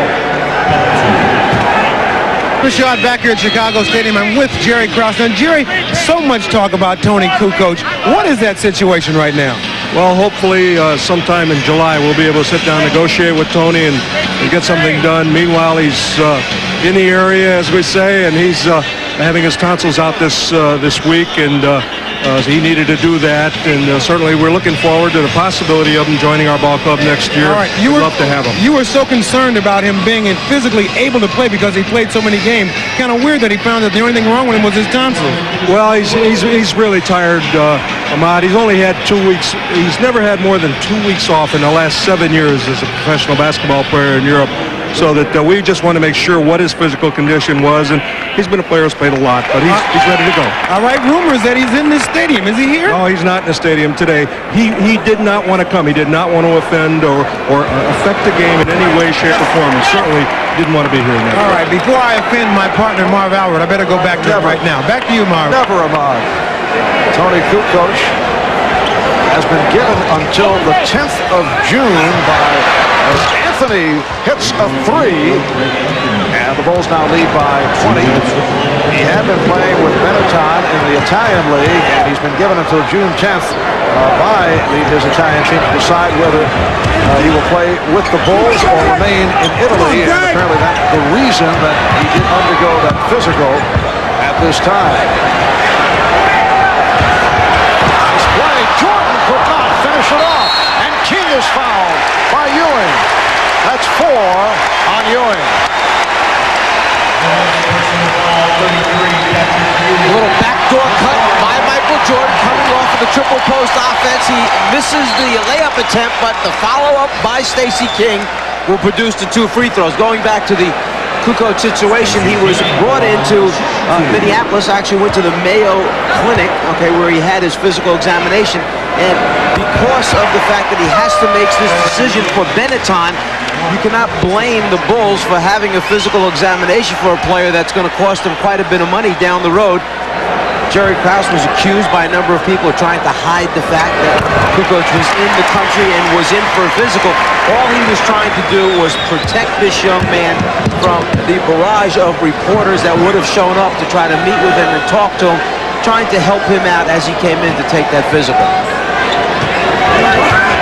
Rashad back here at Chicago Stadium. I'm with Jerry Krause. Now, Jerry, so much talk about Tony Kukoc. What is that situation right now? Well, hopefully sometime in July we'll be able to sit down, negotiate with Tony, and get something done. Meanwhile, he's in the area, as we say, and he's having his tonsils out this week, and he needed to do that. And certainly we're looking forward to the possibility of him joining our ball club next year. All right, We'd love to have him. You were so concerned about him being physically able to play because he played so many games. Kind of weird that he found that the only thing wrong with him was his tonsils. Well, he's really tired, Ahmad. He's only had 2 weeks. He's never had more than 2 weeks off in the last 7 years as a professional basketball player in Europe. So that we just want to make sure what his physical condition was, and he's been a player who's played a lot, but he's ready to go. All right, rumors that he's in this stadium. Is he here? No, he's not in the stadium today. He did not want to come. He did not want to offend or affect the game in any way, shape, or form. He certainly didn't want to be here. All right, before I offend my partner, Marv Albert, I better go back to him right now. Back to you, Marv. Never, Ahmad. Tony Kukoc has been given until the 10th of June by Anthony hits a 3, and the Bulls now lead by 20. He had been playing with Benetton in the Italian League, and he's been given until June 10th by his Italian team to decide whether he will play with the Bulls or remain in Italy. And apparently that's the reason that he did undergo that physical at this time. Nice play. Jordan could not finish it off, and King is fouled by Ewing. That's 4 on Ewing. A little backdoor cut by Michael Jordan coming off of the triple post offense. He misses the layup attempt, but the follow-up by Stacey King will produce the 2 free throws. Going back to the Kukoc situation, he was brought into Minneapolis, actually went to the Mayo Clinic, where he had his physical examination. And because of the fact that he has to make this decision for Benetton, you cannot blame the Bulls for having a physical examination for a player that's going to cost them quite a bit of money down the road. Jerry Krause was accused by a number of people of trying to hide the fact that Kukoc was in the country and was in for a physical. All he was trying to do was protect this young man from the barrage of reporters that would have shown up to try to meet with him and talk to him, trying to help him out as he came in to take that physical.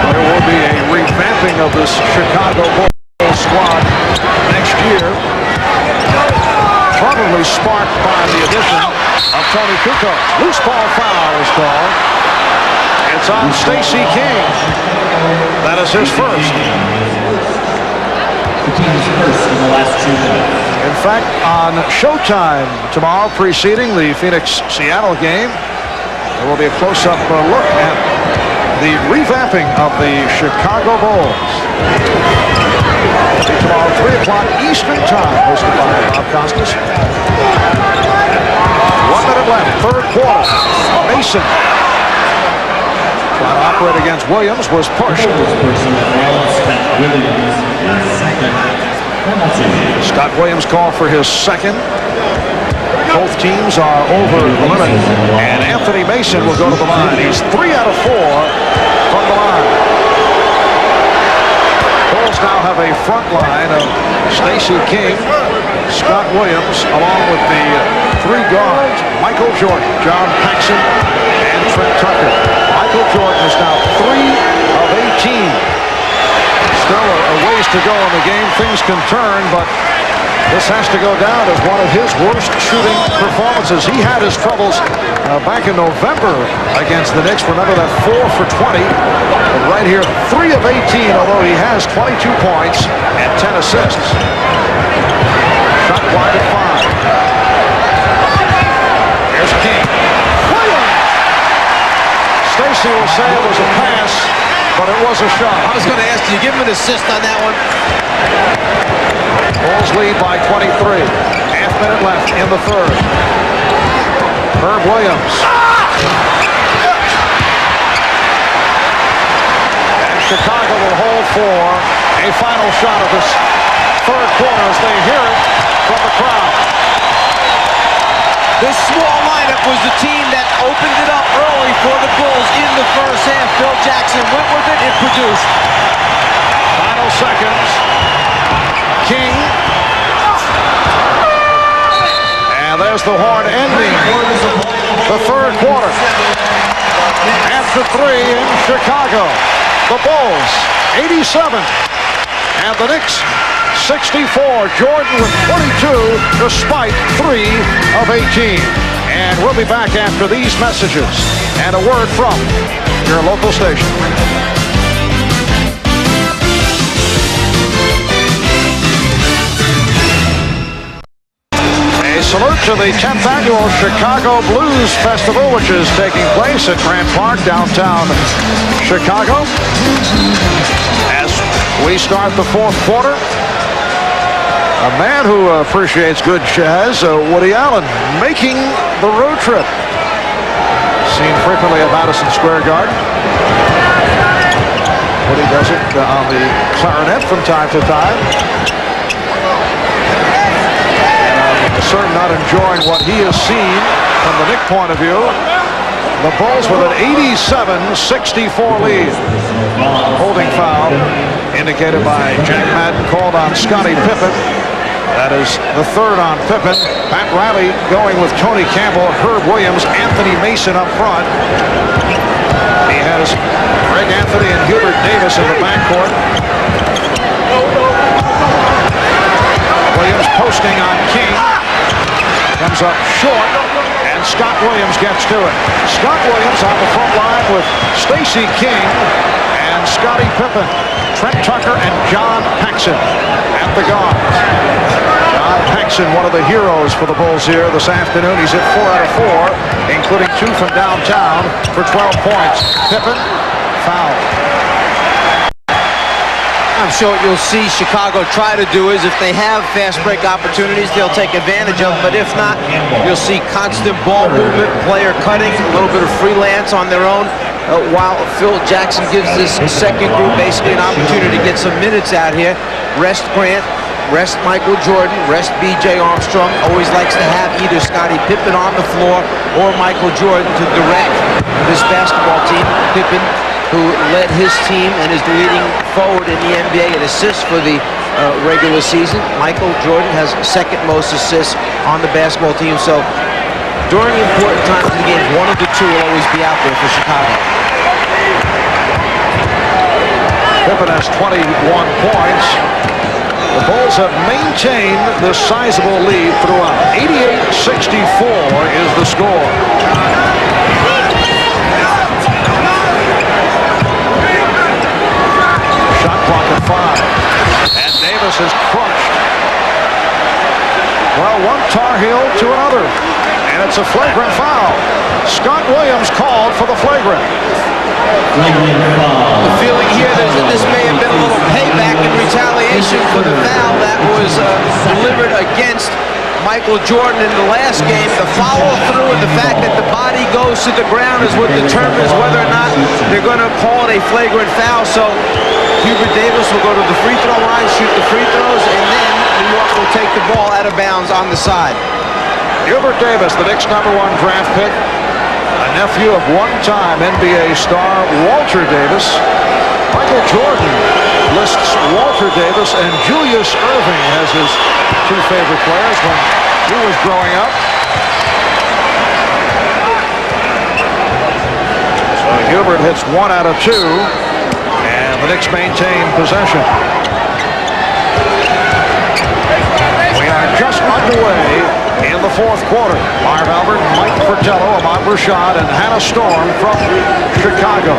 There will be a revamping of this Chicago Bulls squad next year, probably sparked by the addition of Tony Kukoc. Loose ball foul is called. It's on Stacey King. That is his first. The team's first in the last 2 minutes. In fact, on Showtime tomorrow, preceding the Phoenix-Seattle game, there will be a close-up look at the revamping of the Chicago Bulls. Tomorrow, 3 o'clock Eastern Time, hosted by Bob Costas. 1 minute left, third quarter. Mason trying to operate against Williams, was pushed. Scott Williams called for his second. Both teams are over the limit, and Anthony Mason will go to the line. He's 3 out of 4 from the line. Bulls now have a front line of Stacey King, Scott Williams, along with the 3 guards, Michael Jordan, John Paxson, and Trent Tucker. Michael Jordan is now 3 of 18. Still a ways to go in the game. Things can turn, but this has to go down as one of his worst shooting performances. He had his troubles back in November against the Knicks. Remember that 4 for 20. But right here, 3 of 18, although he has 22 points and 10 assists. Shot wide at 5. Here's King. Williams! Stacey will say it was a pass, but it was a shot. I was going to ask you, give him an assist on that one. Bulls lead by 23. Half minute left in the third. Herb Williams. And Chicago will hold for a final shot of this third quarter as they hear it from the crowd. This small lineup was the team that opened it up early for the Bulls in the first half. Phil Jackson went with it, it produced. Final seconds. King. And there's the horn ending the third quarter. After 3 in Chicago. The Bulls, 87. And the Knicks, 64. Jordan with 22 despite 3 of 18. And we'll be back after these messages and a word from your local station. A salute to the 10th annual Chicago Blues Festival, which is taking place at Grant Park, downtown Chicago. As we start the fourth quarter, a man who appreciates good jazz, Woody Allen, making the road trip. Seen frequently at Madison Square Garden. Woody does it on the clarinet from time to time. Certainly not enjoying what he has seen from the Knick point of view. The Bulls with an 87-64 lead. Holding foul indicated by Jack Madden, called on Scottie Pippen. That is the third on Pippen. Pat Riley going with Tony Campbell, Herb Williams, Anthony Mason up front. He has Greg Anthony and Hubert Davis in the backcourt. Williams posting on King. Comes up short, and Scott Williams gets to it. Scott Williams on the front line with Stacey King and Scottie Pippen. Trent Tucker and John Paxson at the guards. John Paxson, one of the heroes for the Bulls here this afternoon. He's at 4 out of 4, including 2 from downtown for 12 points. Pippen, foul. I'm sure what you'll see Chicago try to do is if they have fast break opportunities, they'll take advantage of them. But if not, you'll see constant ball movement, player cutting, a little bit of freelance on their own, while Phil Jackson gives this second group basically an opportunity to get some minutes out here. Rest Grant, rest Michael Jordan, rest B.J. Armstrong. Always likes to have either Scottie Pippen on the floor or Michael Jordan to direct this basketball team. Pippen, who led his team and is the leading forward in the NBA in assists for the regular season. Michael Jordan has second most assists on the basketball team. So during important times in the game, one of the two will always be out there for Chicago. Pippen has 21 points. The Bulls have maintained this sizable lead throughout. 88-64 is the score. Shot clock at 5. And Davis is crushed. Well, one Tar Heel to another. And it's a flagrant foul. Scott Williams called for the flagrant. The feeling here is that this may have been a little payback in retaliation for the foul that was delivered against Michael Jordan in the last game. The follow-through and the fact that the body goes to the ground is what determines whether or not they're going to call it a flagrant foul. So Hubert Davis will go to the free throw line, shoot the free throws, and then New York will take the ball out of bounds on the side. Hubert Davis, the Knicks' #1 draft pick, a nephew of one-time NBA star Walter Davis. Michael Jordan lists Walter Davis and Julius Erving as his two favorite players when he was growing up. So Hubert hits 1 out of 2, and the Knicks maintain possession. We are just underway in the fourth quarter. Marv Albert, Mike Fratello, Ahmad Rashad, and Hannah Storm from Chicago.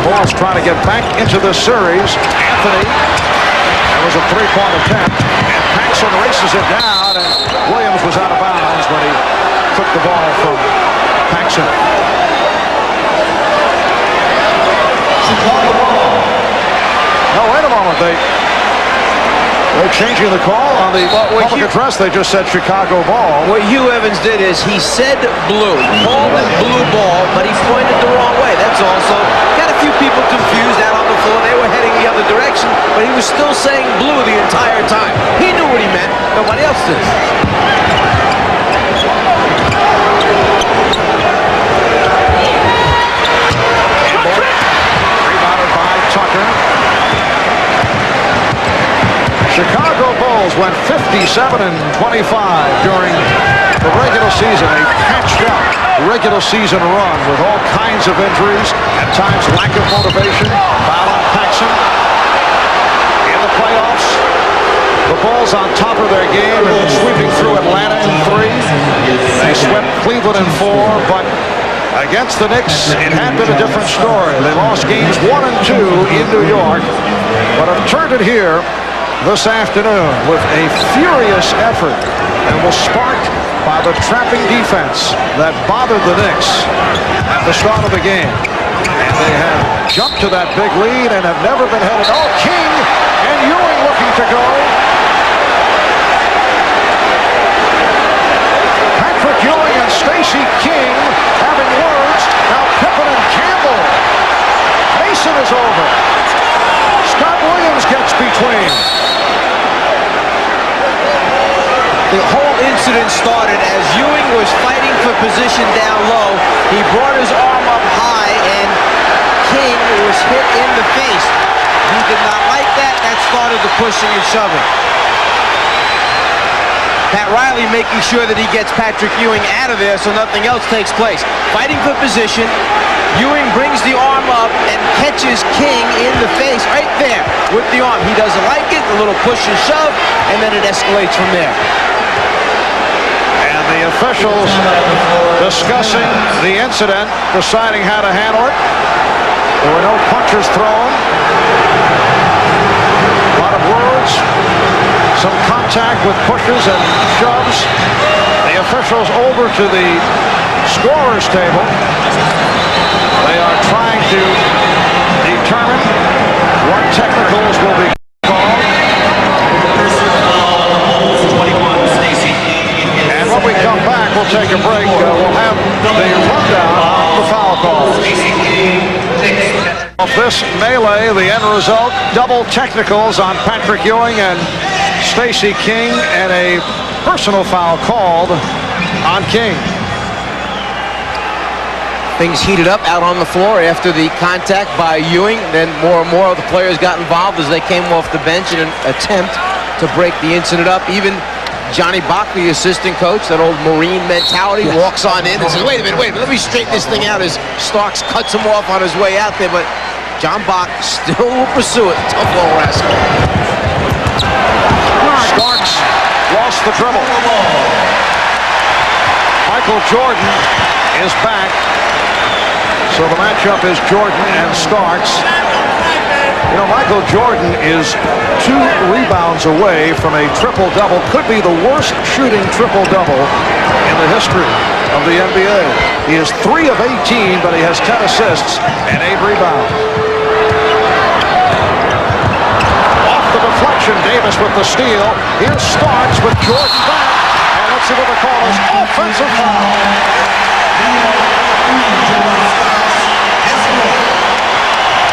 Bulls trying to get back into the series. Anthony, that was a three-point attempt, and Paxson races it down, and Williams was out of bounds when he took the ball from Paxson. No, wait a moment. They're changing the call on the public address. They just said Chicago ball. What Hugh Evans did is he said blue, called it blue ball, but he pointed the wrong way. That's all. So got a few people confused out on the floor. They were heading the other direction, but he was still saying blue the entire time. He knew what he meant. Nobody else did. Rebounded by Tucker. Chicago Bulls went 57-25 during the regular season. A patched up regular season run with all kinds of injuries, at times lack of motivation. Foul on Paxson. In the playoffs, the Bulls on top of their game and sweeping through Atlanta in 3. They swept Cleveland in 4, but against the Knicks, it had been a different story. They lost games 1 and 2 in New York, but have turned it here this afternoon with a furious effort, and was sparked by the trapping defense that bothered the Knicks at the start of the game. And they have jumped to that big lead and have never been headed. Oh, King and Ewing looking to go. Patrick Ewing and Stacey King having words. Now Pippen and Campbell. Mason is over. Scott Williams gets between. The whole incident started as Ewing was fighting for position down low. He brought his arm up high, and King was hit in the face. He did not like that. That started the pushing and shoving. Pat Riley making sure that he gets Patrick Ewing out of there so nothing else takes place. Fighting for position. Ewing brings the arm up and catches King in the face right there with the arm. He doesn't like it. A little push and shove, and then it escalates from there. And the officials discussing the incident, deciding how to handle it. There were no punches thrown. A lot of words. Some contact with pushes and shoves. The officials over to the scorer's table. They are trying to determine what technicals will be called. And when we come back, we'll take a break. We'll have the rundown of the foul calls. Of this May melee, the end result, double technicals on Patrick Ewing and Stacey King, and a personal foul called on King. Things heated up out on the floor after the contact by Ewing. Then more and more of the players got involved as they came off the bench in an attempt to break the incident up. Even Johnny Bach, the assistant coach, that old Marine mentality, walks on in and says, wait a minute, let me straighten this thing out, as Starks cuts him off on his way out there. But John Bach still will pursue it. Tough little rascal. Starks lost the dribble. Michael Jordan is back. So the matchup is Jordan and Starks. You know, Michael Jordan is 2 rebounds away from a triple-double. Could be the worst shooting triple-double in the history of the NBA. He is 3 of 18, but he has 10 assists and 8 rebounds. Off the deflection, Davis with the steal. Here's Starks with Jordan back. And let's see what the call is. Offensive foul.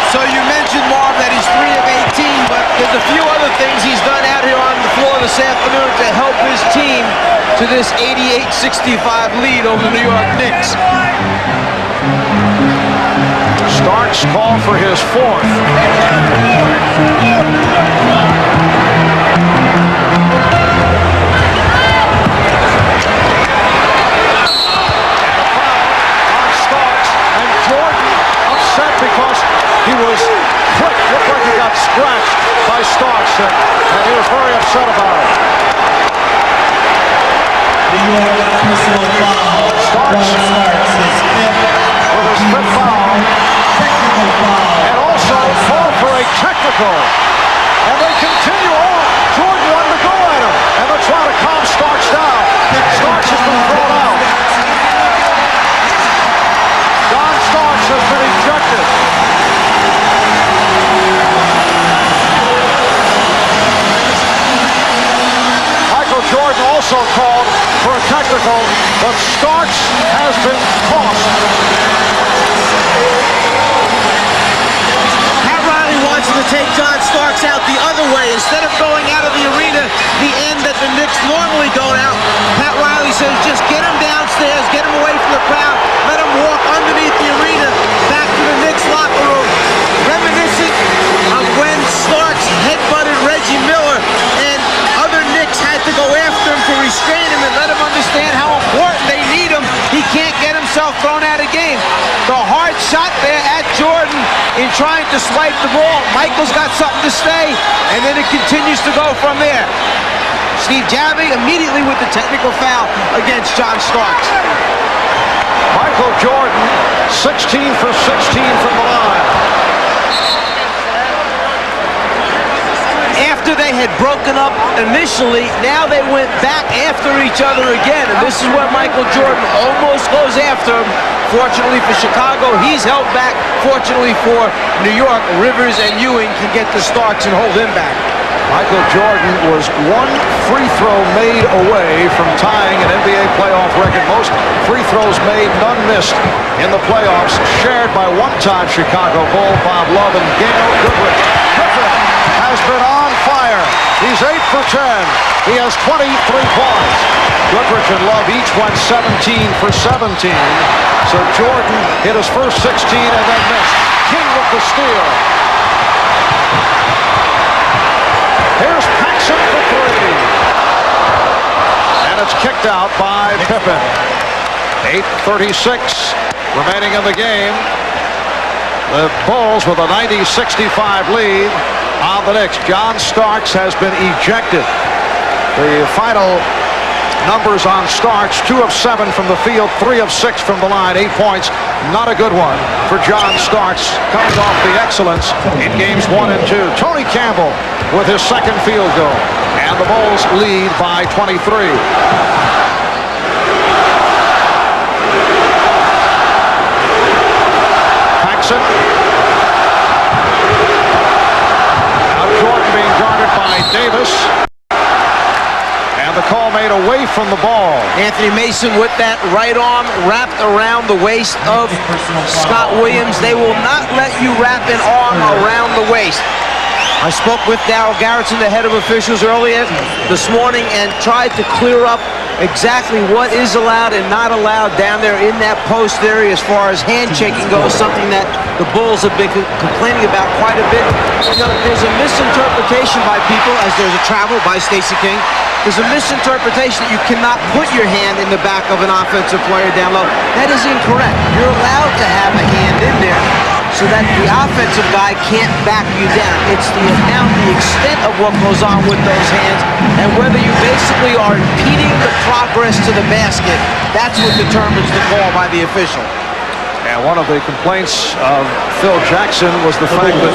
So you mentioned, Marv, that he's 3 of 18, but there's a few other things he's done out here on the floor this afternoon to help his team to this 88-65 lead over the New York Knicks. Starks called for his 4th. Because he was quick, looked like he got scratched by Starks, and he was very upset about it. Starks with his 5th foul, and also called for a technical, and they continue on. Jordan wanted to go at him, and they're trying to calm Starks down. Starks has been thrown out. John Starks has been ejected. Michael Jordan also called for a technical, but Starks has been tossed. Pat Riley wants to take John Starks out the other way. Instead of going out of the arena, the end that the Knicks normally go out, Pat Riley says just get him downstairs, get him away from the crowd, let him walk underneath the arena back to the Knicks locker room. Reminiscent of when Starks headbutted Reggie Miller and other Knicks had to go after him to restrain him and let him understand how important they need him. He can't get himself thrown out of game. The hard shot there at Jordan in trying to swipe the ball. Michael's got something to say, and then it continues to go from there. Steve Javy immediately with the technical foul against John Starks. Michael Jordan, 16 for 16 from the line. After they had broken up initially, now they went back after each other again, and this is where Michael Jordan almost goes after him. Fortunately for Chicago, he's held back. Fortunately for New York, Rivers and Ewing can get to Starks and hold him back. Michael Jordan was 1 free throw made away from tying an NBA playoff record. Most free throws made, none missed in the playoffs, shared by one-time Chicago Bull Bob Love and Gail Goodrich. Griffin has been on fire. He's 8 for 10. He has 23 points. Goodrich and Love each went 17 for 17. So Jordan hit his first 16 and then missed. King with the steal. Here's Paxson for 3. And it's kicked out by Pippen. 8:36 remaining in the game. The Bulls with a 90-65 lead on the Knicks. John Starks has been ejected. The final numbers on Starks: 2 of 7 from the field, 3 of 6 from the line, 8 points. Not a good one for John Starks, coming off the excellence in games 1 and 2. Tony Campbell with his 2nd field goal, and the Bulls lead by 23. Paxson. Now Jordan being guarded by Davis. And the call made stayed away from the ball. Anthony Mason with that right arm wrapped around the waist of Scott Williams. They will not let you wrap an arm around the waist. I spoke with Darryl Garrettson, the head of officials, earlier this morning and tried to clear up exactly what is allowed and not allowed down there in that post area as far as handshaking goes, something that the Bulls have been complaining about quite a bit. You know, there's a misinterpretation by people, as there's a travel by Stacey King. There's a misinterpretation that you cannot put your hand in the back of an offensive player down low. That is incorrect. You're allowed to have a hand in there so that the offensive guy can't back you down. It's the amount, the extent of what goes on with those hands, and whether you basically are impeding the progress to the basket, that's what determines the call by the official. And one of the complaints of Phil Jackson was the fact that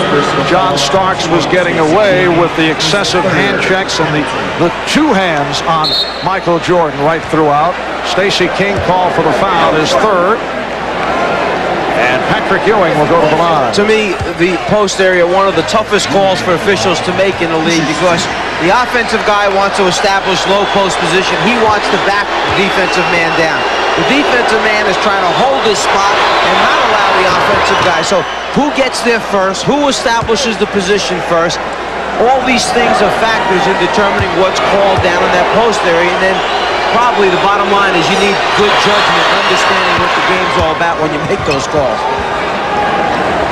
John Starks was getting away with the excessive hand checks and the two hands on Michael Jordan right throughout. Stacey King called for the foul, his third. And Patrick Ewing will go to the line. To me, the post area, one of the toughest calls for officials to make in the league, because the offensive guy wants to establish low post position. He wants to back the defensive man down. The defensive man is trying to hold his spot and not allow the offensive guy. So who gets there first? Who establishes the position first? All these things are factors in determining what's called down in that post area. And then probably the bottom line is you need good judgment, understanding what the game's all about when you make those calls.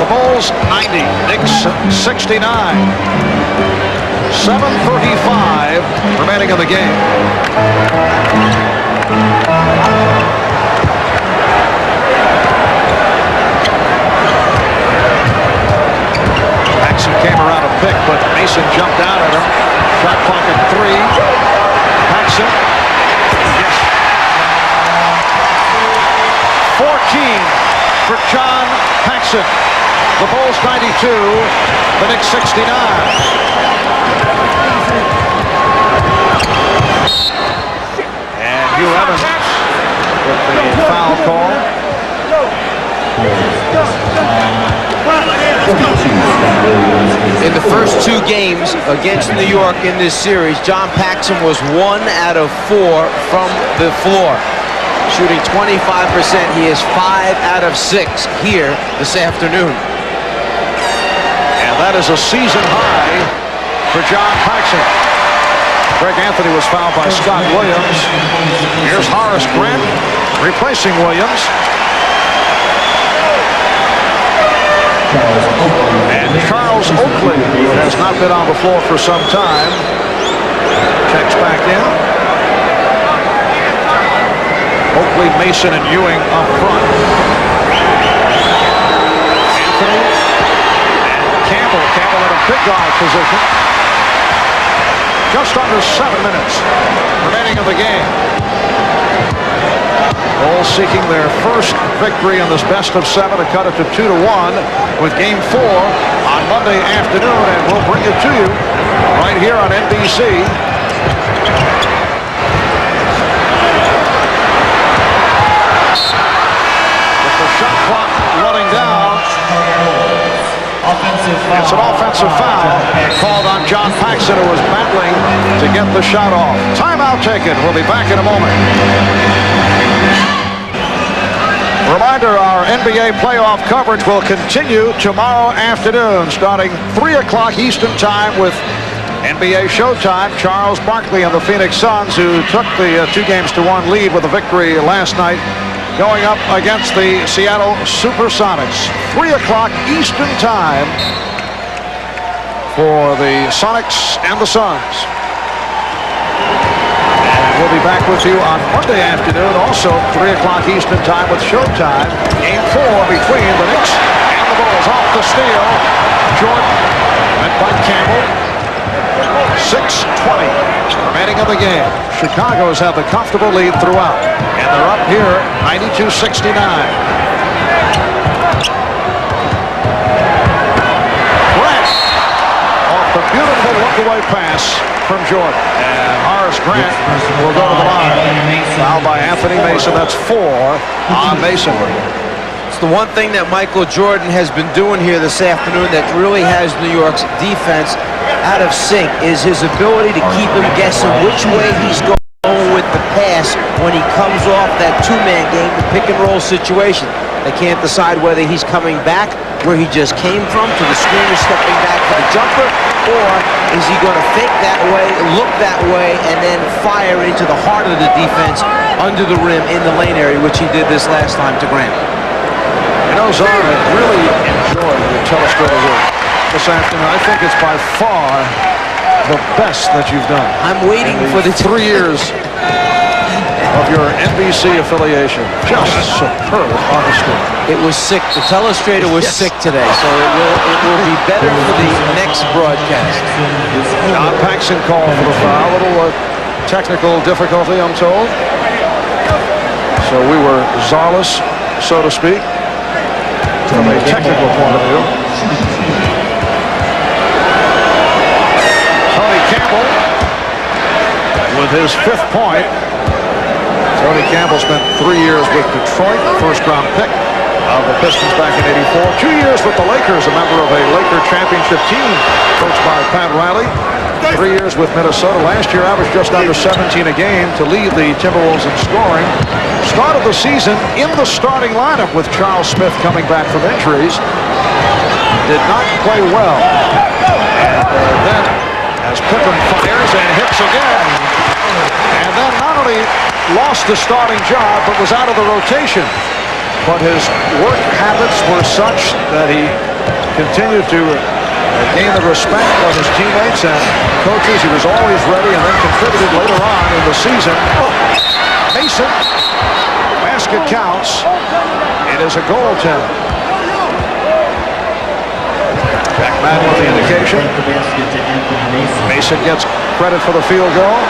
The Bulls 90, Knicks 69. 7:35 remaining in the game. Paxson came around a pick, but Mason jumped out at him. Shot clock at 3. Paxson. Yes. 14 for John Paxson. The Bulls 92, the Knicks 69. And Hugh Evans with the foul call. In the first two games against New York in this series, John Paxson was 1 out of 4 from the floor, shooting 25%. He is 5 out of 6 here this afternoon. And that is a season high for John Paxson. Greg Anthony was fouled by Scott Williams. Here's Horace Grant replacing Williams. And Charles Oakley, who has not been on the floor for some time, checks back in. Oakley, Mason, and Ewing up front. Anthony and Campbell. Campbell in a big guard position. Just under 7 minutes remaining in the game. Bulls seeking their first victory in this best of 7 to cut it to 2-1 with Game 4 on Monday afternoon, and we'll bring it to you right here on NBC. With the shot clock running down, it's an offensive foul called on John Paxson, who was battling to get the shot off. Timeout taken. We'll be back in a moment. Reminder, our NBA playoff coverage will continue tomorrow afternoon, starting 3 o'clock Eastern Time with NBA Showtime. Charles Barkley and the Phoenix Suns, who took the 2-1 lead with a victory last night, going up against the Seattle Supersonics. 3 o'clock Eastern Time for the Sonics and the Suns. We'll be back with you on Monday afternoon, also 3 o'clock Eastern Time with Showtime. Game 4 between the Knicks and the Bulls. Off the steal, Jordan, met by Campbell. 6:20 remaining in the game. Chicago's had the comfortable lead throughout, and they're up here 92-69. Grant off the beautiful look-away pass from Jordan. And Horace Grant will go to the line. Fouled by Anthony Mason. That's 4 on Mason. It's the one thing that Michael Jordan has been doing here this afternoon that really has New York's defense out of sync, is his ability to keep him guessing which way he's going with the pass when he comes off that two-man game, the pick-and-roll situation. They can't decide whether he's coming back where he just came from to the screener stepping back for the jumper, or is he going to fake that way, look that way, and then fire into the heart of the defense under the rim in the lane area, which he did this last time to Grant. You know, Zahn, I really enjoyed the telestrator work this afternoon. I think it's by far the best that you've done. I'm waiting for the 3 years of your NBC affiliation. Just superb on the screen. It was sick. The telestrator was sick today, so it will be better for the next broadcast. John Paxson called for the foul. A little technical difficulty, I'm told. So we were Zarless, so to speak, from a technical point of view. Tony Campbell with his 5th point. Tony Campbell spent 3 years with Detroit, first-round pick of the Pistons back in '84. 2 years with the Lakers, a member of a Laker championship team coached by Pat Riley. 3 years with Minnesota. Last year averaged just under 17 a game to lead the Timberwolves in scoring. Started the season in the starting lineup with Charles Smith coming back from injuries. Did not play well. And then as Pippen fires and hits again. And then not only lost the starting job, but was out of the rotation. But his work habits were such that he continued to gain the respect of his teammates and coaches. He was always ready and then contributed later on in the season. Mason, basket counts. It is a goaltender. Jack Madden with the indication. Mason gets credit for the field goal.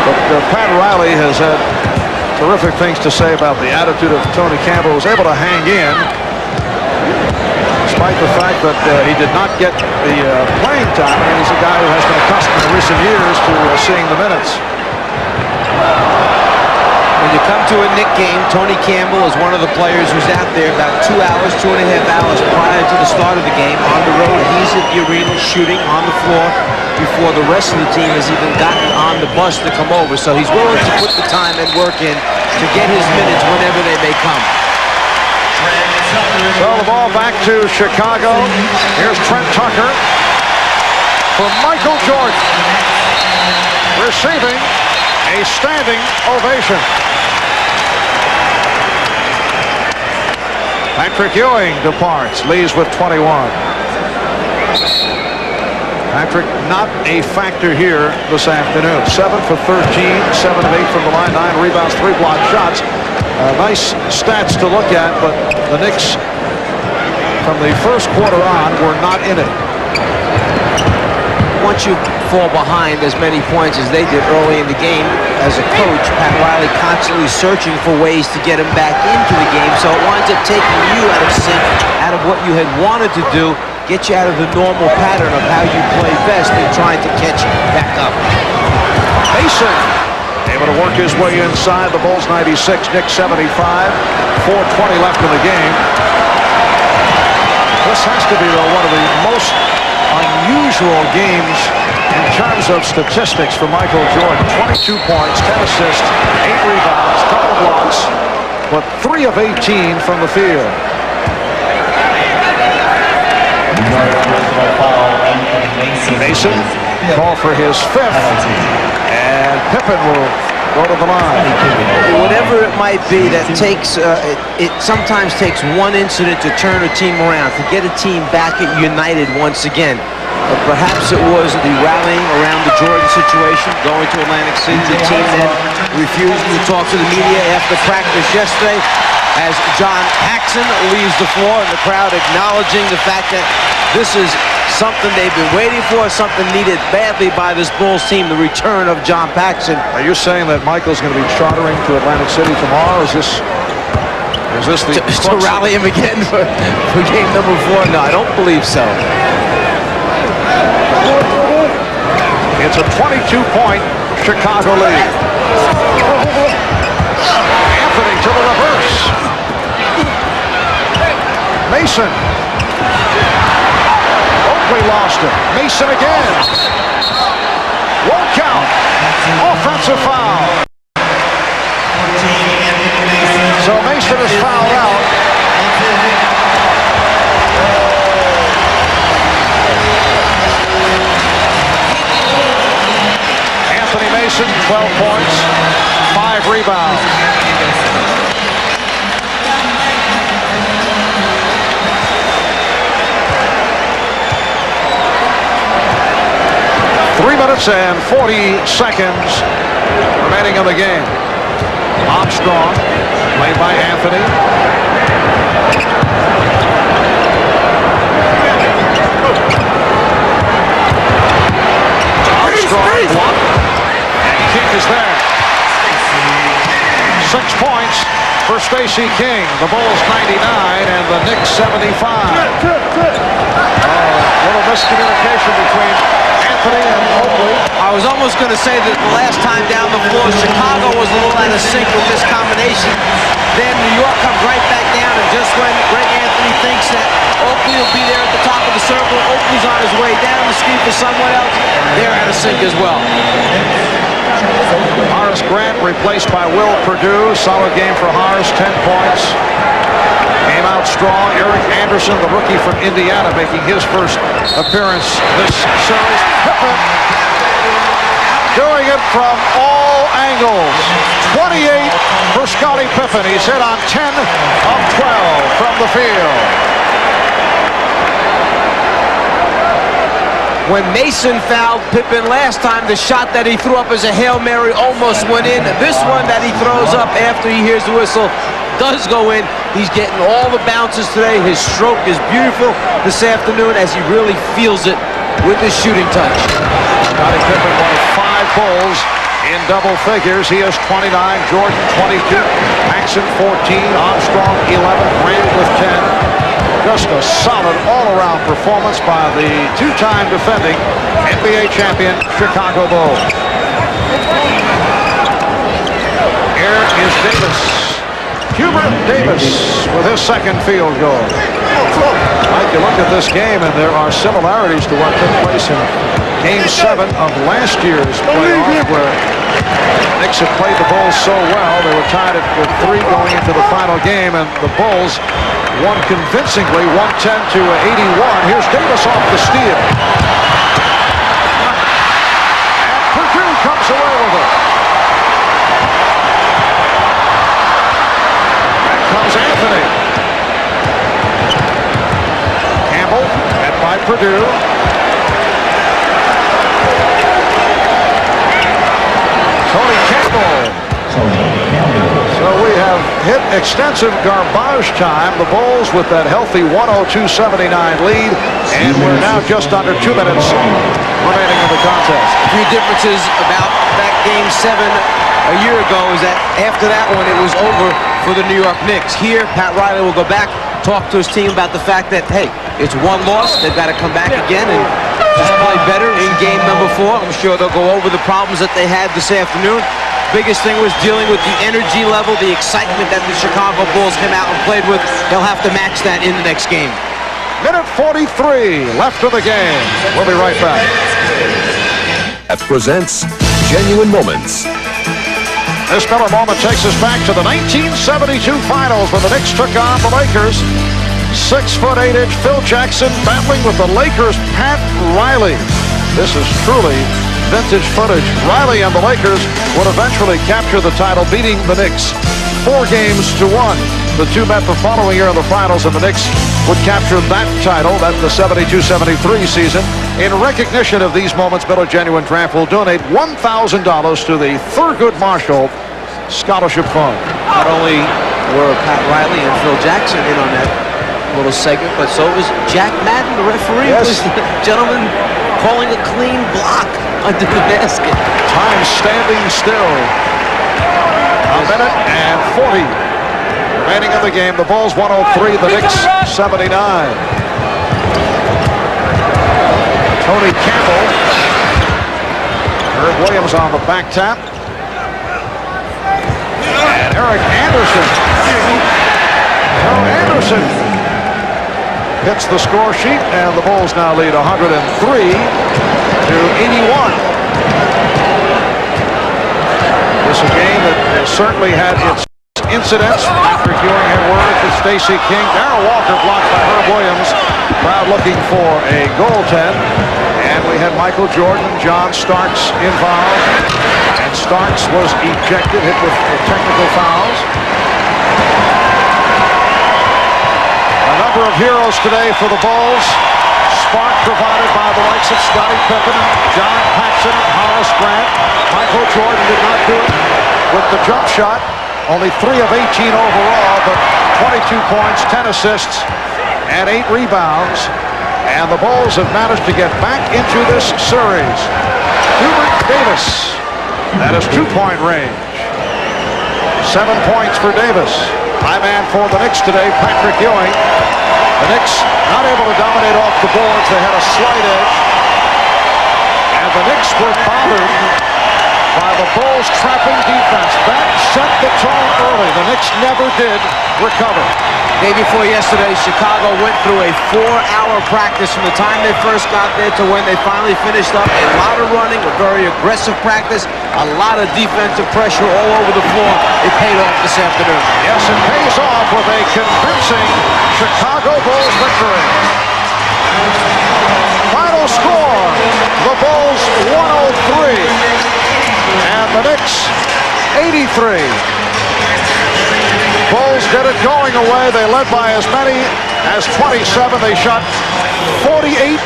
But Pat Riley has had terrific things to say about the attitude of Tony Campbell, who was able to hang in despite the fact that he did not get the playing time. I mean, he's a guy who has been accustomed in recent years to seeing the minutes. When you come to a Knicks game, Tony Campbell is one of the players who's out there about 2 hours, 2.5 hours prior to the start of the game on the road. He's at the arena shooting on the floor before the rest of the team has even gotten on the bus to come over. So he's willing to put the time and work in to get his minutes whenever they may come. So the ball back to Chicago. Here's Trent Tucker for Michael Jordan, receiving a standing ovation. Patrick Ewing departs, leaves with 21. Patrick not a factor here this afternoon. 7 for 13, 7 of 8 from the line, 9 rebounds, 3 block shots. Nice stats to look at, but the Knicks from the first quarter on were not in it. Once you fall behind as many points as they did early in the game, as a coach, Pat Riley constantly searching for ways to get him back into the game, so it winds up taking you out of sync, out of what you had wanted to do, get you out of the normal pattern of how you play best and trying to catch back up. Mason able to work his way inside. The Bulls 96, Knicks 75, 4:20 left in the game. This has to be one of the most unusual games in terms of statistics for Michael Jordan. 22 points, 10 assists, 8 rebounds, couple blocks, but 3 of 18 from the field. Mason call for his 5th, and Pippen will go to the line. Whatever it might be that takes, it sometimes takes one incident to turn a team around, to get a team back united once again. But perhaps it was the rallying around the Jordan situation, going to Atlantic City. The team then refused to talk to the media after practice yesterday as John Paxson leaves the floor, and the crowd acknowledging the fact that this is something they've been waiting for, something needed badly by this Bulls team, the return of John Paxson. Are you saying that Michael's going to be chartering to Atlantic City tomorrow? Is this the... To rally him again for game number 4? No, I don't believe so. It's a 22-point Chicago lead. Anthony to the reverse. Mason. Oakley lost it. Mason again. Won't count. Offensive offensive foul. So Mason is fouled out. Anthony Mason, 12 points, 5 rebounds. Three minutes and 40 seconds remaining in the game. Armstrong, played by Anthony. Armstrong blocked, and King is there. 6 points for Stacey King. The Bulls 99 and the Knicks 75. Little miscommunication between Anthony and Oakley. I was almost going to say that the last time down the floor, Chicago was a little out of sync with this combination. Then New York comes right back down, and just when Greg Anthony thinks that Oakley will be there at the top of the circle, Oakley's on his way down the street for someone else. They're out of sync as well. Horace Grant replaced by Will Perdue. Solid game for Horace, 10 points. Came out strong. Eric Anderson, the rookie from Indiana, making his first appearance this series. Pippen doing it from all angles. 28 for Scottie Pippen. He's hit on 10 of 12 from the field. When Mason fouled Pippen last time, the shot that he threw up as a Hail Mary almost went in. This one that he throws up after he hears the whistle does go in. He's getting all the bounces today. His stroke is beautiful this afternoon as he really feels it with his shooting touch. Scottie Pippen, one of 5 Bulls in double figures. He has 29, Jordan 22, Paxson 14, Armstrong 11, Grant with 10. Just a solid all-around performance by the two-time defending NBA champion Chicago Bulls. Here is Davis. Hubert Davis with his second field goal. Mike, you look at this game, and there are similarities to what took place in Game 7 of last year's playoff, where the Knicks had played the Bulls so well. They were tied at 3 going into the final game, and the Bulls won convincingly, 110 to 81. Here's Davis off the steal. And Perdue comes away with it. And comes Anthony. Campbell, met by Perdue. Tony Campbell. So we have hit extensive garbage time. The Bulls with that healthy 102-79 lead, and we're now just under 2 minutes remaining in the contest. A few differences about that Game 7 a year ago is that after that one, it was over for the New York Knicks. Here, Pat Riley will go back, talk to his team about the fact that, hey, it's one loss. They've got to come back again and just play better in game number 4. I'm sure they'll go over the problems that they had this afternoon. Biggest thing was dealing with the energy level, the excitement that the Chicago Bulls came out and played with. They'll have to match that in the next game. Minute 43 left of the game. We'll be right back. That presents Genuine Moments. This Miller moment takes us back to the 1972 finals when the Knicks took on the Lakers. 6'8" Phil Jackson battling with the Lakers' Pat Riley. This is truly vintage footage. Riley and the Lakers would eventually capture the title, beating the Knicks 4 games to 1. The two met the following year in the finals, and the Knicks would capture that title, that's the 72-73 season. In recognition of these moments, Miller Genuine Draft will donate $1,000 to the Thurgood Marshall Scholarship Fund. Not only were Pat Riley and Phil Jackson in on that little segment, but so was Jack Madden, the referee. Yes. Was the gentleman calling a clean block under the basket. Time standing still. A minute and 40 remaining in the game. The Bulls 103, the Knicks 79. Tony Campbell. Herb Williams on the back tap. And Eric Anderson. Anderson hits the score sheet, and the Bulls now lead 103 to 81. a game that certainly had its incidents. Patrick Ewing had words with Stacey King. Darrell Walker blocked by Herb Williams. Crowd looking for a goaltend. And we had Michael Jordan and John Starks involved. And Starks was ejected, hit with technical fouls. A number of heroes today for the Bulls. Spark provided by the likes of Scottie Pippen, John Paxson, and Horace Grant. Michael Jordan did not do it with the jump shot. Only 3 of 18 overall, but 22 points, 10 assists, and 8 rebounds. And the Bulls have managed to get back into this series. Hubert Davis, that is 2-point range. 7 points for Davis. High man for the Knicks today, Patrick Ewing. The Knicks not able to dominate off the boards. They had a slight edge. And the Knicks were bothered by the Bulls' trapping defense. That set the tone early. The Knicks never did recover. Day before yesterday, Chicago went through a 4-hour practice from the time they first got there to when they finally finished up. A lot of running, a very aggressive practice, a lot of defensive pressure all over the floor. It paid off this afternoon. Yes, it pays off with a convincing Chicago Bulls victory. Final score, the Bulls 103 and the Knicks 83. Bulls get it going away. They led by as many as 27. They shot 48%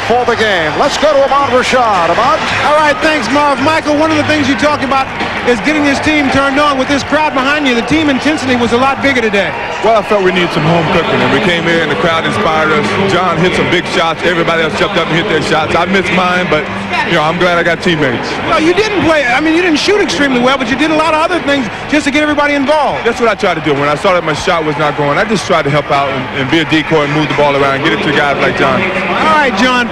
for the game. Let's go to Ahmad Rashad. Ahmad? All right, thanks, Marv. Michael, one of the things you talk about is getting this team turned on with this crowd behind you. The team intensity was a lot bigger today. Well, I felt we needed some home cooking, and we came here and the crowd inspired us. John hit some big shots. Everybody else jumped up and hit their shots. I missed mine, but, I'm glad I got teammates. Well, you didn't play. You didn't shoot extremely well, but you did a lot of other things just to get everybody involved. That's what I tried to do. When I saw that my shot was not going, I just tried to help out and be a decoy and move the ball around and get it to guys like John. All right, John.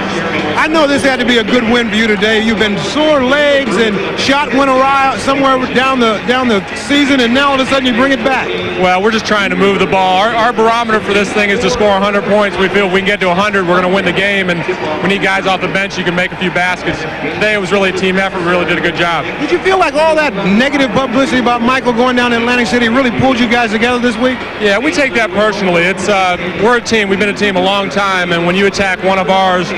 I know this had to be a good win for you today. You've been sore legs and shot went awry somewhere down the season, and now all of a sudden you bring it back. Well, we're just trying to move the ball. Our barometer for this thing is to score 100 points. We feel if we can get to 100, we're going to win the game, and we need guys off the bench who can make a few baskets. Today it was really a team effort. We really did a good job. Did you feel like all that negative publicity about Michael going down to Atlantic City really pulled you guys together this week? Yeah, we take that personally. It's we're a team. We've been a team a long time, and when you attack one of ours,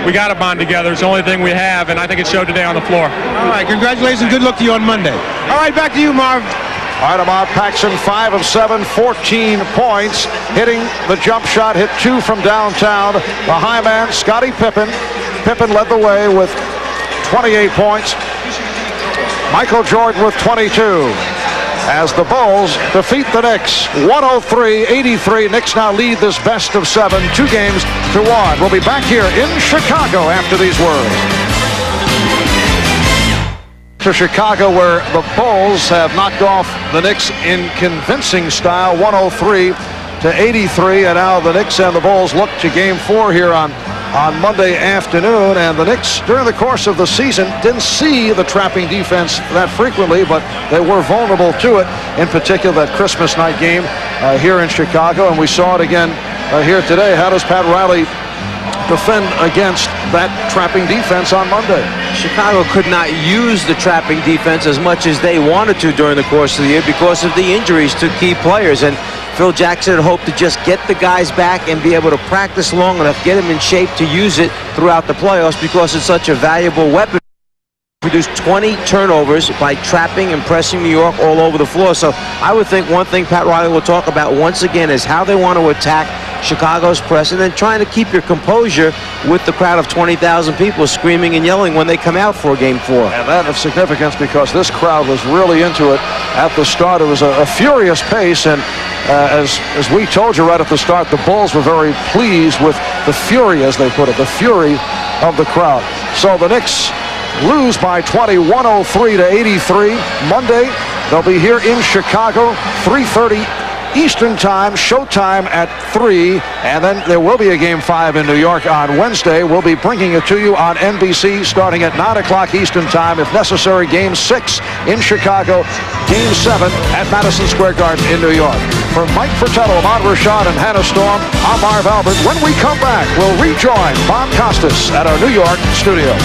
we got to bond together. It's the only thing we have, and I think it showed today on the floor. All right, congratulations. Good luck to you on Monday. All right, back to you, Marv. All right, Ahmad Paxson, 5 of 7, 14 points. Hitting the jump shot, hit 2 from downtown. The high man, Scottie Pippen. Pippen led the way with 28 points. Michael Jordan with 22. As the Bulls defeat the Knicks 103-83. Knicks now lead this best of 7, 2 games to 1. We'll be back here in Chicago after these words. To Chicago, where the Bulls have knocked off the Knicks in convincing style, 103-83, and now the Knicks and the Bulls look to Game 4 here on Monday afternoon. And the Knicks, during the course of the season, didn't see the trapping defense that frequently, but they were vulnerable to it, in particular that Christmas night game here in Chicago, and we saw it again here today. How does Pat Riley defend against that trapping defense on Monday? Chicago could not use the trapping defense as much as they wanted to during the course of the year because of the injuries to key players, and Phil Jackson had hoped to just get the guys back and be able to practice long enough, get them in shape to use it throughout the playoffs because it's such a valuable weapon. Produced 20 turnovers by trapping and pressing New York all over the floor. So I would think one thing Pat Riley will talk about once again is how they want to attack Chicago's press and then trying to keep your composure with the crowd of 20,000 people screaming and yelling when they come out for Game 4. And that of significance because this crowd was really into it at the start. It was a furious pace, and as we told you right at the start, the Bulls were very pleased with the fury, as they put it, the fury of the crowd. So the Knicks lose by 20, 103-83. Monday, they'll be here in Chicago, 3:30 Eastern Time, showtime at 3, and then there will be a Game 5 in New York on Wednesday. We'll be bringing it to you on NBC starting at 9 o'clock Eastern Time. If necessary, Game 6 in Chicago, Game 7 at Madison Square Garden in New York. For Mike Fratello, Ahmad Rashad, and Hannah Storm, I'm Marv Albert. When we come back, we'll rejoin Bob Costas at our New York studio.